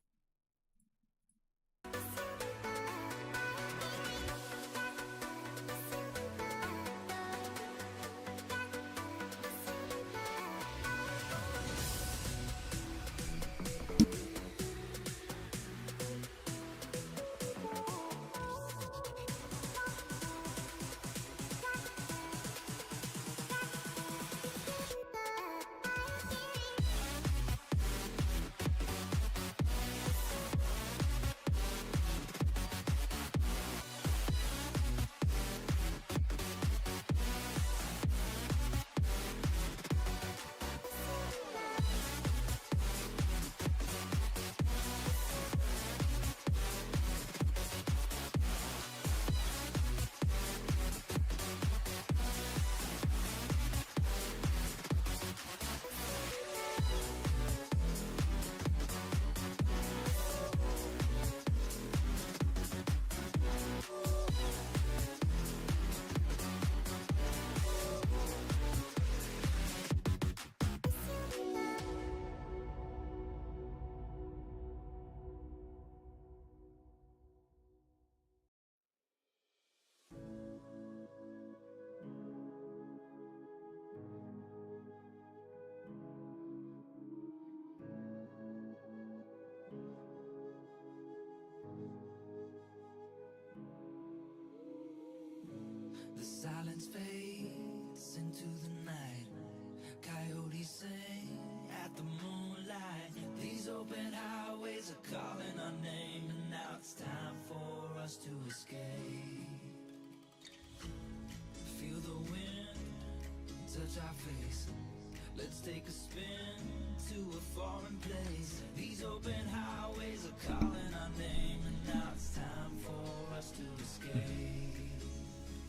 escape. Feel the wind touch our face. Let's take a spin to a foreign place. These open highways are calling our name, and now it's time for us to escape.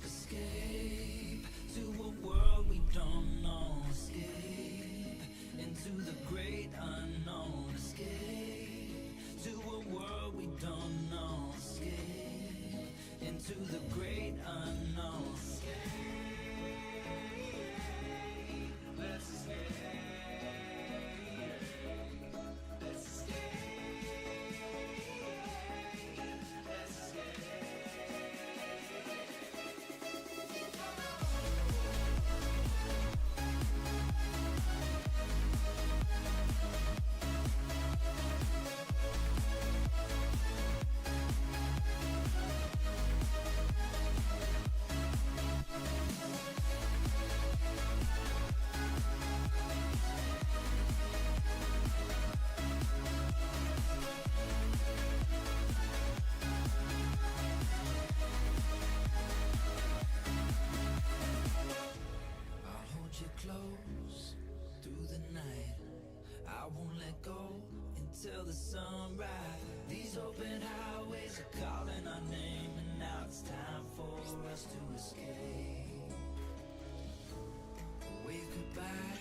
Escape to a world we don't know. Escape into the great unknown. Escape to a world we don't know. Escape into the great unknown. Let's escape. Let's escape. Let's escape. I'll hold you close through the night. I won't let go until the sunrise. These open highways are calling our name, and now it's time for us to escape. Wave goodbye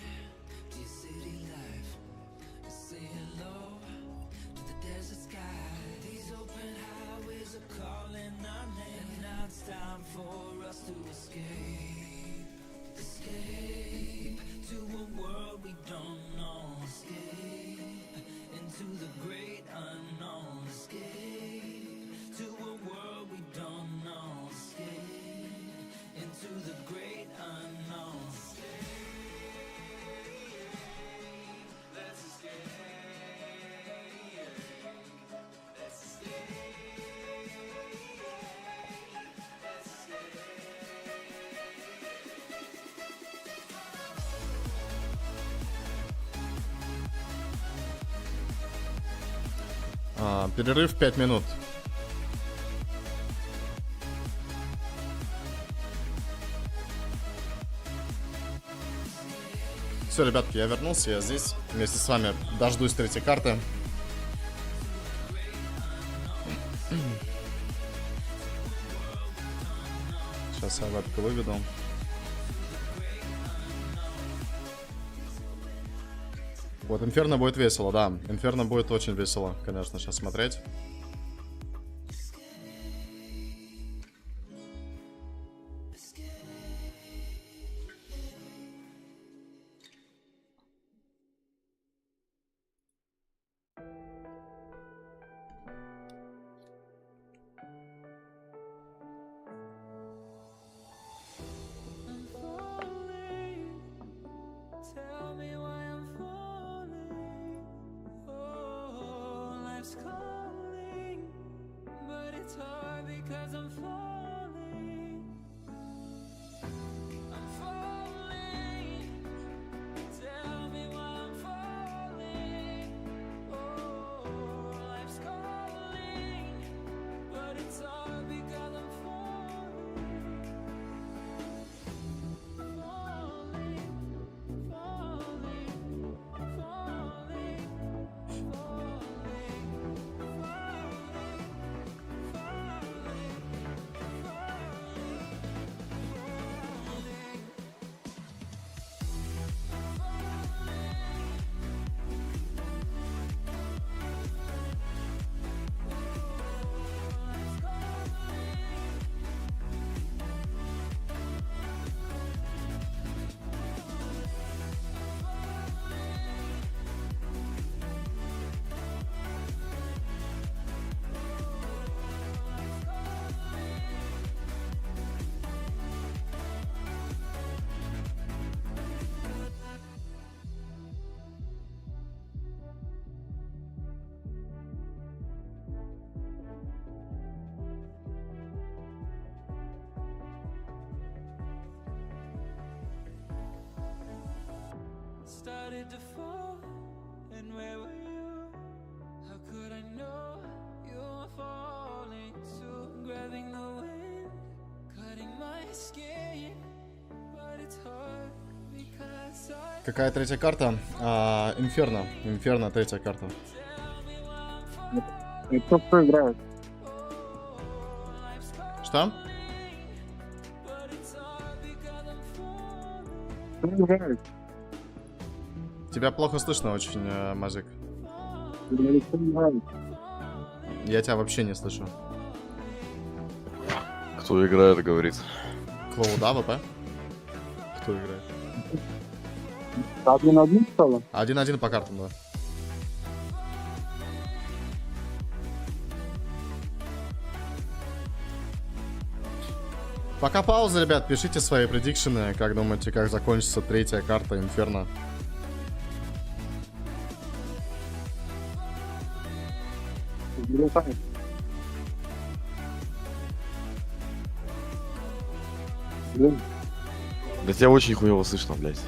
to your city life. Say hello to the desert sky. These open highways are calling our name, and now it's time for us to escape. Escape to a world we don't know. Escape into the great unknown. Escape to a world we don't know. Escape into the great unknown. Let's escape. Let's escape. Let's escape. Перерыв 5 минут. Все, ребятки, я вернулся, я здесь. Вместе с вами дождусь третьей карты. Сейчас я вебку выведу. Вот, Инферно будет весело, да. Инферно будет очень весело, конечно, сейчас смотреть. Tell me why I'm falling. Oh, life's calling, but it's hard because I'm falling. I'm falling. Tell me why I'm falling. Oh, life's calling, but it's hard because I'm falling. Started to fall, and where were you? How could I know you were falling too? Grabbing the Какая третья карта? Инферно. Инферно, третья карта. Кто играет? Что? Кто играет? Тебя плохо слышно очень, Мазик. Кто играет? Я тебя вообще не слышу. Кто играет, говорит. Cloud9, АВП? Кто играет? 1-1 стало? 1-1 по картам, да. Пока пауза, ребят, пишите свои предикшены. Как думаете, как закончится третья карта Инферно? Да тебя очень хуево слышно, блядь.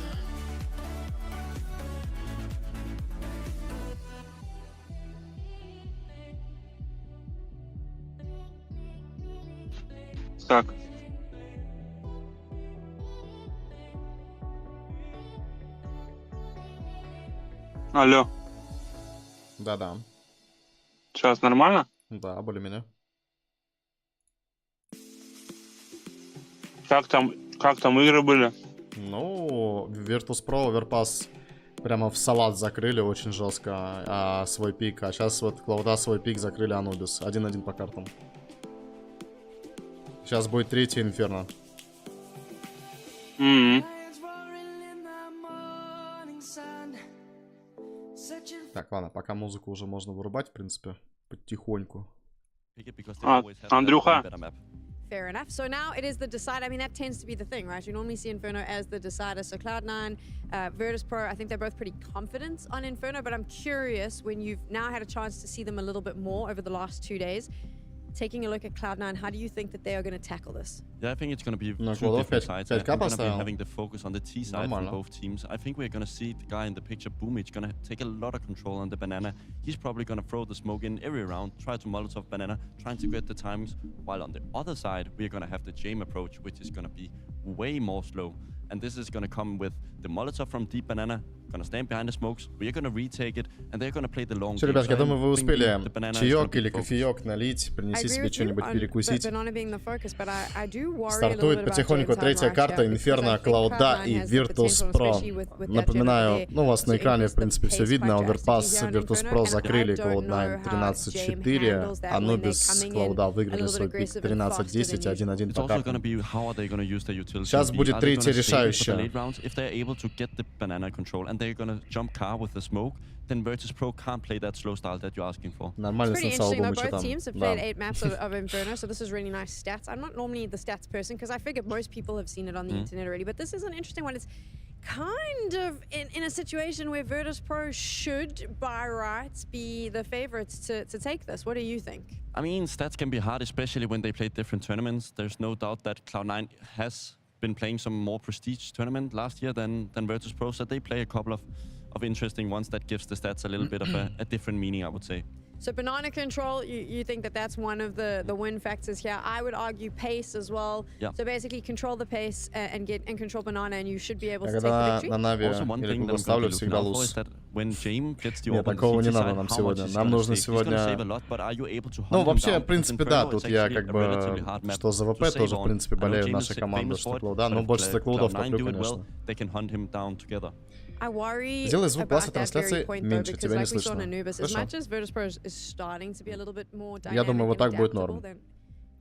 Так. Алло, Да-да. сейчас нормально? Да, более-менее. Как там игры были? Ну, Virtus.Pro, Overpass прямо в салат закрыли очень жестко свой пик. А сейчас вот Cloud9 свой пик закрыли Anubis. 1-1 по картам. Сейчас будет третий Инферно. Так, ладно, пока музыку уже можно вырубать, в принципе, потихоньку. Андрюха. Fair enough. So now it is the decider. I mean, that tends to be the thing, right? You normally see Inferno as the decider. So Cloud9, Virtus.Pro, I think they're both pretty confident on Inferno, but I'm curious when you've now had a chance to see them a little bit more over the last 2 days. Taking a look at Cloud9, how do you think that they are going to tackle this? Yeah, I think it's going to be No, two different sides. I think we're going to be поставил. having the focus on the T side from both teams. I think we're going to see the guy in the picture, Boomich, going to take a lot of control on the banana. He's probably going to throw the smoke in every round, try to Molotov banana, trying to get the timings. While on the other side, we're going to have the Jame approach, which is going to be way more slow. And this is going to come with the Molotov from deep banana, going to stand behind the smokes, we're going to retake it, and they're going to play the long Все, game. ребят, я So думаю, вы I успели think the banana is gonna чаек be или focused. кофеек налить, принести себе что-нибудь перекусить. Стартует потихоньку третья карта Инферно, Cloud9 и Virtus.Pro. Напоминаю, ну у вас на экране, в принципе, все видно. Overpass, Virtus.Pro закрыли Cloud9 13-4, Anubis, Cloud9 выиграли свой пик 13-10, 1-1 по картам. Сейчас будет третья решающая. If they're able to get the banana control and they're gonna jump car with the smoke, then Virtus.Pro can't play that slow style that you're asking for. Нормально сначала думаю, что Both там. teams have played 8 maps of Inferno, so this is really nice stats. I'm not normally the stats person because I figured most people have seen it on the internet already, but this is an interesting one. It's kind of in a situation where Virtus.Pro should, by rights, be the favorites to take this. What do you think? I mean, stats can be hard, especially when they play different tournaments. There's no doubt that Cloud9 has been playing some more prestige tournament last year than Virtus.Pro, so they play a couple of interesting ones that gives the stats a little bit of a different meaning, I would say. So banana control, you think that that's one of the win factors here. I would argue pace as well. Yeah. So basically control the pace and control banana, and you should be able to take Когда the на victory. Нави Also, one или thing Google that I'm ставлю, going to be всегда looking out for луз. is that when Jame gets the Нет, open такого не CT надо side, нам how much сегодня. he's Нам gonna нужно save. He's gonna сегодня... save a lot, but are you able to hunt Ну, him вообще, down? в принципе, Because да, Inferno, тут it's я actually как a бы, relatively hard map что за to ВП save тоже, в on. принципе, I know болею Jame наша is команда, famous что for it, Cloud9, но but больше за Cloud9 Cloud9 топлю, do it конечно. well, they can hunt him down together. I worry Сделай звук about после that very трансляции point, though, меньше, because тебя не like we saw in слышно. Anubis, as Хорошо. much as Virtus.Pro is starting to be a little bit more Я думаю, вот dynamic так and будет adaptable, норм.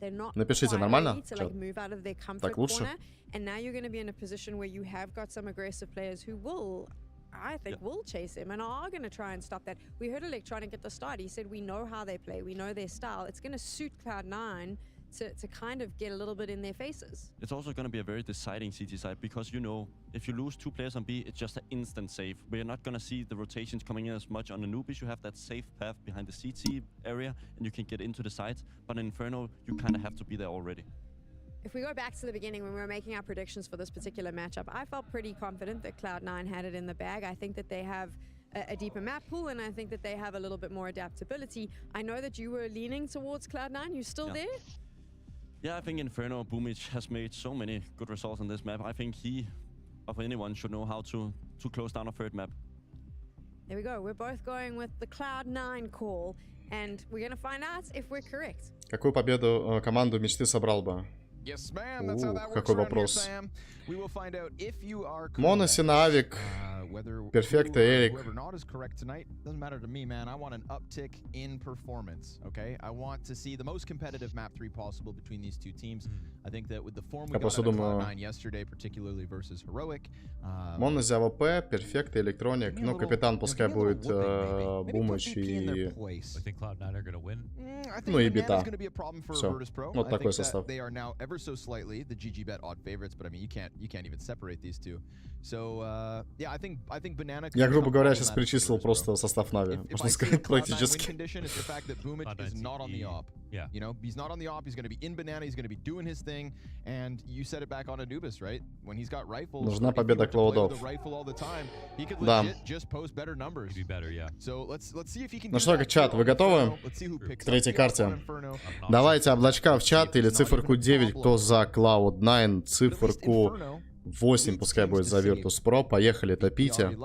they're not Напишите, quite нормально? ready to like move out of their comfort Так лучше? corner. And now you're going to be in a position where you have got some aggressive players who will, I think, will chase him and are going to try and stop that. We heard Electronic at the start. He said, we know how they play. We know their style. It's going to suit Cloud9 to kind of get a little bit in their faces. It's also going to be a very deciding CT side because, you know, if you lose 2 players on B, it's just an instant save. We're not going to see the rotations coming in as much on Anubis. You have that safe path behind the CT area and you can get into the sides. But in Inferno, you kind of have to be there already. If we go back to the beginning when we were making our predictions for this particular matchup, I felt pretty confident that Cloud9 had it in the bag. I think that they have a deeper map pool, and I think that they have a little bit more adaptability. I know that you were leaning towards Cloud9. You still there? Yeah, I think Inferno Boomich has made so many good results on this map. I think he of anyone should know how to close down a third map. There we go. We're both going with the Cloud9 call, and we're gonna find out if we're correct. Какую победу команду мечты собрал бы? Yes, ma'am. That's how that works Какой around here, вопрос. Sam. We will find out if you are Monesy, Навик, Перфекто, Эрик. Whoever not is correct tonight doesn't matter to me, man. I want an uptick in performance. Okay, I want to see the most competitive map 3 possible between these two teams. I think that with the form we got out of Cloud9 yesterday, particularly versus Heroic. Monesy, АВП, Перфекто, Электроник. Ну, капитан пускай будет Бумыч и... Ну и бита. Все. Вот такой состав. They are now ever so slightly the GG bet odd favorites, but I mean you can't even separate these two. So yeah, I think Banana. Я, грубо говоря, сейчас перечислил просто состав Нави. Можно сказать, практически. Yeah. You know, he's not on the op, he's going to be in Banana, he's going to be doing his thing, and you set it back on Anubis, right? When he's got rifles, нужна победа Cloud9. Да. Ну что, чат, вы готовы к третьей карте? Давайте облачка в чат или циферку 9, кто за Cloud9, циферку 8, пускай будет за Virtus.Pro. Поехали, топите.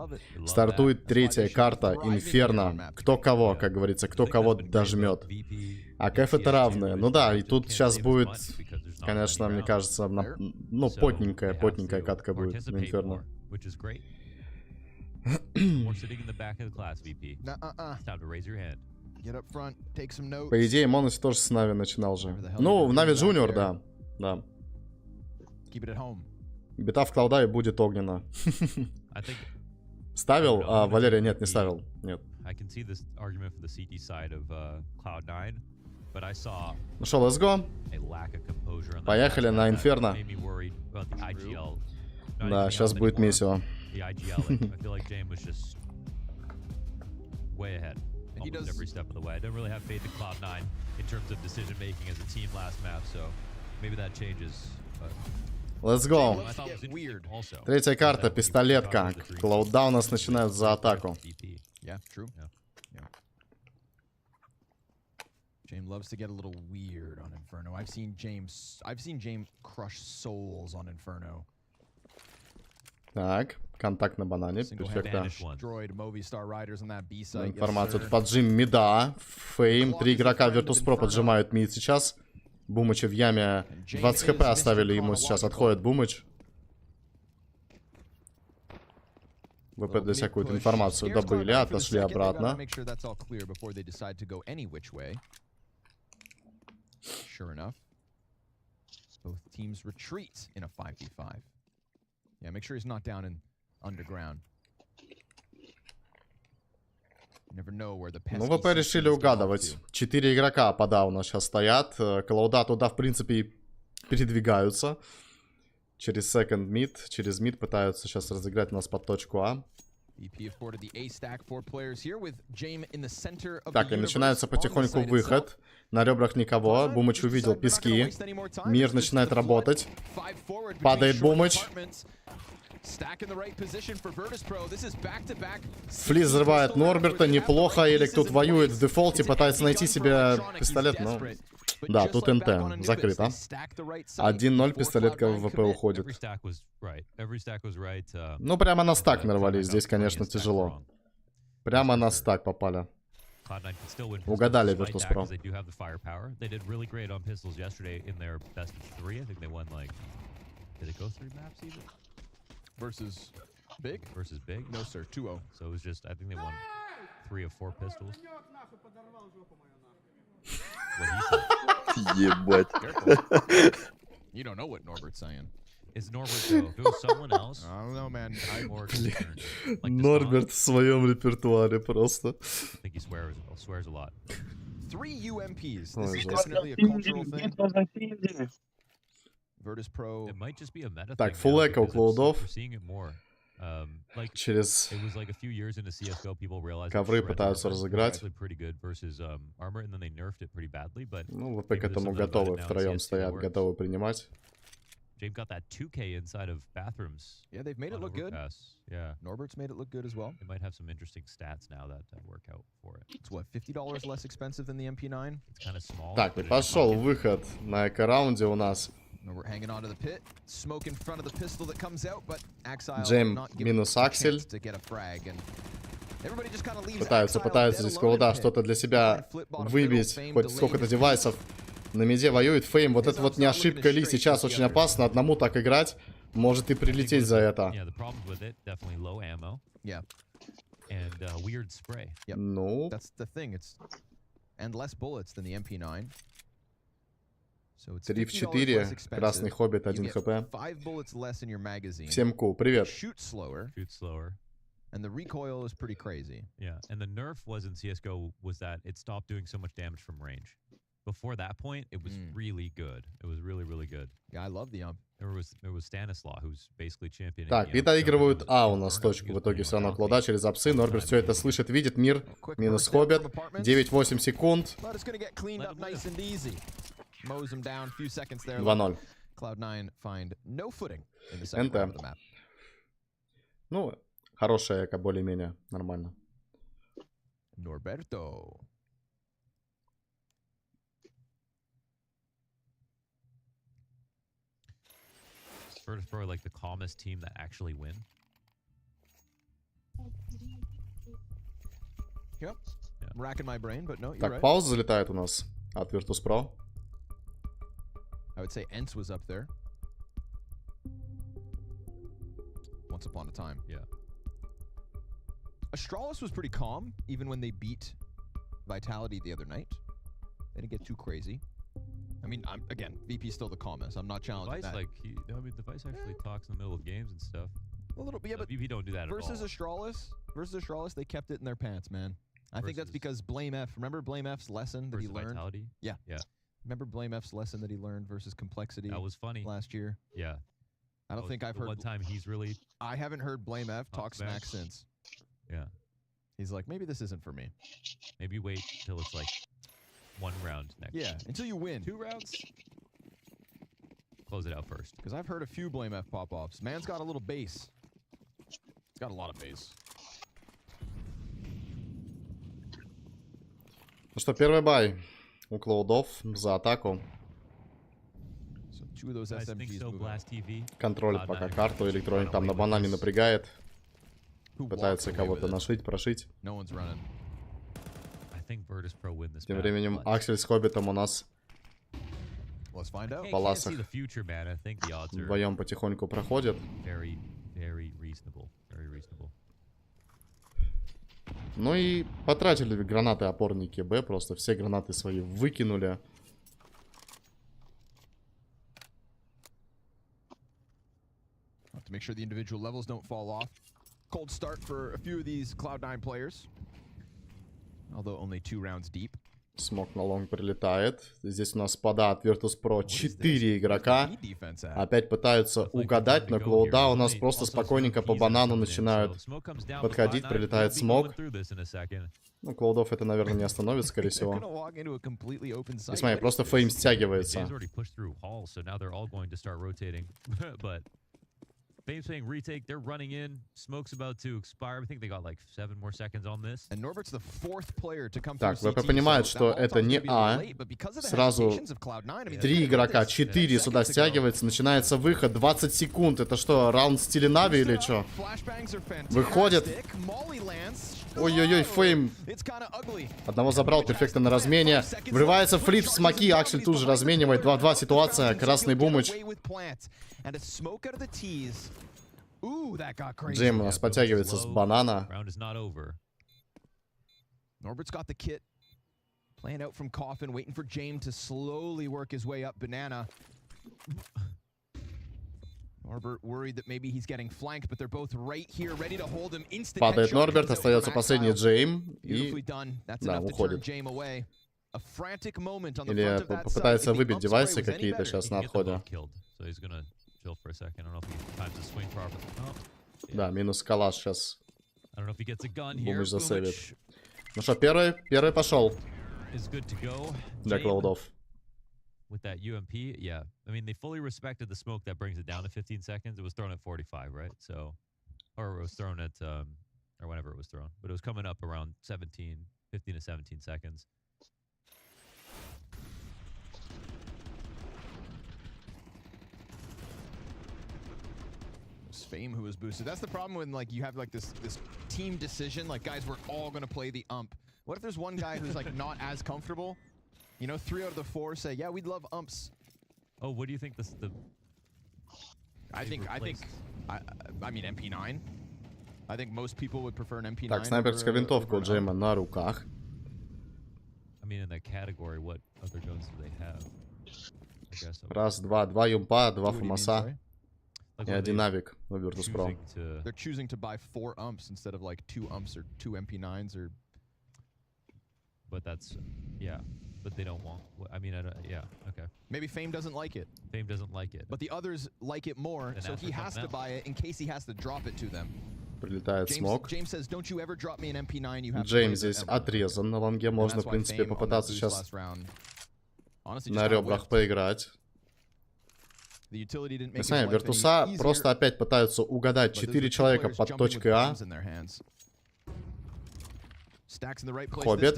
Стартует третья карта, Инферно. Кто кого, как говорится, кто кого дожмет. А КФ это равные. Ну да, и тут сейчас будет, конечно, мне кажется, ну, потненькая катка будет на Инферно. По идее, Моnesy тоже с Нави начинал же. Ну, в Нави Джуниор, да. Да. Бита в Клауда и будет огненно. Ставил? А, Валерия, нет, не ставил. Нет. Ну что, let's go. Поехали на Инферно. Да, сейчас будет месиво. Let's go. Третья карта, пистолетка. Cloud9 у нас начинают за атаку. James loves to get a little weird on Inferno. I've seen James crush souls on Inferno. Так, контакт на банане, перфекто. Информацию. Тут поджим мида. Фейм. 3 игрока Virtus.Pro поджимают мид сейчас. Бумыча в яме. 20 хп оставили ему сейчас. Отходит Бумыч. ВП для всякую информацию добыли, отошли обратно. Sure enough, both teams retreat in a 5v5. Yeah, make sure he's not down in underground. You never know where the ну, ВП решили угадывать. 4 игрока по дауну сейчас стоят. Клауда туда, в принципе, передвигаются. Через second mid, через mid пытаются сейчас разыграть нас под точку А. Так, и начинается потихоньку выход. На ребрах никого. Бумыч увидел пески. Мир начинает работать. Падает Бумыч. Флиз взрывает Норберта. Неплохо. Элик тут воюет в дефолте. Пытается найти себе пистолет. Но... Да, тут НТ. Закрыто. 1-0. Пистолетка в ВП уходит. Ну, прямо на стак нарвались. Здесь, конечно, тяжело. Прямо на стак попали. Угадали Virtus.Pro. Versus Big? Versus Big? No, sir. 2-0. So it was just, I think they won 3 of 4 pistols. What he said. Ебать. You don't know what Norbert's saying. It's Norbert though. If it was someone else, I don't know, man. I'm more concerned. Like Норберт в своем репертуаре просто. I think he swears a lot. 3 UMPs. This is definitely a cultural thing. Virtus.Pro. It might just be a meta Так, thing full now echo because Cloud9. we're seeing it more. Like Через it was like a few years into CSGO, people realized ковры that пытаются Shred разыграть. was actually pretty good versus armor, and then they nerfed it pretty badly. But Ну, ВП к этому готовы. Втроем стоят, готовы принимать. James got that 2K inside of bathrooms. Yeah, they've made it look good. Yeah. Norbert's made it look good as well. They might have some interesting stats now that work out for it. It's what, $50 less expensive than the MP9? It's kind of small. Так, и пошел выход на эко-раунде у нас. We're hanging onto the pit. Smoke in front of the pistol that comes out, but Axile Джейм not given минус a Аксель. chance to get a frag, and everybody just kind of leaves Пытаются Axile здесь dead alone Клоуда in что-то pit. для себя Flip bottom выбить, middle, Fame хоть delayed сколько-то his девайсов. На миде воюет Фейм. Вот это вот не ошибка Ли. Сейчас очень опасно одному так играть. Может и прилететь за это. Yeah, the problem with it, definitely low ammo. Yeah. And weird spray. Yep. Ну, That's the thing. It's and less bullets than the MP9. So it's 3 в $50 4. less expensive. Красный Хоббит, You 1 get хп. 5 bullets less in your magazine. Всем ку, привет. Shoot slower. Shoot slower. And the recoil is pretty crazy. Yeah, and the nerf was in CSGO was that it stopped doing so much damage from range. Before that point, it was really good. It was really, really good. Yeah, I love the There was Stanislaw, who's basically championing. Так, и доигрывают А у нас точку. В итоге все равно Клоуда через апсы. Норберт все это слышит, видит. Мир минус Хоббит. 9-8 секунд. But it's gonna get cleaned up nice and easy. Mows him down. Few seconds there. 2-0. Cloud9 find no footing in the second round of the map. Ну, хорошая эко, более-менее нормально. Norberto. Virtus.Pro like the calmest team that actually win. Yep. I'm racking my brain, but no, you're Так, right. пауза залетает у нас от Virtus.Pro. I would say Ents was up there. Once upon a time. Yeah. Astralis was pretty calm, even when they beat Vitality the other night. They didn't get too crazy. I mean, again, VP's still the calmest. I'm not challenging Device, that. like, Device actually talks in the middle of games and stuff. A little bit, yeah, but VP don't do that versus at all. Astralis, they kept it in their pants, man. I think that's because Blame F. Remember Blame F's lesson that he learned? Vitality? Yeah. Yeah. Remember Blame F's lesson that he learned versus Complexity? That was funny. Last year. Yeah. I don't think I've heard. One time he's really. I haven't heard Blame F talk smack since. Yeah. He's like, maybe this isn't for me. Maybe wait till it's like one round next. Yeah, until you win. 2 rounds. Close it out first. Because I've heard a few Blame F pop-offs. Man's got a little bass. He's got a lot of bass. Ну что, первый бай у Клоудов за атаку. So two of those SMGs move out. Контролит пока карту. Электроник там на банане напрягает. Пытается кого-то нашить, прошить. No one's running. I think Virtus.Pro win this Тем map, временем but- Аксель с Хоббитом у нас Let's find out. в паласах Can't see the future, man. I think the odds are вдвоем потихоньку проходят. very, very reasonable. Very reasonable. Ну и потратили гранаты опорники Б. Просто все гранаты свои выкинули. Have to make sure the individual levels don't fall off. Cold start for a few of these Cloud9 players. Although only 2 rounds deep. Смок на лонг прилетает. Здесь у нас пода от Virtus.Pro 4 игрока. Опять пытаются угадать, но Клоуда у нас просто спокойненько по банану начинают подходить. Прилетает смок. Ну, Клоудов это, наверное, не остановит, скорее всего. И смотри, просто Фейм стягивается. Fame's saying retake, they're running in. Smoke's about to expire. I think they got like 7 more seconds on this. And Norbert's the 4th player to come Так, through ВП CT, понимает, so что that это не Molotov is gonna А. be late, but because of the Сразу hesitations of Cloud9, I mean, 3 игрока, 4 сюда стягивается. Начинается выход, 20 секунд. Это что, раунд в стиле нави или что? Выходит. Ой-ой-ой, Фейм. Одного забрал, перфектно на размене. Врывается флит в смоки. Аксель тут же разменивает. 2-2 ситуация. Красный бумыч. Джейм у нас подтягивается с банана. Norbert's got the kit. Playing out from Coffin, waiting for James to slowly work his way up banana. Norbert worried that maybe he's getting flanked, but they're both right here, ready to hold him. Instant Падает headshot Норберт, comes out остается from последний Axile. Джейм. Beautifully И done. That's да, enough to turn уходит. James away. A frantic moment on the Или front of that попытается side. If the выбить up spray девайсы was any какие-то better, сейчас He на can get the отходе. hook killed, so he's gonna chill for a second. I don't know if he times the swing properly. Oh, Да, минус калаш сейчас. I don't know if he gets a gun here. Бумыч засейвит. Bumich Ну что, первый пошел is good to go. для James Клоудов. with that UMP, yeah. I mean, they fully respected the smoke that brings it down to 15 seconds. It was thrown at 45, right? So, or it was thrown at, or whenever it was thrown. But it was coming up around 15 to 17 seconds. Fame who was boosted. That's the problem when like you have like this team decision. Like guys, we're all gonna play the ump. What if there's one guy who's like not as comfortable? You know, 3 out of the 4 say, yeah, we'd love umps. Oh, what do you think the? I mean MP9. I think most people would prefer an MP9. Так, снайперская винтовка у Джейма на руках. I mean, in that category, what other guns do they have? I guess. Раз, два, 2 юмпа, 2 фумаса и 1 навик у Virtus.Pro. They're choosing to buy 4 umps instead of like 2 umps or 2 MP9s or. But that's, yeah. But they don't want. I mean, yeah. Okay. Maybe Fame doesn't like it. Fame doesn't like it. But the others like it more, so he has to buy it in case he has to drop it to them. Прилетает смог. James says, don't you ever drop me an MP9, you have Джеймс здесь отрезан на лонге. Можно, в принципе, попытаться сейчас на ребрах поиграть. Мы смотрим, Виртуса просто опять пытаются угадать 4 человека под точкой А. Хоббит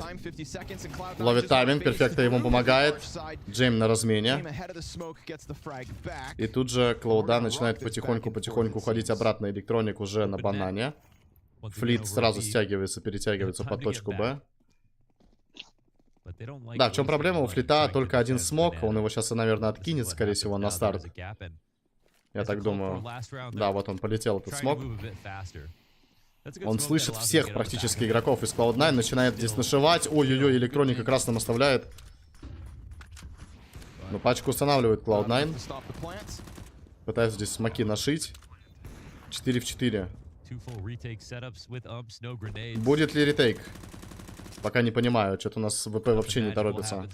ловит тайминг, перфекто ему помогает. Джейм на размене. И тут же Cloud9 начинает потихоньку уходить обратно. Электроник уже на банане. Флит сразу стягивается, перетягивается под точку Б. Да, в чем проблема у Флита? Только один смог. Он его сейчас, наверное, откинет, скорее всего, на старт. Я так думаю. Да, вот он полетел, этот смог. Он слышит всех практически игроков из Cloud9, начинает здесь нашивать. Ой-ой-ой, электроника красным оставляет. Но пачку устанавливает Cloud9. Пытается здесь смоки нашить. 4 в 4. Будет ли ретейк? Пока не понимаю, что-то у нас ВП вообще не торопится.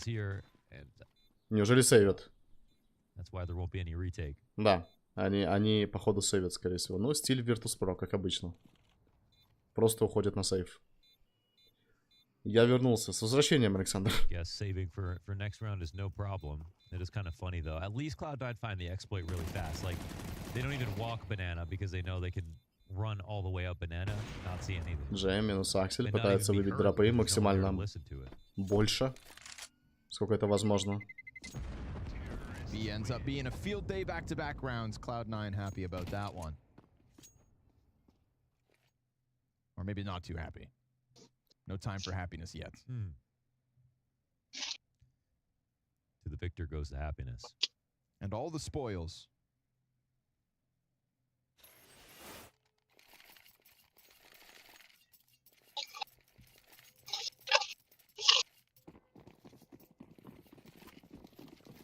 Неужели сейвят? Да, они походу сейвят, скорее всего. Ну, стиль Virtus.Pro, как обычно. Просто уходит на сейв. Я вернулся. С возвращением, Александр. Yes, saving for next round is no problem. It is kind of funny though. At least Cloud9 find the exploit really fast. Like they don't even walk banana because they know they can run all the way up banana, not see anything. Джейм минус Аксель пытается выбить дропы максимально больше, сколько это возможно. He ends up being a field day back-to-back rounds. Cloud9 happy about that one. Or maybe not too happy. No time for happiness yet. To the victor goes the happiness. And all the spoils.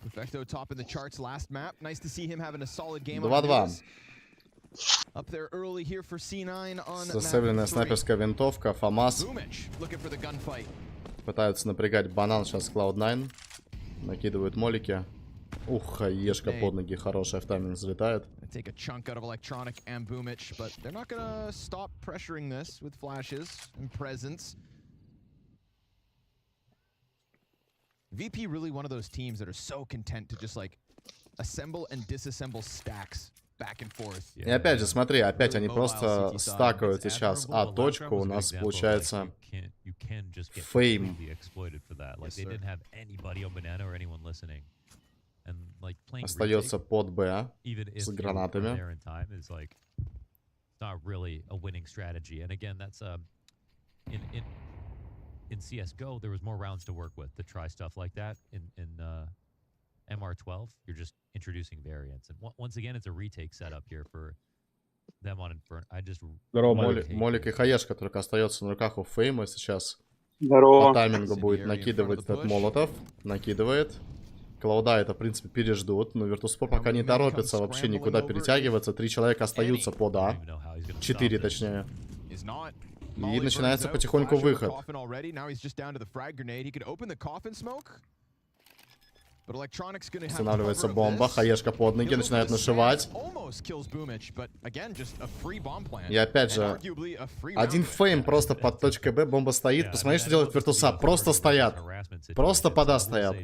Perfecto top in the charts last map. Nice to see him having a solid game. 2-2. Up there early here for C9 on Засейвленная снайперская винтовка, ФАМАС. Пытаются напрягать банан сейчас Cloud9. Накидывают молики. Ух, хаешка под ноги, хорошая, в тайминг залетает. Take a chunk out of electronic and Boomich, but they're not gonna stop pressuring this with flashes and presence. VP really one of those teams that are so content to just like assemble and disassemble stacks. И опять же, смотри, опять они просто стакают сейчас А-точку. У нас получается Фейм. Остается под Б с гранатами. In CSGO, there was more rounds to work with to try stuff like that. In MR12, you're just introducing variants. And once again, it's a retake setup here for them on Inferno. I just... Молик и хаешка только остается на руках у Фейма сейчас. Здорово. По таймингу будет накидывать этот молотов. Накидывает. Клауда это, в принципе, переждут. Но Virtus.Pro пока не торопится вообще никуда перетягиваться. 3 человека остаются под А. 4 точнее. И начинается потихоньку выход. Устанавливается бомба, хаешка под ноги, начинает нашивать. И опять же, один Фейм просто под точкой Б, бомба стоит. Посмотри, что делает Виртуса. Просто стоят. Просто пода стоят.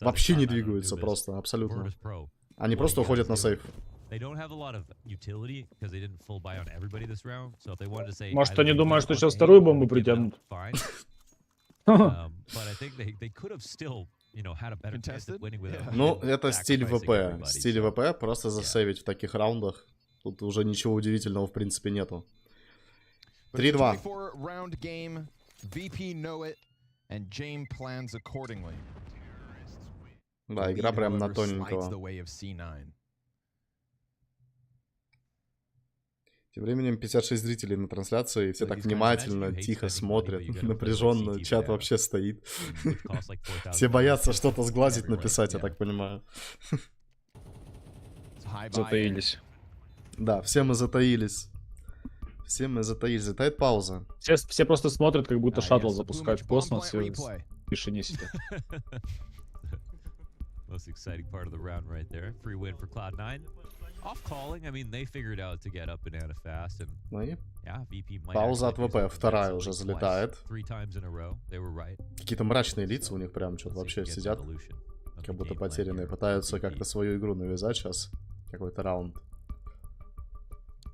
Вообще не двигаются просто, абсолютно. Они просто уходят на сейф. Может, они думают, что сейчас вторую бомбу притянут? Ну, это стиль ВП. Стиль ВП просто засейвить в таких раундах. Тут уже ничего удивительного в принципе нету. 3-2. Да, игра прям на тоненького. Тем временем 56 зрителей на трансляции, все так внимательно, тихо смотрят, напряженно, чат вообще стоит. Все боятся что-то сглазить, написать, я так понимаю. Затаились. Да, все мы затаились. Все мы затаились. Затает пауза. Все просто смотрят, как будто шаттл запускают в космос и в тишине сидят. Most exciting part of the round right there. Free win for Cloud9. Off calling, I mean, they figured out to get up banana fast, and yeah, VP might. Пауза от ВП, вторая уже залетает. 3 times in a row. They were right. Какие-то мрачные лица у них прям что-то вообще сидят. Как будто потерянные. Пытаются как-то свою игру навязать сейчас. Какой-то раунд.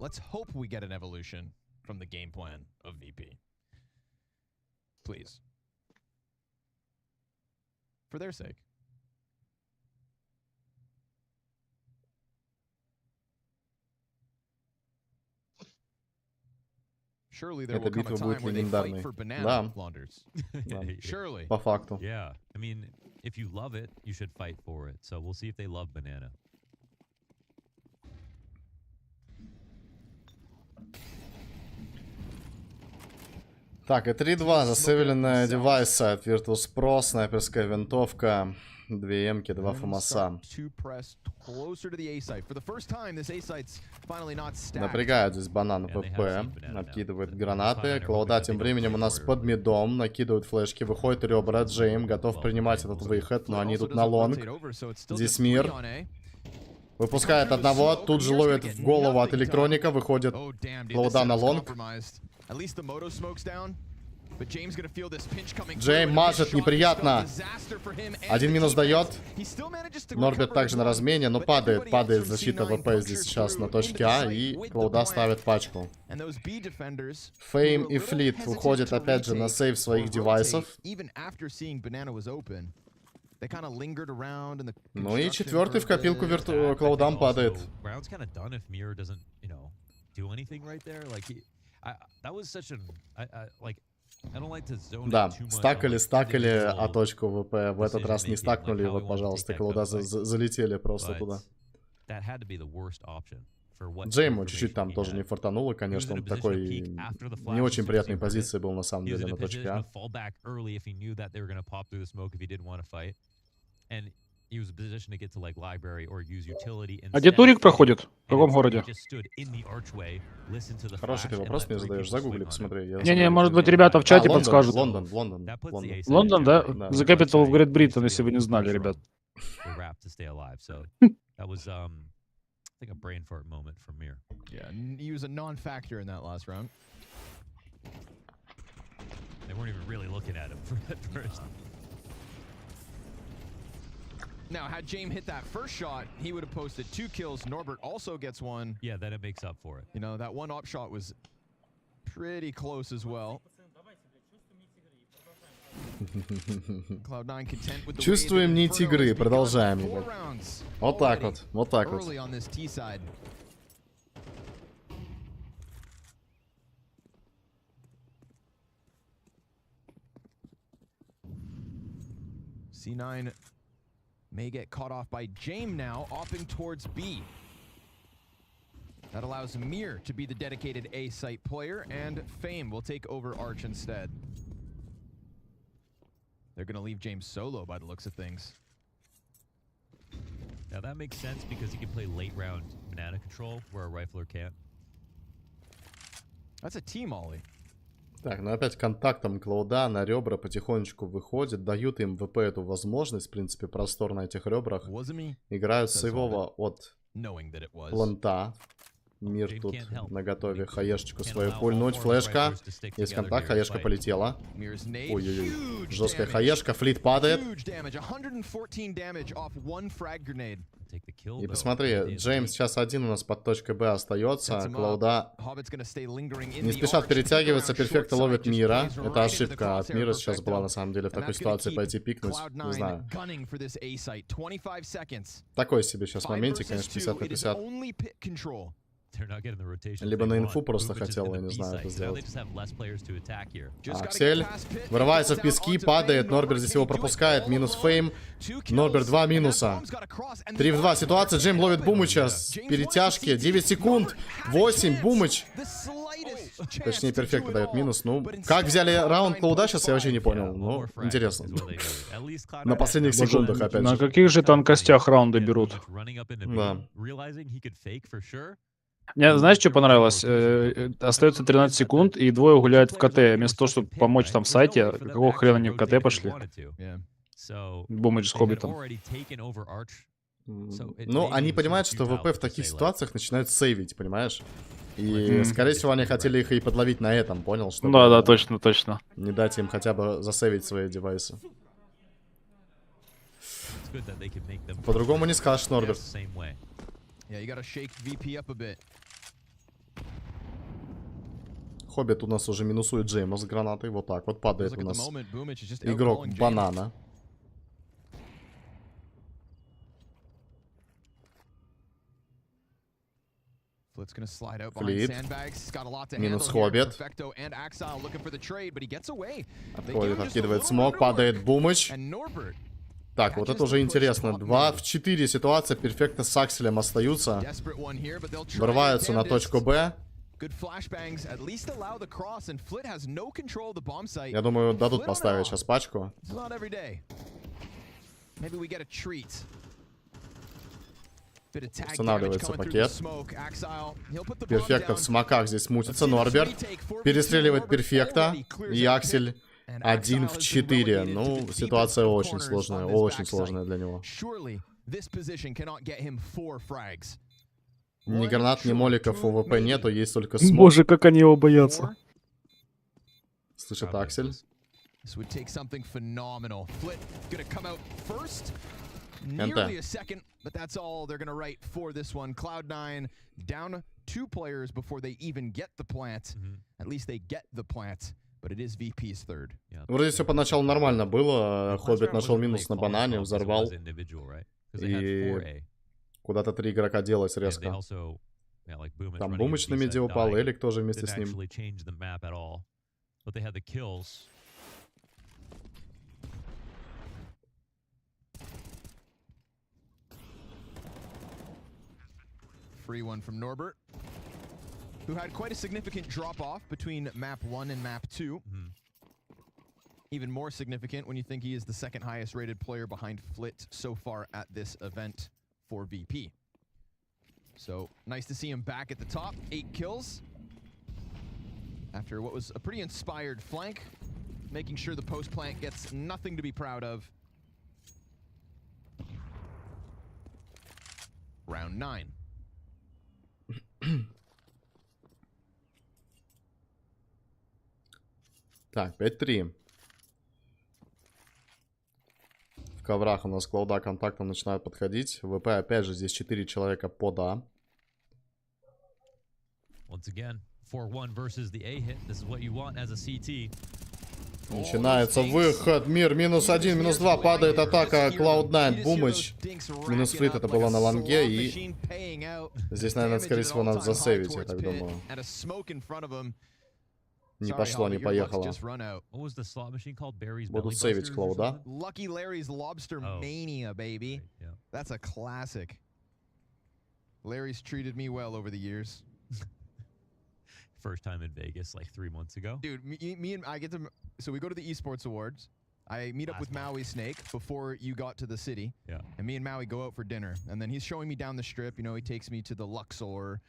Let's hope we get an evolution from the game plan of VP. Please. For their sake. Эта битва будет легендарной. Да. По факту. Yeah, I mean, if you love it, you should fight for it. So we'll see if they love banana. Так, и 3-2. Засейвленная девайса от Virtus.Pro, снайперская винтовка, 2 М-ки, 2 ФМАСа. Напрягают здесь банан ВП, накидывает гранаты. Cloud9 тем временем у нас под мидом, накидывают флешки, выходит ребра, Джейм готов принимать этот выход, но они идут на лонг. Здесь мир. Выпускает одного, тут же ловит в голову от электроника, выходит Cloud9 на лонг. Джейм мажет неприятно. 1 минус дает. Норберт также на размене, но падает защита ВП здесь сейчас на точке А, и Cloud9 ставит пачку. Фейм и Флит выходят опять же на сейв своих девайсов. Ну и 4-й в копилку Cloud9 падает. Да, стакали А-точку ВП. В этот раз не стакнули, вот, пожалуйста, Cloud9 залетели просто туда. Джейму чуть-чуть там тоже не фартануло, конечно, он такой не очень приятной позиции был на самом деле на точке А. А где турик проходит? В каком городе? Хороший ты вопрос мне задаешь, загугли, посмотри. Не-не, может быть, ребята в чате подскажут. Лондон. Лондон, да? The capital of Great Britain, если вы не знали, ребят. I think a brain fart moment from Mir. Yeah, he was a non-factor in that last round. They weren't even really looking at him for at first. Now, had James hit that first shot, he would have posted 2 kills. Norbert also gets 1. Yeah, then it makes up for it. You know, that one op shot was pretty close as well. Чувствуем нить игры, продолжаем. Вот так вот, вот так вот. C9 may get caught off by James now, offing towards B. That allows Mir to be the dedicated A site player, and Fame will take over Arch instead. They're going to leave James solo by the looks of things. Now that makes sense because he can play late round banana control where a rifler can't. That's a team ollie. Так, ну опять контактом Cloud9 на ребра потихонечку выходит. Дают им ВП эту возможность, в принципе, простор на этих ребрах. Играют сейвово от планта. Мир тут наготове хаешечку свою пульнуть. Флешка. Есть контакт, хаешка полетела. Ой-ой-ой. Жесткая хаешка, флит падает. И посмотри, Джеймс сейчас один у нас под точкой Б остается. Cloud9 не спешат перетягиваться, перфекто ловит Мира. Это ошибка от Мира сейчас была на самом деле в такой ситуации пойти пикнуть. Не знаю. Такой себе сейчас моментик, конечно, 50 на 50. Либо на инфу просто хотел, я не знаю, это сделать. Аксель вырывается в пески, падает. Норберт здесь его пропускает. Минус фейм. Норберт 2 минуса. 3 в 2 ситуация. Джейм ловит Бумыча с перетяжки. 9 секунд. 8. Бумыч. Точнее, перфекта дает минус. Ну, как взяли раунд Клоуда, сейчас я вообще не понял. Ну, интересно. На последних секундах опять На же. каких же тонкостях раунды берут? Да. Мне, знаешь, что понравилось? Остается 13 секунд, и двое гуляют в КТ. Вместо того, чтобы помочь там в сайте, какого хрена они в КТ пошли? Бумыч с Хоббитом. Ну, они понимают, что ВП в таких ситуациях начинают сейвить, понимаешь? И, скорее всего, они хотели их и подловить на этом, понял? Чтобы Да, точно, точно. не дать им хотя бы засейвить свои девайсы. По-другому не скажешь, Норберт. Хоббит у нас уже минусует Джейма с гранатой. Вот так вот падает у нас игрок банана. Флит. Минус Хоббит. Отходит, откидывает смог, падает Бумыч. Так, вот это уже интересно. 2 в 4 ситуация. Перфекто с Акселем остаются. Врываются на точку Б. Я думаю, дадут поставить сейчас пачку. Устанавливается пакет. Перфекто в смоках здесь мутится. Норберт перестреливает Перфекта. И Аксель 1 в 4. Ну, ситуация очень сложная для него. Ни гранат, ни моликов у ВП нету, есть только смог. Боже, как они его боятся. Слышит Аксель. Nearly a second, but that's all they're going to write for this one. Cloud9 down 2 players before they even get the plant. At least they get the plant, but it is VP's third. Вроде все поначалу нормально было. Хоббит нашел минус на банане, взорвал. И куда-то 3 игрока делось резко. Там Бумыч на миде упал, Элик тоже вместе с ним. 3-1 from Norbert, who had quite a significant drop-off between map 1 and map 2. Even more significant when you think he is the second highest rated player behind Flit so far at this event for VP. So, nice to see him back at the top. 8 kills. After what was a pretty inspired flank, making sure the post-plant gets nothing to be proud of. Round 9. Так, 5-3. В коврах у нас Клоуда контактом начинают подходить. ВП опять же здесь 4 человека под А. Начинается выход. Мир минус 1, минус 2. Падает атака Cloud9. Бумыч. Минус Флит, это было на лонге. И здесь, наверное, скорее всего, надо засейвить, я так думаю. Не пошло, не поехало. Будут сейвить Клоуда. Lucky Larry's Lobster Mania, baby. That's a classic. Larry's treated me well over the years. First time in Vegas like 3 months ago. Dude, me and I get to... So we go to the esports awards. I meet up with Maui Snake before you got to the city. Yeah. And me and Maui go out for dinner. And then he's showing me down the strip. You know, he takes me to the Luxor.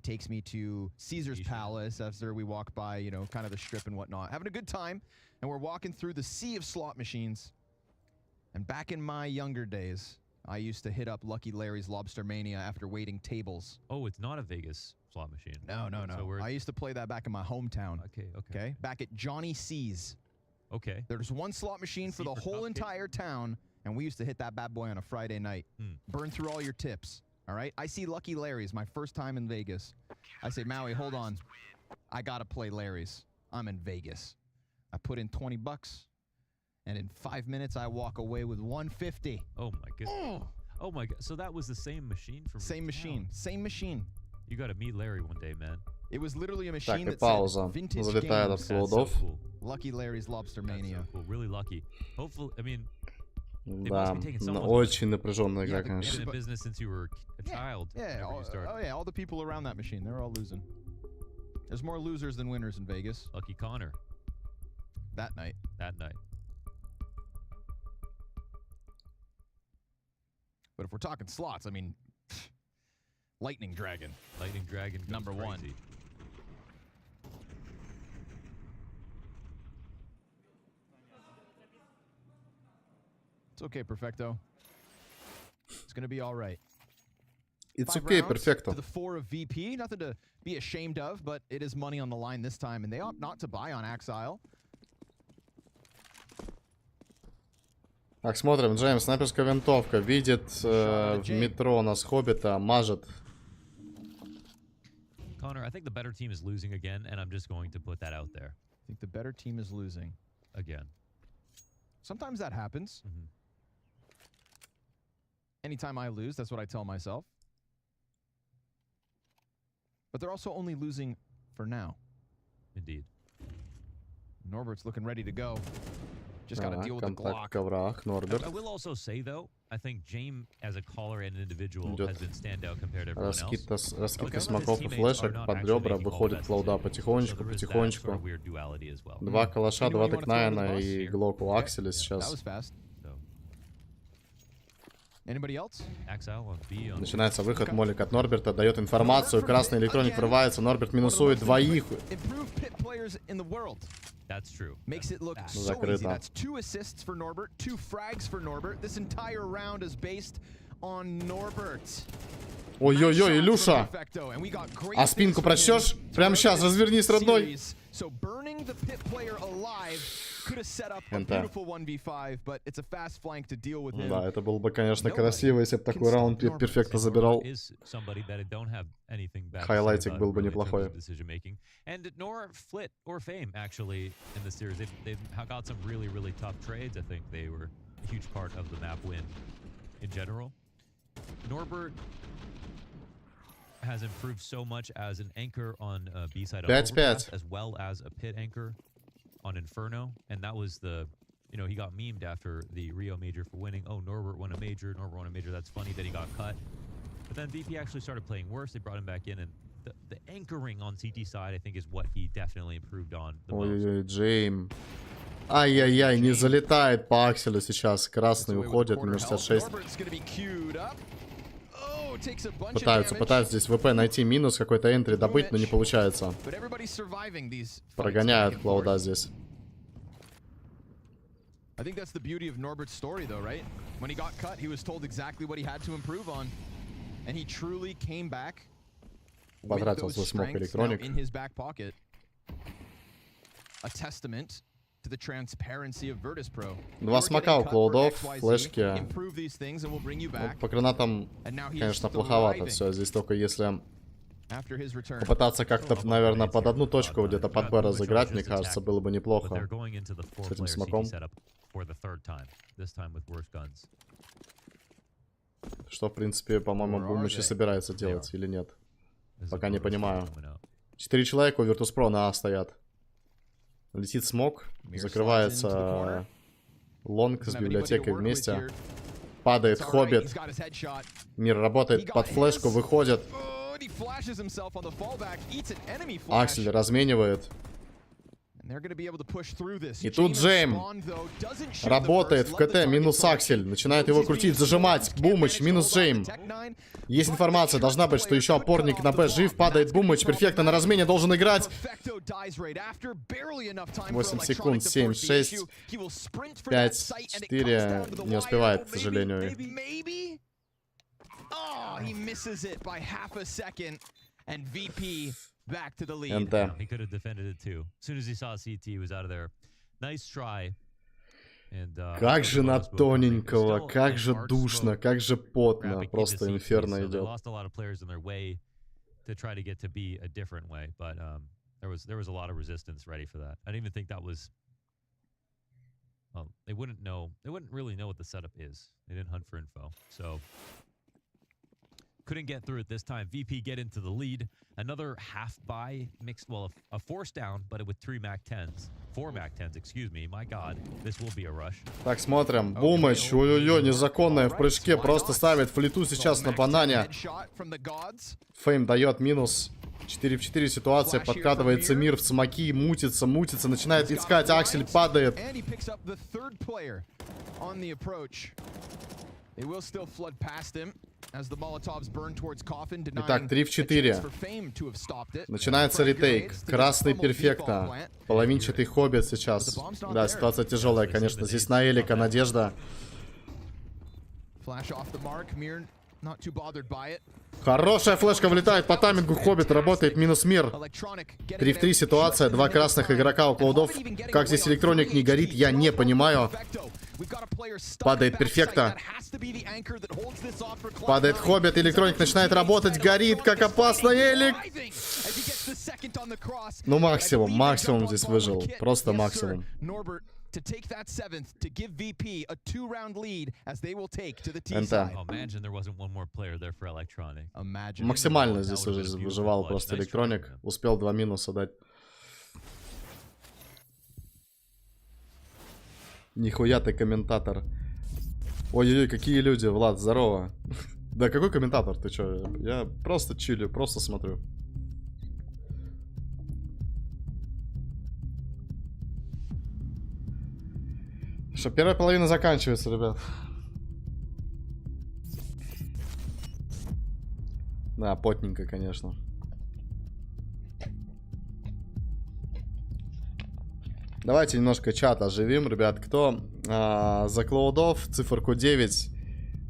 Takes me to Caesar's Palace after we walk by, you know, kind of the strip and whatnot. Having a good time. And we're walking through the sea of slot machines. And back in my younger days, I used to hit up Lucky Larry's Lobster Mania after waiting tables. Oh, it's not a Vegas slot machine. No. So I used to play that back in my hometown. Okay. Back at Johnny C's. Okay. There's one slot machine for the whole entire town, and we used to hit that bad boy on a Friday night. Burn through all your tips. All right? I see Lucky Larry's, my first time in Vegas. I say, Maui, hold on. I gotta play Larry's. I'm in Vegas. I put in 20 bucks, and in 5 minutes, I walk away with 150. Oh my goodness. Oh my god. So that was the same machine from Same machine. You gotta meet Larry one day, man. It was literally a Так, machine и that пауза. said vintage Залетает от games. Cloud9. Cool. Lucky Larry's Lobster That's Mania. so cool. Really lucky. Hopefully, I mean, Да, be taking someone's очень напряженная игра, Yeah, the- been конечно. in business since you were a child. Yeah, whenever all, you started. oh yeah, all the people around that machine, they're all losing. There's more losers than winners in Vegas Lucky Connor that night. that night. But if we're talking slots, I mean, Lightning Dragon. Lightning Dragon goes Number one. crazy. It's okay, Perfecto. It's gonna be all right. It's 5 okay, rounds perfecto. to the 4 of VP. Nothing to be ashamed of, but it is money on the line this time, and they opt not to buy on Axile. Так, смотрим. Джеймс, снайперская винтовка. Видит в метро нас Хоббита, мажет. Connor, I think the better team is losing again, and I'm just going to put that out there I think the better team is losing. again. Sometimes that happens. Mhm. Anytime I lose, that's what I tell myself. But they're also only losing for now. Indeed. Norbert's looking ready to go. Just got to Так, deal with the контакт в Glock. коврах. Норберт. I will also say, though, I think James, as a caller and an individual, Идет has been standout compared to everyone else. Раскидка Okay. смоков и His teammates флешек are not под actually ребра. making all Выходит best Клауда decisions. потихонечку, So there is that потихонечку. sort of weird duality as well. Два калаша, два Anyone you wanna throw under the Тек9 bus? и Here. Глок у Okay. Акселя That сейчас. was fast. So, Anybody else? Axel on B on Начинается выход. Молик от Норберта дает информацию. Красный электроник врывается. Норберт минусует двоих. Improved pit players in the world. That's true. Makes it look That's so Закрыто. easy. That's 2 assists for Norbert, 2 frags for Norbert. This entire round is based on Norbert. Ой-ой-ой, Илюша! А спинку прочтешь? Прямо сейчас, развернись, родной. So burning the pit player alive could have set up a НТ. beautiful 1v5, but it's a fast flank to deal with him. Да, это было бы, конечно, красиво, если бы такой раунд перфектно забирал. Is somebody that I don't have anything bad to say Хайлайтик about был бы really in terms неплохой. of decision making. And nor Flit or Fame actually in the series. They've got some really, really tough trades. I think they were a huge part of the map win in general. Norbert has improved so much as an anchor on B-side of 5-5. Overpass, as well as a pit anchor on Inferno. And that was the, you know, he got memed after the Rio Major for winning. Oh, Norbert won a major, that's funny that he got cut. But then VP actually started playing worse. They brought him back in, and the anchoring on CT side, I think, is what he definitely improved on the most. Ой-ой-ой, Джейм. Ай-яй-яй, не залетает по Акселю сейчас. Красный уходит, минус 66. Пытаются здесь ВП найти минус, какой-то энтри добыть, но не получается. Прогоняют Клауда здесь. I think that's the beauty of Norbert's story, though, right? When he got cut, he was told exactly what he had to improve on, and he truly came back with Потратил those свой смог strengths now электроник. in his back pocket. A testament to the transparency of Virtus.Pro. Два смока у Клаудов, флешки. Improve these things, and we'll bring you back. По гранатам, конечно, плоховато все. Здесь только если After his return. попытаться как-то, наверное, под одну точку, где-то под Б разыграть, мне кажется, было бы неплохо. But they're going into the С этим 4-player смоком. CT setup for the third time. This time with worse guns. Что, в принципе, по-моему, Бумыч и собирается делать, или нет. Пока не понимаю. 4 человека у Virtus.Pro на А стоят. Летит смог, закрывается лонг с библиотекой вместе. Падает Хоббит. Мир работает под флешку, выходит. Аксель разменивает. И тут Джейм работает в КТ, минус Аксель. Начинает его крутить, зажимать. Бумыч, минус Джейм. Есть информация, должна быть, что еще опорник на Б жив. Падает Бумыч, перфектно на размене должен играть. 8 секунд, 7, 6, 5, 4. Не успевает, к сожалению. Back to the lead. НТ. He could have defended it too. As soon as he saw CT, he was out of there. Nice try. And, Как же на тоненького, как же душно, как же потно. Просто инферно идет. Lost a lot of players in their way to try to get to be a different way, but there was a lot of resistance ready for that. I didn't even think that was. Well, they wouldn't know. They wouldn't really know what the setup is. They didn't hunt for info. So couldn't get through it this time. VP get into the lead. Another half buy mixed, well, a force down, but with 3 MAC-10s. 4 MAC-10s, excuse me. My God, this will be a rush. Так, смотрим. Бумыч, ой-ой-ой, незаконная в прыжке. Просто ставит флиту сейчас на банане. Фейм дает минус. 4 в 4 ситуация. Подкатывается мир в смоки. Мутится. Начинает искать. Аксель падает. Итак, 3 в 4. Начинается ретейк. Красный перфекта. Половинчатый хоббит сейчас. Да, ситуация тяжелая, конечно. Здесь на Элика надежда. Хорошая флешка влетает по таймингу. Хоббит работает. Минус мир. 3 в 3 ситуация. 2 красных игрока у Клаудов. Как здесь электроник не горит, я не понимаю. Падает перфекта. Падает хоббит. Электроник начинает работать. Горит. Как опасно, Элик. Ну, максимум здесь выжил. Просто максимум. To take that 7th, to give VP a 2-round lead as they will take to the T НТ. side. Imagine there wasn't one more player there for electronic. Максимально здесь уже выживал просто электроник. Успел 2 минуса дать. Нихуя ты комментатор. Ой-ой-ой, какие люди. Влад, здорово. Да какой комментатор? Ты чё? Я просто чилю, просто смотрю. Что, первая половина заканчивается, ребят. Да, потненько, конечно. Давайте немножко чат оживим, ребят. Кто за Клаудов циферку 9,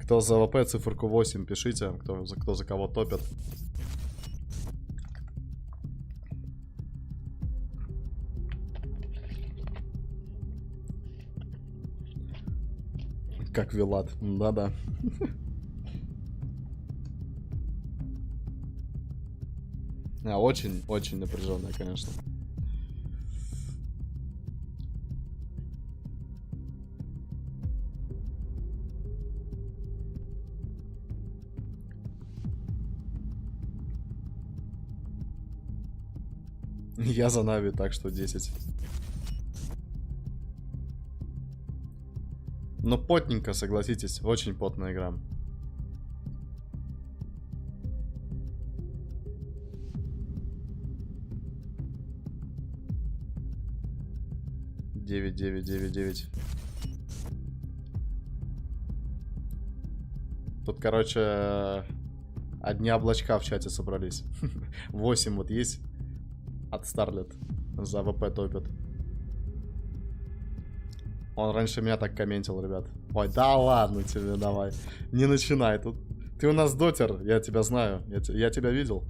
кто за ВП циферку 8, пишите, кто за кого топит. Как Вилат. Да-да. Очень напряженная, конечно. Я за нави, так что 10. Но потненько, согласитесь, очень потная игра. Девять. Тут, короче, одни облачка в чате собрались. 8 вот есть от Старлет. За ВП топит. Он раньше меня так комментил, ребят. Ой, да ладно тебе, давай. Не начинай тут. Ты у нас дотер, я тебя знаю. Я тебя видел.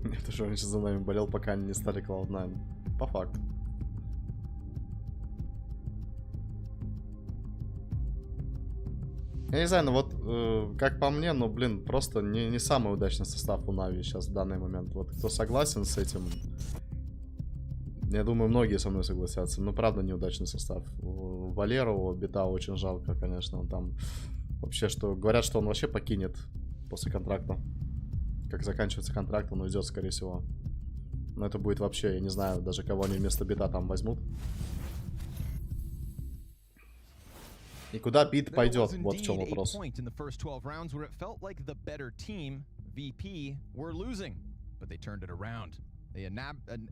Это что, раньше за нами болел, пока они не стали Cloud9. По факту. Я не знаю, ну вот, как по мне, ну, блин, просто не самый удачный состав у Нави сейчас в данный момент. Вот кто согласен с этим, я думаю, многие со мной согласятся. Но правда неудачный состав. Валеру бита очень жалко, конечно. Он там вообще, что говорят, что он вообще покинет после контракта. Как заканчивается контракт, он уйдет, скорее всего. Но это будет вообще, я не знаю, даже кого они вместо бита там возьмут. И куда бит пойдет, вот в чем вопрос. They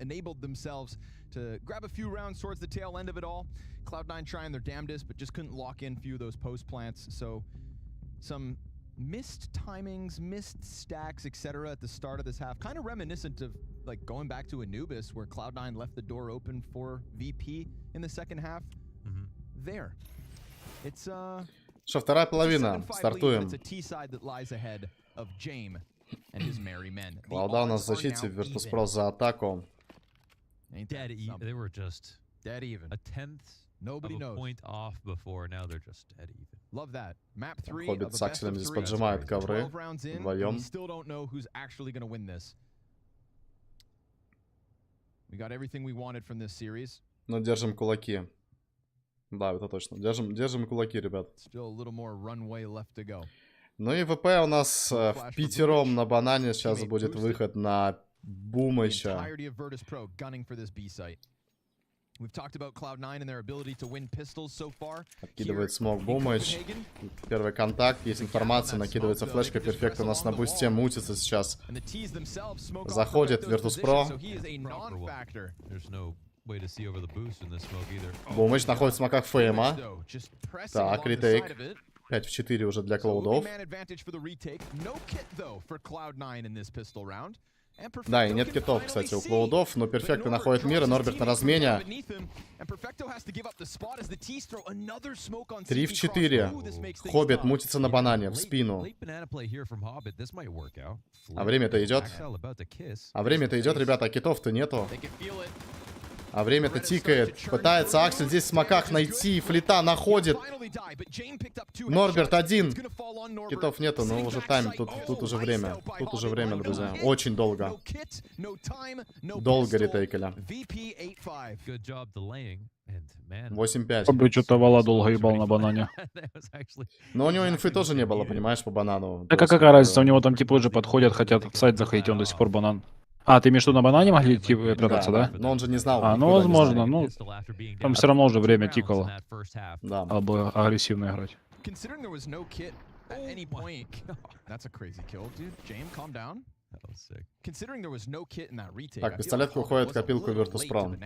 enabled themselves to grab a few rounds towards the tail end of it all. Cloud9 trying their damnedest, but just couldn't lock in a few of those post plants. So some missed timings, missed stacks, etc. at the start of this half. Kind of reminiscent of like going back to Anubis, where Cloud9 left the door open for VP in the second half. There. It's Что, вторая половина. Стартуем. Cloud9 у нас в защите, Virtus.Pro за атаку. Dead even. They were just dead even. a tenth Nobody of a knows. point off before. Now they're just dead even. Love that. Map 3 Хоббит of a с best Акселем of здесь 3. поджимает ковры 12 rounds in, and вдвоем. we still don't know who's actually going to win this. We got everything we wanted from this series. Но держим кулаки. Да, это точно. Держим кулаки, ребят. Still a little more runway left to go. Ну и ВП у нас в пятером на банане. Сейчас будет выход на Бумыча. Entirety of Virtus.Pro gunning for this B site. We've talked about Cloud9 and their ability to win pistols so far. Откидывает смог Бумыч. Первый контакт, есть информация, накидывается флешка. Перфект у нас на бусте, мутится сейчас. Заходит Virtus.Pro. Бумыч находит в смоках Фейма. Так, ретейк. 5 в 4 уже для Клаудов. Да, и нет китов, кстати, у Клаудов, но Перфекто находит мир, и Норберт на размене. 3 в 4. Хоббит мутится на банане, в спину. А время-то идет. А время-то идет, ребята, а китов-то нету. А время-то тикает. Пытается Аксель здесь в смоках найти. Флита находит. Норберт один. Китов нету, но уже тайм. Тут уже время. Тут уже время, друзья. Очень долго. Долго ретейкали. 8-5. Хоббит что-то вала долго ебал на банане. Но у него инфы тоже не было, понимаешь, по банану. Так а какая разница? У него там типы уже подходят, хотят в сайт заходить, он до сих пор банан. А, ты имеешь в виду на банане могли типа прятаться, да? Но он же не знал. А, ну возможно, ну там все равно уже время тикало. Да. Надо было агрессивно играть. Так, пистолетка уходит в копилку Virtus.Pro.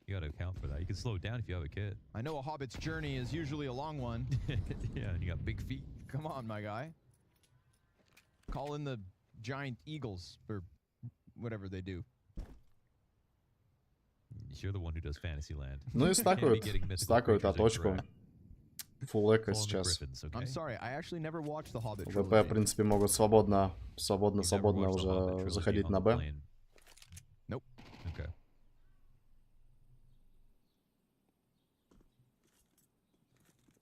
You gotta account for that. You can slow down if you have a kid. I know a hobbit's journey is usually a long one. Yeah, and you got big feet. Come on, my guy. Call in the giant eagles or whatever they do. You're the one who does Fantasyland. Ну и стакают точку. Фулл эко сейчас. I'm sorry, I actually never watched the Hobbit ВП, в trilogy. принципе, могут свободно уже заходить на Б. Nope. Okay.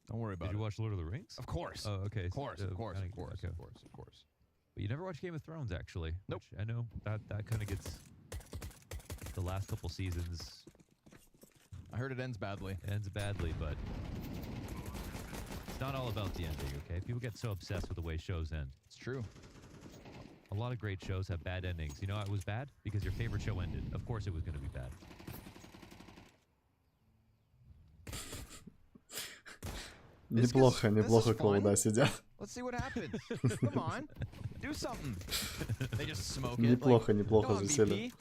Don't worry about Did it. you watch Lord of the Rings? Of course. Oh, okay. Of course, of course, of course, Okay. of course, of course. But you never watched Game of Thrones, actually. Nope. Which I know that kind of gets the last couple seasons. I heard it ends badly. Ends badly, but it's not all about the ending, okay? People get so obsessed with the way shows end. It's true. A lot of great shows have bad endings. You know why it was bad? Because your favorite show ended. Of course it was going to be bad. Неплохо Клауда сидят. Let's see what happens. Come on. Do something. They just smoke it. Неплохо No засели. MVP.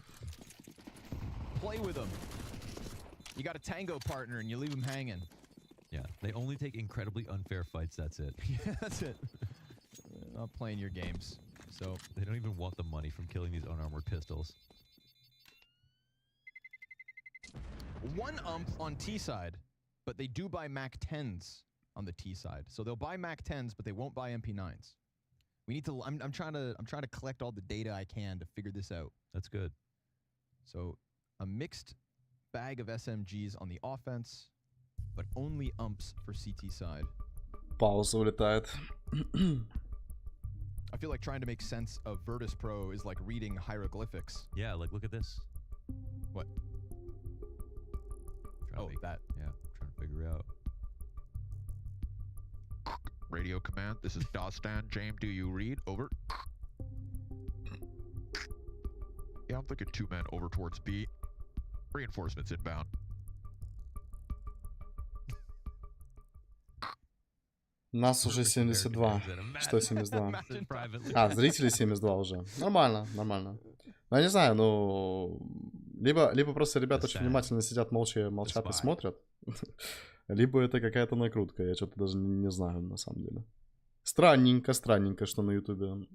Play with them. You got a tango partner and you leave them hanging. Yeah, they only take incredibly unfair fights, that's it. Yeah, that's it. Not playing your games. So They don't even want the money from killing these unarmored pistols. one ump on T side, but they do buy Mac 10s on the T side. So they'll buy Mac 10s, but they won't buy MP9s. We need to. I'm trying to collect all the data I can to figure this out. That's good. So a mixed bag of SMGs on the offense, but only umps for CT side. Пауза улетает. I feel like trying to make sense of Virtus.Pro is like reading hieroglyphics. Yeah, like look at this. What? Trying to make, that. Yeah, trying to figure out. Radio command, this is Dostan. James, do you read? Over. Yeah, I'm thinking 2 men over towards B. Reinforcements inbound. Нас уже 72. Что 72? А, зрители 72 уже. Нормально. Ну, я не знаю, ну... Либо просто ребята очень внимательно сидят, молчат и смотрят. Либо это какая-то накрутка. Я что-то даже не знаю, на самом деле. Странненько, что на ютубе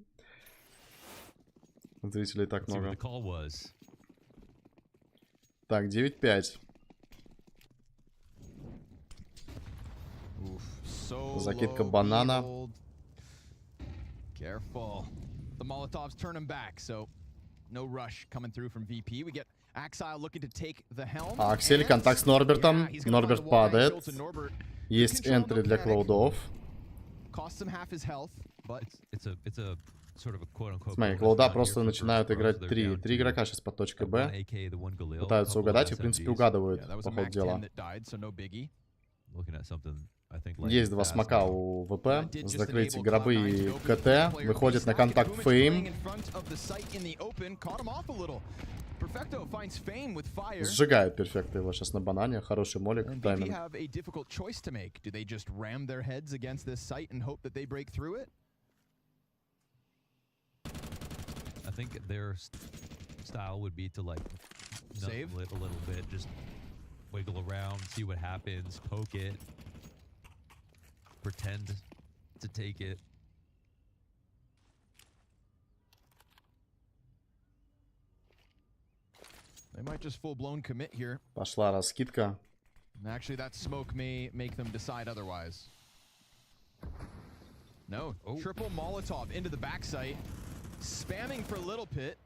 зрителей так много. Так, 9-5. Закидка банана. Careful. The Molotovs turn him back, so no rush coming through from VP. We get Axile looking to take the helm. Аксель, контакт с Норбертом. Норберт падает. Есть энтри для Клоудов. Costs him half his health, but it's a sort of a quote-unquote. Смотри, Клоуда просто начинают играть 3 игрока сейчас под точкой Б. Пытаются угадать и, в принципе, угадывают по ходу дела. Есть 2 смока у ВП. Закрытие гробы и КТ. Выходит на контакт Фейм. Сжигают перфекта его сейчас на банане. Хороший молик. Тайминг. I think their style would be to like save it a little bit, just wiggle around, see what happens, poke it, pretend to take it. They might just full-blown commit here. Пошла раскидка. Actually, that smoke may make them decide otherwise. No, triple Molotov into the backside. Spamming for Little Pit,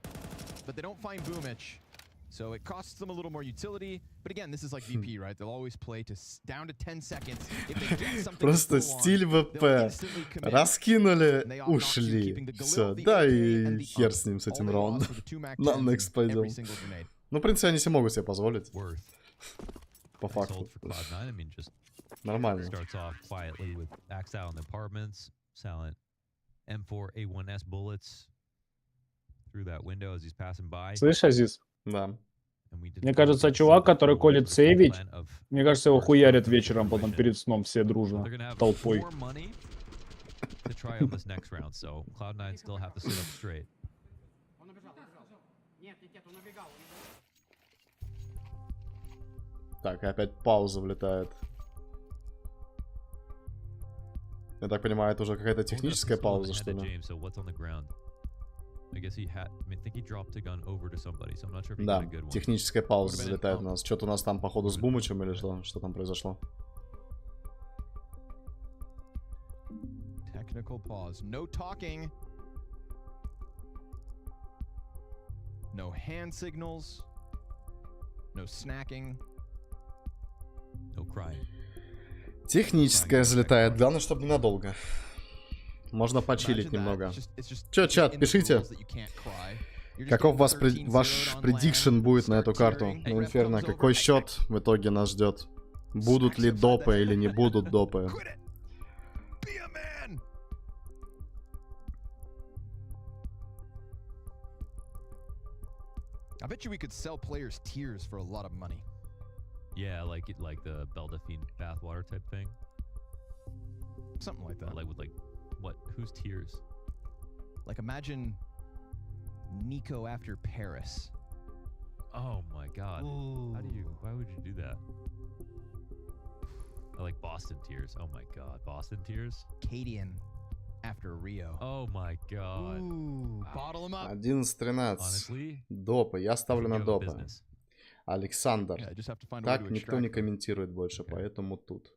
but they don't find Boomich. So it costs them a little more utility. But again, this is like VP, right? They'll always play to down to 10 seconds. If they get something Просто стиль ВП. Раскинули, ушли. Все, да и хер с ним, с этим раундом. На next пойдем. Ну, в принципе, они себе могут себе позволить. По факту. Нормально. Слышь, Азиз? Да. Мне кажется, чувак, который колет сейвить, мне кажется, его хуярят вечером потом перед сном все дружно, толпой. Так, и опять пауза влетает. Я так понимаю, это уже какая-то техническая пауза, что ли? Да, техническая пауза залетает у нас. Что-то у нас там, походу, с Бумычем или что? Что там произошло? Technical pause. No talking. No hand signals. No snacking. No crying. Техническая залетает. Главное, чтобы ненадолго. Можно почилить немного. Чё, чат, пишите. Каков ваш предикшн будет на эту карту? На Инферно. Какой счет в итоге нас ждет? Будут ли допы или не будут допы? I bet you we could sell players tiers for a lot of money. Yeah, like the Beldafine bathwater type thing. Something like that. Like with like what? Who's tiers? Like imagine Nico after Paris. Oh my god. Ooh. Why would you do that? I like Boston tiers. Oh my god. Boston tiers? Cadian after Rio. Oh my god. Ooh, bottle him up. 11-13. Допы. Я ставлю на допы. Александр. Так никто не комментирует больше, поэтому тут.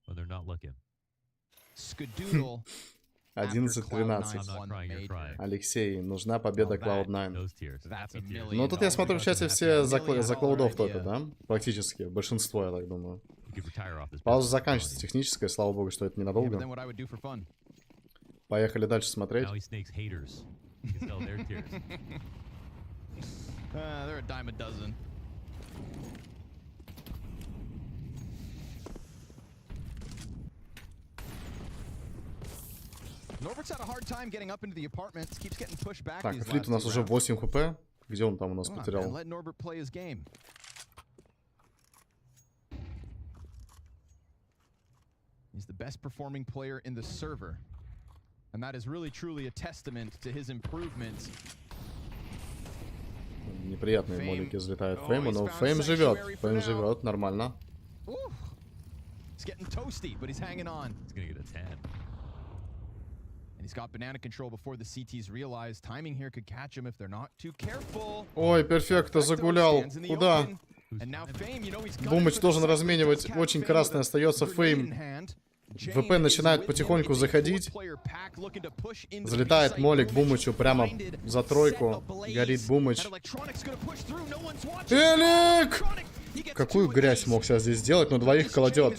11-13. Алексей, нужна победа Cloud9. Ну тут я смотрю в чате все за Клаудов топят, да? Практически. Большинство, я так думаю. Пауза заканчивается. Техническая, слава богу, что это ненадолго. Поехали дальше смотреть. They're a dime a dozen. Norbert's had a hard time getting up into the apartments. Keeps getting pushed back. Так, Флит у нас уже 8 хп. Где он там у нас потерял? Let Norbert play his game. He's the best performing player in the server. And that is really truly a testament to his improvements. Неприятные молики взлетают Фейму, но Фейм живет. Фейм живет, нормально. he's got banana control before the CTs realize timing here could catch him if they're not too careful. Ой, перфекто загулял. Куда? Бумыч должен разменивать. Очень красный остается Фейм. ВП начинает потихоньку заходить. Залетает молик Бумычу прямо за тройку. Горит Бумыч. Элик! Какую грязь мог сейчас здесь сделать, но двоих кладет.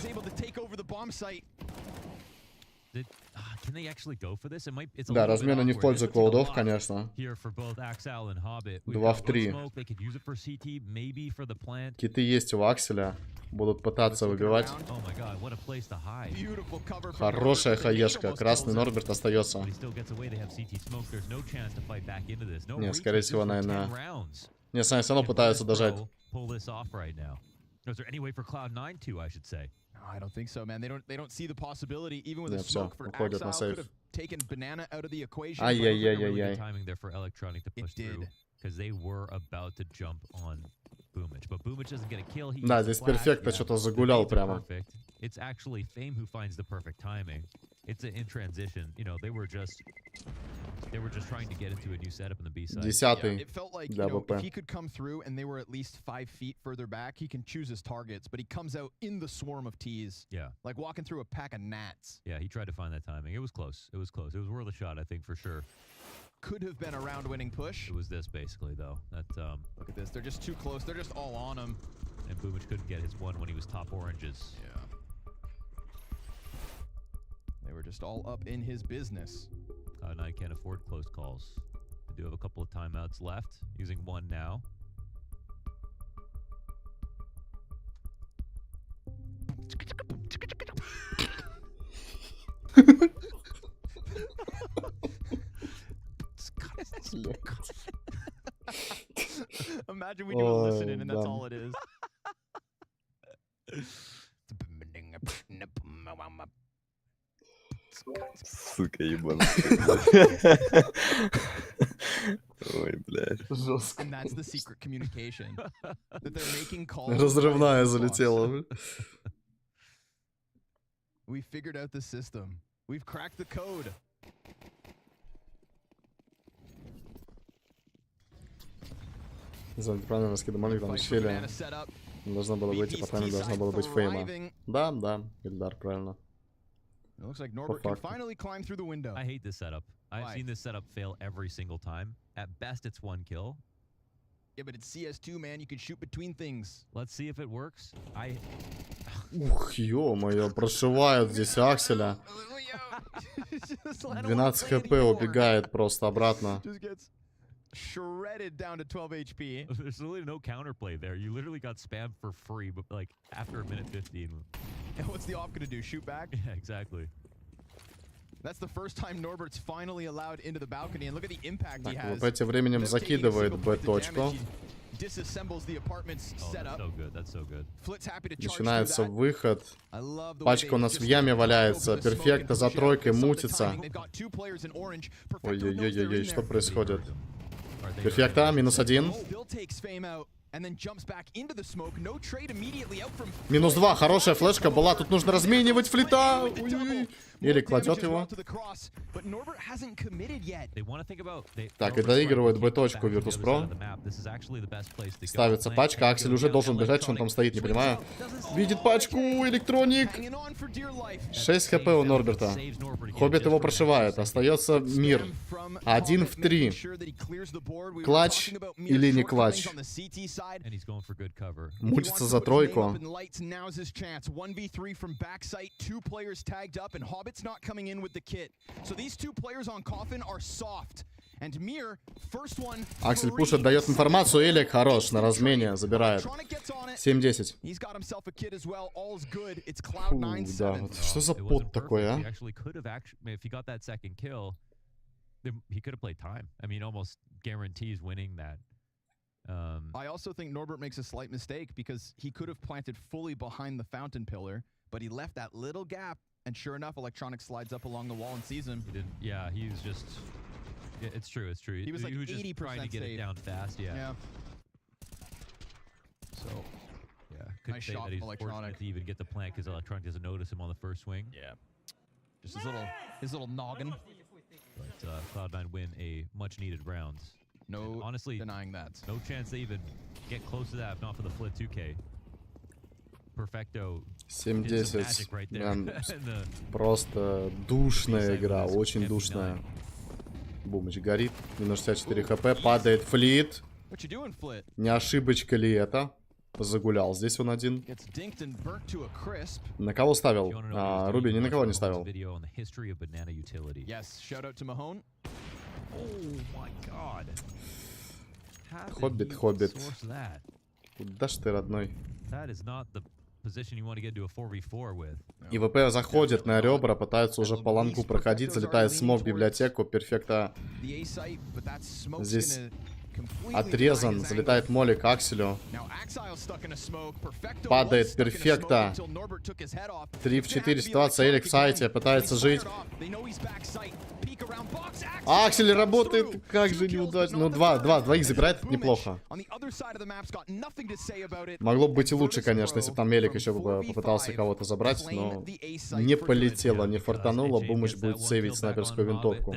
Да, размена не в пользу клоудов, конечно. 2 в 3. Киты есть у Акселя. Будут пытаться выбивать. Хорошая хаешка. Красный Норберт остается. Не, скорее всего, наверное... Не, все равно пытаются дожать. I don't think so, man. They don't see the possibility, even with a Все, smoke for уходят на Axel, сейф. could have taken banana out of the equation. Ай-яй-яй-яй-яй. Да, здесь перфекто что-то загулял прямо. It's actually Fame who finds the perfect timing. It's in transition. You know, they were just trying to get into a new setup in the B side. 10-й It felt like, для if ВП. he could come through and they were at least 5 feet further back, he can choose his targets, but he comes out in the swarm of T's. Yeah. Like walking through a pack of gnats. Yeah, he tried to find that timing. It was close. It was close. It was worth a shot, I think, for sure. Could have been a round-winning push. It was this, basically, though. That, Look at this. They're just too close. They're just all on him. And Boomich couldn't get his one when he was top oranges. Yeah. They were just all up in his business. Cloud9 can't afford close calls. They do have a couple of timeouts left. Using one now. Imagine we do a listening and that's all it is. Сука, ебаный. Ой, блядь. Жестко. And that's the secret communication. That they're making calls. Разрывная залетела. We figured out the system. We've cracked the code. Не знаю, правильно раскидывали, там щели. Должно было быть, и по таймингу должно было быть Фейма. Да, да, Ильдар, правильно. It looks like Norbert can finally climb through the window. I hate this setup. I've seen this setup fail every single time. At best, it's one kill. Yeah, but it's CS2, man. You can shoot between things. Let's see if it works. Ух, ё-моё, прошивают здесь Акселя. 12 хп убегает просто обратно. Shredded down to 12 HP. There's literally no counterplay there. You literally got spammed for free, but like after a minute 15. And what's the op gonna do? Shoot back? Yeah, exactly. That's the first time Norbert's finally allowed into the balcony, and look at the impact he has. ВП тем временем закидывает Б-точку. Disassembles the apartment's setup. So good. That's so good. Flit's happy to charge Начинается through that. выход. I love the way Пачка у нас в яме валяется. Перфекто за тройкой мутится. Ой-ой-ой-ой, что происходит? Перфекто, -1. -2, хорошая флешка была. Тут нужно разменивать флита. Или кладет его. Так, и доигрывает Б-точку Virtus.Pro. Ставится пачка. Аксель уже должен бежать, что он там стоит, не понимаю. Видит пачку, электроник. 6 хп у Норберта. Хоббит его прошивает. Остается мир. 1 в 3. Клатч или не клатч? Мутится за тройку. Not coming in with the kit. So these two players on coffin are soft. And Mir, first one. Аксель пушит, дает информацию. Элик хорош на размене, забирает. 7-10. He's got himself a kit as well. All's good. It's Фу, Cloud9 да, 7. вот что за пот такой, а? He actually could have if he got that second kill, he could have played time. I mean, almost guarantees winning that. I also think Norbert makes a slight mistake because he could have planted fully behind the fountain pillar, but he left that little gap. And sure enough, Electronic slides up along the wall and sees him. He didn't. Yeah, he was just. Yeah, it's true. It's true. He was like just 80% trying to get safe. it down fast. Yeah. So. Yeah. Could Nice say shot that he's from Electronic. fortunate to even get the plant because Electronic doesn't notice him on the first swing. Yeah. Just his little noggin. But Cloud9 win a much-needed round. No, And honestly, denying that. no chance they even get close to that if not for the Flit 2K. Perfecto. 7-10. Right there. Прям And the просто душная игра, очень душная. Бумыч горит, минус 64 хп, падает флит. What you doing, Flit? Не ошибочка ли это? Загулял. Здесь он один. Gets dinked and burnt to a crisp. На кого ставил? Руби ни на кого не ставил. Video on the history of banana utility. Yes, shout out to Mahone. Oh my god. How did Хоббит, he хоббит. source that? Куда ж ты, родной? That is not the position you want to get into a 4v4 with. ИВП заходит на ребра, пытаются уже по лангу проходить, залетает смог в библиотеку, перфекта здесь отрезан, залетает молик к Акселю. Падает перфекта. 3 в 4 ситуация, Элик в сайте, пытается жить. Аксель работает, как же неудачно. Ну, двоих забирает, это неплохо. Могло бы быть и лучше, конечно, если бы там Элик еще бы попытался кого-то забрать, но не полетело, не фартануло. Бумыч будет сейвить снайперскую винтовку.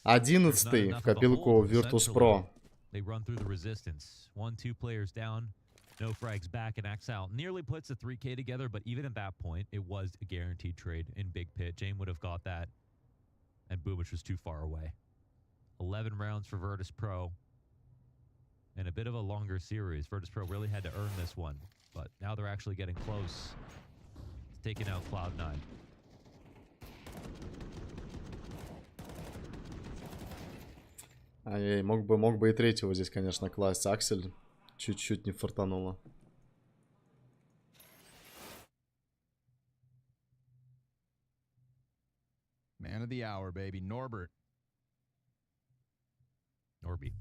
11-й в копилку Virtus.Pro. They run through the resistance. 1-2 players down. No frags back, and Axal nearly puts the 3K together, but even at that point, it was a guaranteed trade in Big Pit. Jane would have got that, and Boomich was too far away. 11 rounds for Virtus.Pro, and a bit of a longer series. Virtus.Pro really had to earn this one, but now they're actually getting close to taking out Cloud9. Ай, мог бы и третьего здесь, конечно, класть. Аксель чуть-чуть не фартануло. Man of the hour, baby. Norbert. Norby.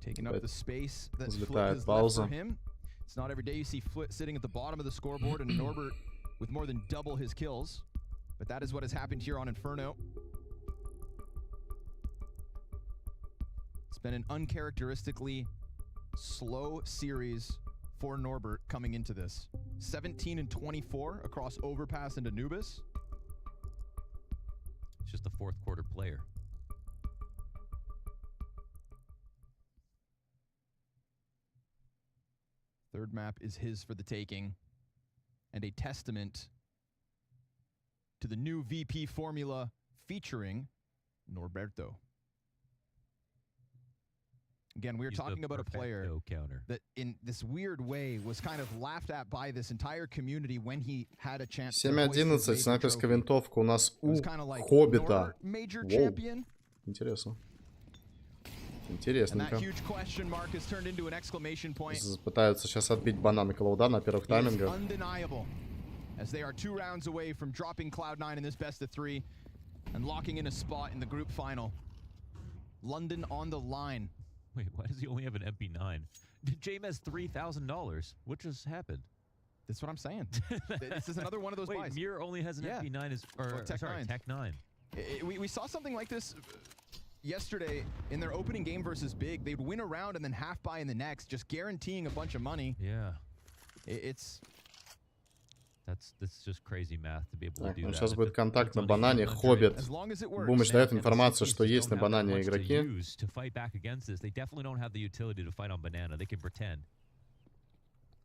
Taking up the space that Flit Взлетает has left пауза. for him. It's not every day you see Flit sitting at the bottom of the scoreboard and Norbert with more than double his kills. But that is what has happened here on Inferno. It's been an uncharacteristically slow series for Norbert coming into this. 17 and 24 across Overpass and Anubis. It's just a fourth quarter player. Third map is his for the taking, and a testament to the new VP formula featuring Norberto. Again, we were talking about a player that in this weird way was kind of laughed at by this entire community when he had a chance to hoist his 7-11, major снайперская trophy. винтовка у нас It у was kind of like Хоббита. major Воу. champion. Интересно. And that Интересненько. huge question mark has turned into an exclamation point. Пытаются сейчас отбить бананы Клауда на первых It is таймингах. undeniable, as they are 2 rounds away from dropping Cloud9 in this best of 3 and locking in a spot in the group final. London on the line. Wait, why does he only have an MP9? James has $3,000. What just happened? That's what I'm saying. This is another one of those Wait, buys. Mir only has an Yeah. MP9 or Tech sorry, 9. Tech 9. We saw something like this yesterday in their opening game versus Big. They'd win a round and then half buy in the next, just guaranteeing a bunch of money. Yeah. It's That's just crazy math to be able to Так, do ну that. сейчас If будет it- контакт it's на on a банане. human Хоббит. as long as it works. Бумыч дает And the информацию, CPs что есть на don't have банане much to игроки. use to fight back against this. They definitely don't have the utility to fight on banana. They can pretend.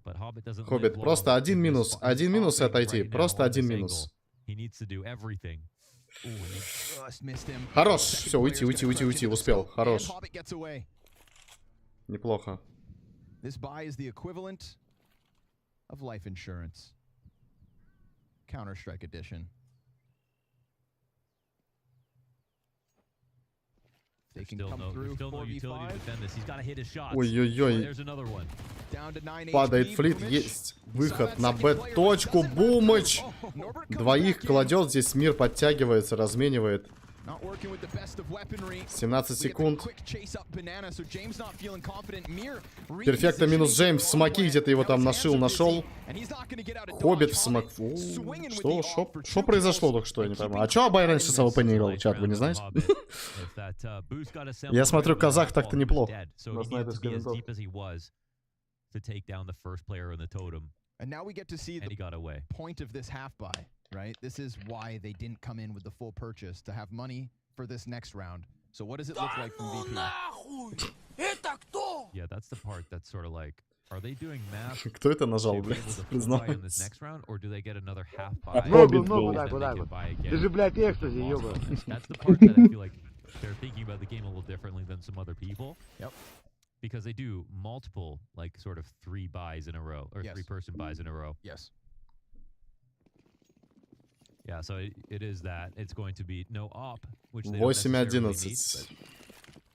But Hobbit doesn't Хоббит, live просто long один in this минус. spot. Один He's минус и offing отойти. right now Просто on один this минус. angle. He needs to do everything. Ooh, and he just missed him. Хорош. Second Все, уйти, player's уйти, gonna уйти, crouch уйти. into the Успел. scope, Хорош. and Hobbit gets away. Неплохо. This buy is the equivalent of life insurance. Counter-Strike edition. They can Still come no through utility to 4v5. defend this. He's got to hit his shots. Ой-ой-ой. There's another one. Down to 9 Падает HP. флит. Boomich. Есть He saw выход that на second player, Б-точку. doesn't Бумыч. matter. Oh, Norbert comes Двоих back in. кладет. Здесь мир подтягивается, разменивает. Not working with the best of weaponry. 17 We get the секунд. quick chase up banana, so James not feeling confident. Mir Перфекто минус Джеймс. В смоки где-то его там нашил, нашел. and he's not gonna get out of Хоббит dodge. в смок. Hobbit swinging with Что? the off for Что 2 произошло kills только что? Я не and пойму. А keeping чё Абай раньше Cloud9 с АВП не in играл? this. Чат, вы не знаете? If that, boost got assembled Я смотрю, right when the казах last так-то ball, he was неплохо. dead. So На he needed to снайперской be as винтовке. deep as he was to take down the first player in the totem, And now we get to see and the he got away. point of this half buy. right? This is why they didn't come in with the full purchase, to have money for this next round. So what does it look like from VP? Yeah, that's the part that's sort of like, are they doing math Кто это нажал, to be блядь? able to buy in Признавайся. this next round, or do they get another half buy? Ногу, and ногу, then так, they вот так can вот. buy again? Ты же, блядь, экстази, ёба. That's the part that I feel like they're thinking about the game a little differently than some other people. Yep. Because they do multiple, like, sort of 3 buys in a row, or Yes. 3-person buys in a row. Yes. Yeah, so it is that. It's going to be no op, which they don't necessarily need, 8-11. but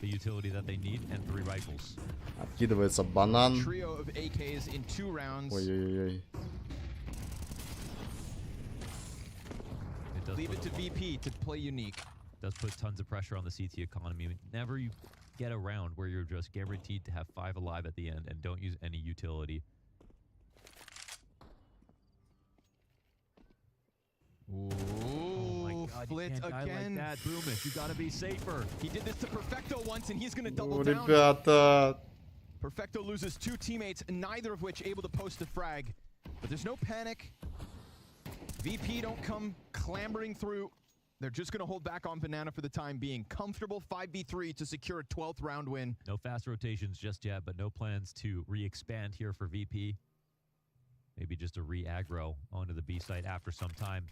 the utility that they need, and 3 rifles. Откидывается банан. Trio of AKs in 2 rounds. Ой-ой-ой. It does Leave put it to a lot- VP to play unique. does put tons of pressure on the CT economy. Whenever you get a round where you're just guaranteed to have 5 alive at the end and don't use any utility. Ooh, God, Flit you can't die again. like that, Boomish. You gotta be safer. He did this to Perfecto once, and he's going to Ну, double down. ребята. Perfecto loses 2 teammates, neither of which able to post a frag. But there's no panic. VP don't come clambering through. They're just going to hold back on Banana for the time being. Comfortable 5v3 to secure a 12th round win. No fast rotations just yet, but no plans to re-expand here for VP. Maybe just a re-aggro onto the B site after some time.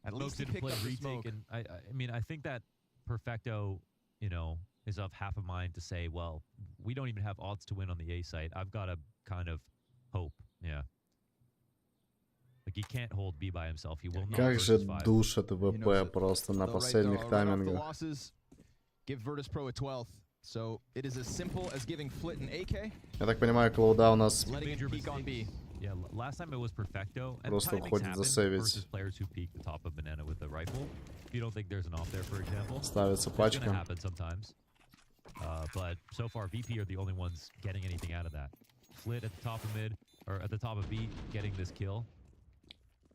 At least he Didn't picked play up the retake, smoke. and I mean, I think that Perfecto, you know, is of half a mind to say, well, we don't even have odds to win on the A site. I've got to kind of hope, yeah. Like, he can't hold B by himself. He will not Как же versus 5. душит ВП просто на They'll последних write off the таймингах. losses, give Virtus.Pro a 12th. So it is as simple as giving Flit an AK, Я так понимаю, Клоуда у нас letting it Major peek on B. Yeah, last time it was Perfecto. And Просто timings уходит happen засейвить. versus players who peek the top of Banana with a rifle. If you don't think there's an off there, for example. ставится It's gonna пачка. happen sometimes. But so far, VP are the only ones getting anything out of that. Flit at the top of mid, or at the top of B, getting this kill.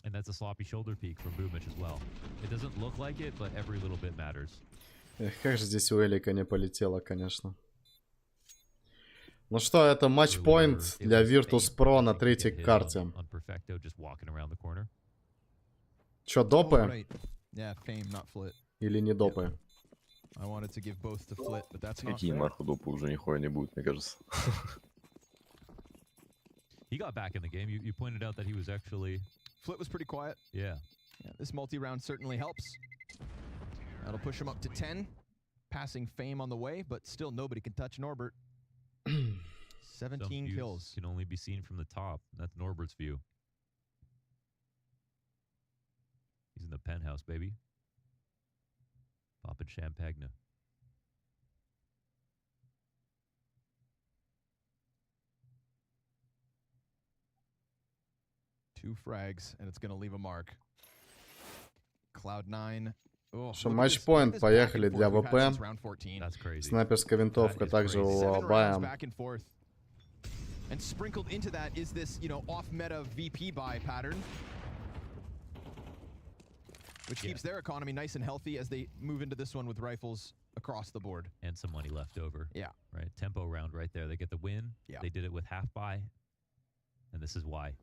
And that's a sloppy shoulder peek from Boomish as well. It doesn't look like it, but every little bit matters. Эх, как же здесь у Элика не полетело, конечно. Ну что, это матчпоинт для Virtus.Pro на третьей карте. On Perfecto, just walking around the corner. Чё, Oh, допы right. Yeah, Fame, not Flit. или не допы? I wanted to give both to Flit, but that's not Какие fair. нахуй допы уже нихуя не будет, мне кажется. He got back in the game. You pointed out that he was actually... Flit was pretty quiet. Yeah. Yeah, this multi-round certainly helps. That'll push him up to 10. Passing Fame on the way, but still nobody can touch Norbert. 17 Some views kills. can only be seen from the top. That's Norbert's view. He's in the penthouse, baby. Popping champagne. Two frags, and it's going to leave a mark. Cloud9. Oh, Что, look at this- матчпоинт, look at this back and поехали для forth we've had ВП. since round 14. That's crazy. Снайперская винтовка That is также crazy. у 7 rounds Бая. back and forth. And sprinkled into that is this, you know, off-meta VP buy pattern, which Yeah. keeps their economy nice and healthy as they move into this one with rifles across the board. And some money left over. Yeah. Right. Tempo round right there. They get the win. Yeah. They did it with half buy. And this is why.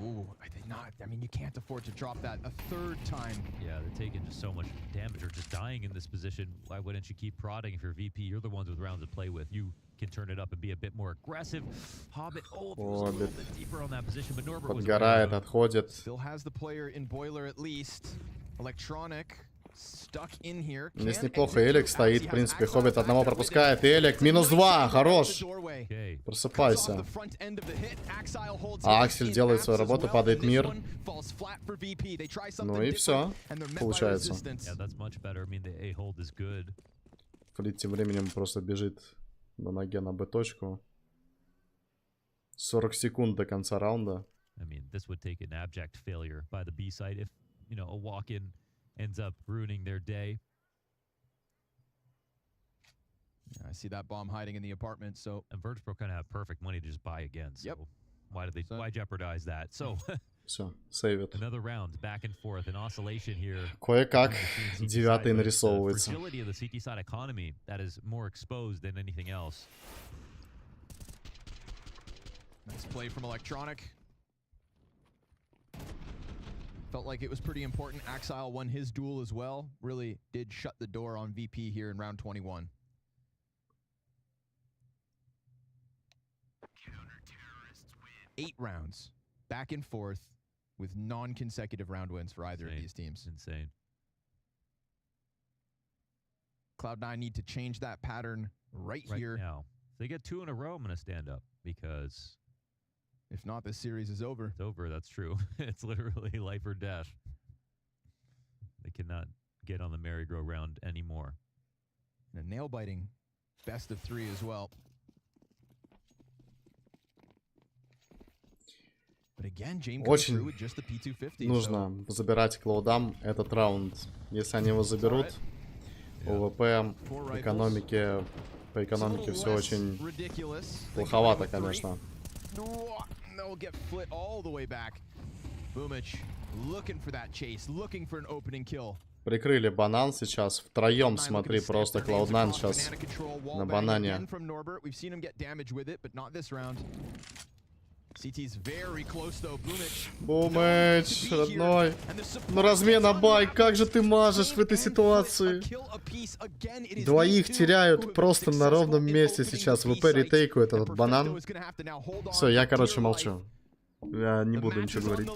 Ooh, I think not. I mean, you can't afford to drop that a third time. Yeah, they're taking just so much damage or just dying in this position. Why wouldn't you keep prodding if you're VP? You're the ones with rounds to play with. You can turn it up and be a bit more aggressive. Hobbit, if he was a little Hobbit. bit deeper on that position, but Norbert was Подгорает, right. отходит. Still has the player in boiler at least. Electronic stuck in here. Здесь Can't неплохо. execute Элик as стоит, he в has принципе, Axel Хоббит backed одного up with пропускает. it. Элик, минус 2, хорош. Doorway. Okay. Cuts off Просыпайся. the front end of the hit. Axel holds А it Аксель in делает свою apps as работу, well, падает and this мир. one falls flat for VP. They try something Ну и different, все, and they're met by получается. resistance. Yeah, that's much better. I mean, the A-hold is good. Флит тем временем просто бежит на ноге на Б-точку. 40 секунд до конца раунда. I mean, this would take an abject failure by the B side if, you know, a walk-in ends up ruining their day. Yeah, I see that bomb hiding in the apartment, so And Virtus.Pro kind of have perfect money to just buy again. So Yep. why why jeopardize that? So Все, сейвит. another round back and forth, an oscillation here. Кое-как behind the scenes CT девятый side, but the нарисовывается. fragility of the CT side economy that is more exposed than anything else. nice play from Electronic. Felt like it was pretty important. Axile won his duel as well. Really did shut the door on VP here in round 21. 8 rounds, back and forth, with non-consecutive round wins for either of these teams. Insane. Cloud9 need to change that pattern right here. Now. If they get 2 in a row, I'm going to stand up because if not, this series is over. It's over, that's true. It's literally life or death. They cannot get on the merry-go-round anymore. And a nail-biting best of 3 as well. But again, James comes through with just the P250. Нужно забирать Cloud9 этот раунд. Если они его заберут, ОВП, экономики, по экономике все очень плоховато, конечно. They'll get flit all the way back. Boomich looking for that chase, looking for an opening kill. Прикрыли банан сейчас. Втроем, смотри, просто Cloud9 сейчас на банане. We've seen him get damage with it, but not this round. CT's very close though. Boomich, родной. Ну размена бай, как же ты мажешь в этой ситуации? Двоих теряют просто на ровном месте сейчас. ВП ретейкует этот банан. Все, я, короче, молчу. Я не буду ничего говорить.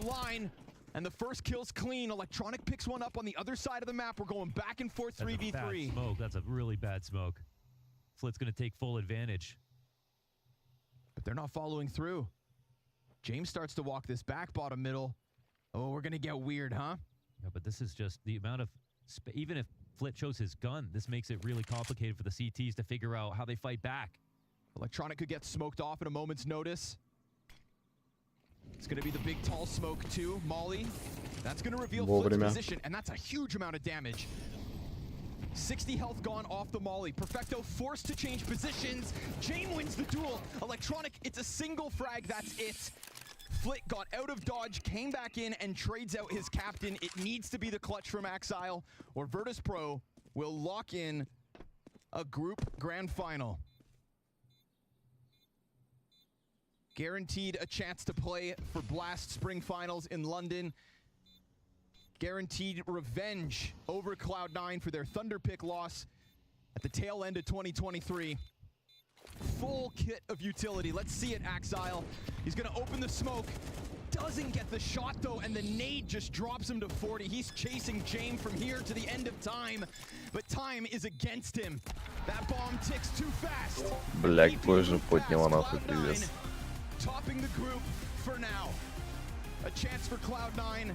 And the first kill's clean. Electronic picks one up on the other side of the map. We're going back and forth 3v3. Smoke. That's a really bad smoke. Flit's going to take full advantage. But they're not following through. James starts to walk this back bottom middle. Oh, we're going to get weird, huh? Yeah, but this is just the amount of... Even if Flit shows his gun, this makes it really complicated for the CTs to figure out how they fight back. Electronic could get smoked off at a moment's notice. It's going to be the big tall smoke too, Molly. That's going to reveal Flit's position, and that's a huge amount of damage. 60 health gone off the Molly. Perfecto forced to change positions. James wins the duel. Electronic, it's a single frag, that's it. Flit got out of dodge, came back in, and trades out his captain. It needs to be the clutch from Axile, or Virtus.Pro will lock in a group grand final. Guaranteed a chance to play for Blast Spring Finals in London. Guaranteed revenge over Cloud9 for their Thunderpick loss at the tail end of 2023. Full kit of utility. Let's see it, Axile. He's going to open the smoke. Doesn't get the shot, though, and the nade just drops him to 40. He's chasing James from here to the end of time, but time is against him. That bomb ticks too fast. Блять, позже подняла нахуй пиздец. Topping the group for now. A chance for Cloud9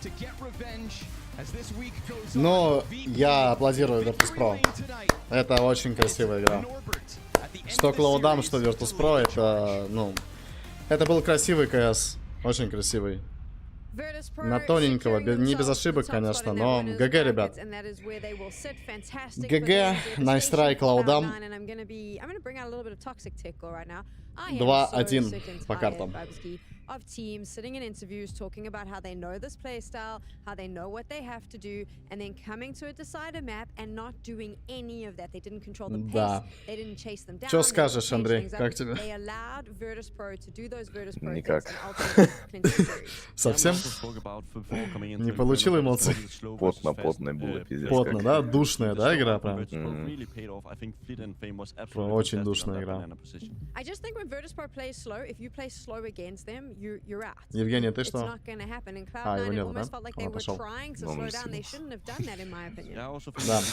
to get revenge as this week goes on. Но я аплодирую Virtus.Pro. Это очень красивая игра. Что Cloud9, что Virtus.Pro, это, ну, это был красивый КС. Очень красивый. На тоненького, не без ошибок, конечно, но ГГ, ребят. ГГ, nice try, Cloud9. 2-1 по картам. Of teams sitting in interviews talking about how they know this play style, how they know what they have to do, and then coming to a decider map and not doing any of that. They didn't control the pace, they didn't chase them down. Что скажешь, Андрей? Как тебе? They allowed Virtus.Pro to do those Virtus.Pro Никак. Совсем? Не получил эмоций? Потно было, пиздец. Потно, да? Душная, да, игра прям? Очень душная игра. I just think when Virtus.Pro plays slow, if you play slow against them, you're out. Евгений, ты It's что? not gonna happen. And Его Cloud9 нет, almost да? felt like they Он were пошел. trying to slow down. They shouldn't have done that, in my opinion. Да,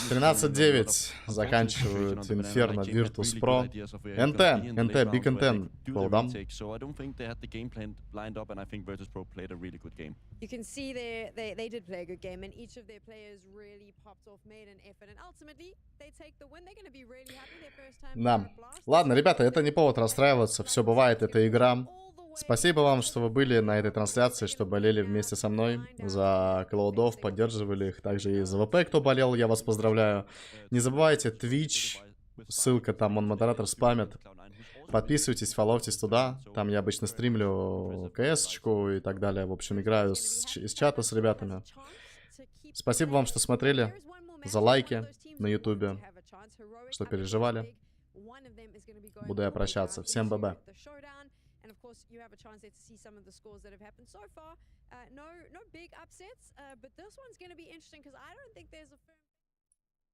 13-9 заканчивают Inferno, Virtus.Pro. НТ, Big NT, Cloud9. So I don't think they had the game plan lined up, and I think Virtus.Pro played a really good game. You can see they did play a good game, and each of their players really popped off, made an effort, and ultimately they take the win. They're gonna be really happy their first time. Да. Ладно, ребята, это не повод расстраиваться. Все бывает, это игра. Спасибо вам, что вы были на этой трансляции, что болели вместе со мной за Cloud9, поддерживали их. Также и за ВП, кто болел, я вас поздравляю. Не забывайте, Twitch, ссылка там, он модератор спамит. Подписывайтесь, фолловьтесь туда. Там я обычно стримлю КС-очку и так далее. В общем, играю из чата с ребятами. Спасибо вам, что смотрели, за лайки на ютубе, что переживали. Буду я прощаться. Всем ББ. course, you have a chance there to see some of the scores that have happened so far. No big upsets, but this one's going to be interesting because I don't think there's a firm...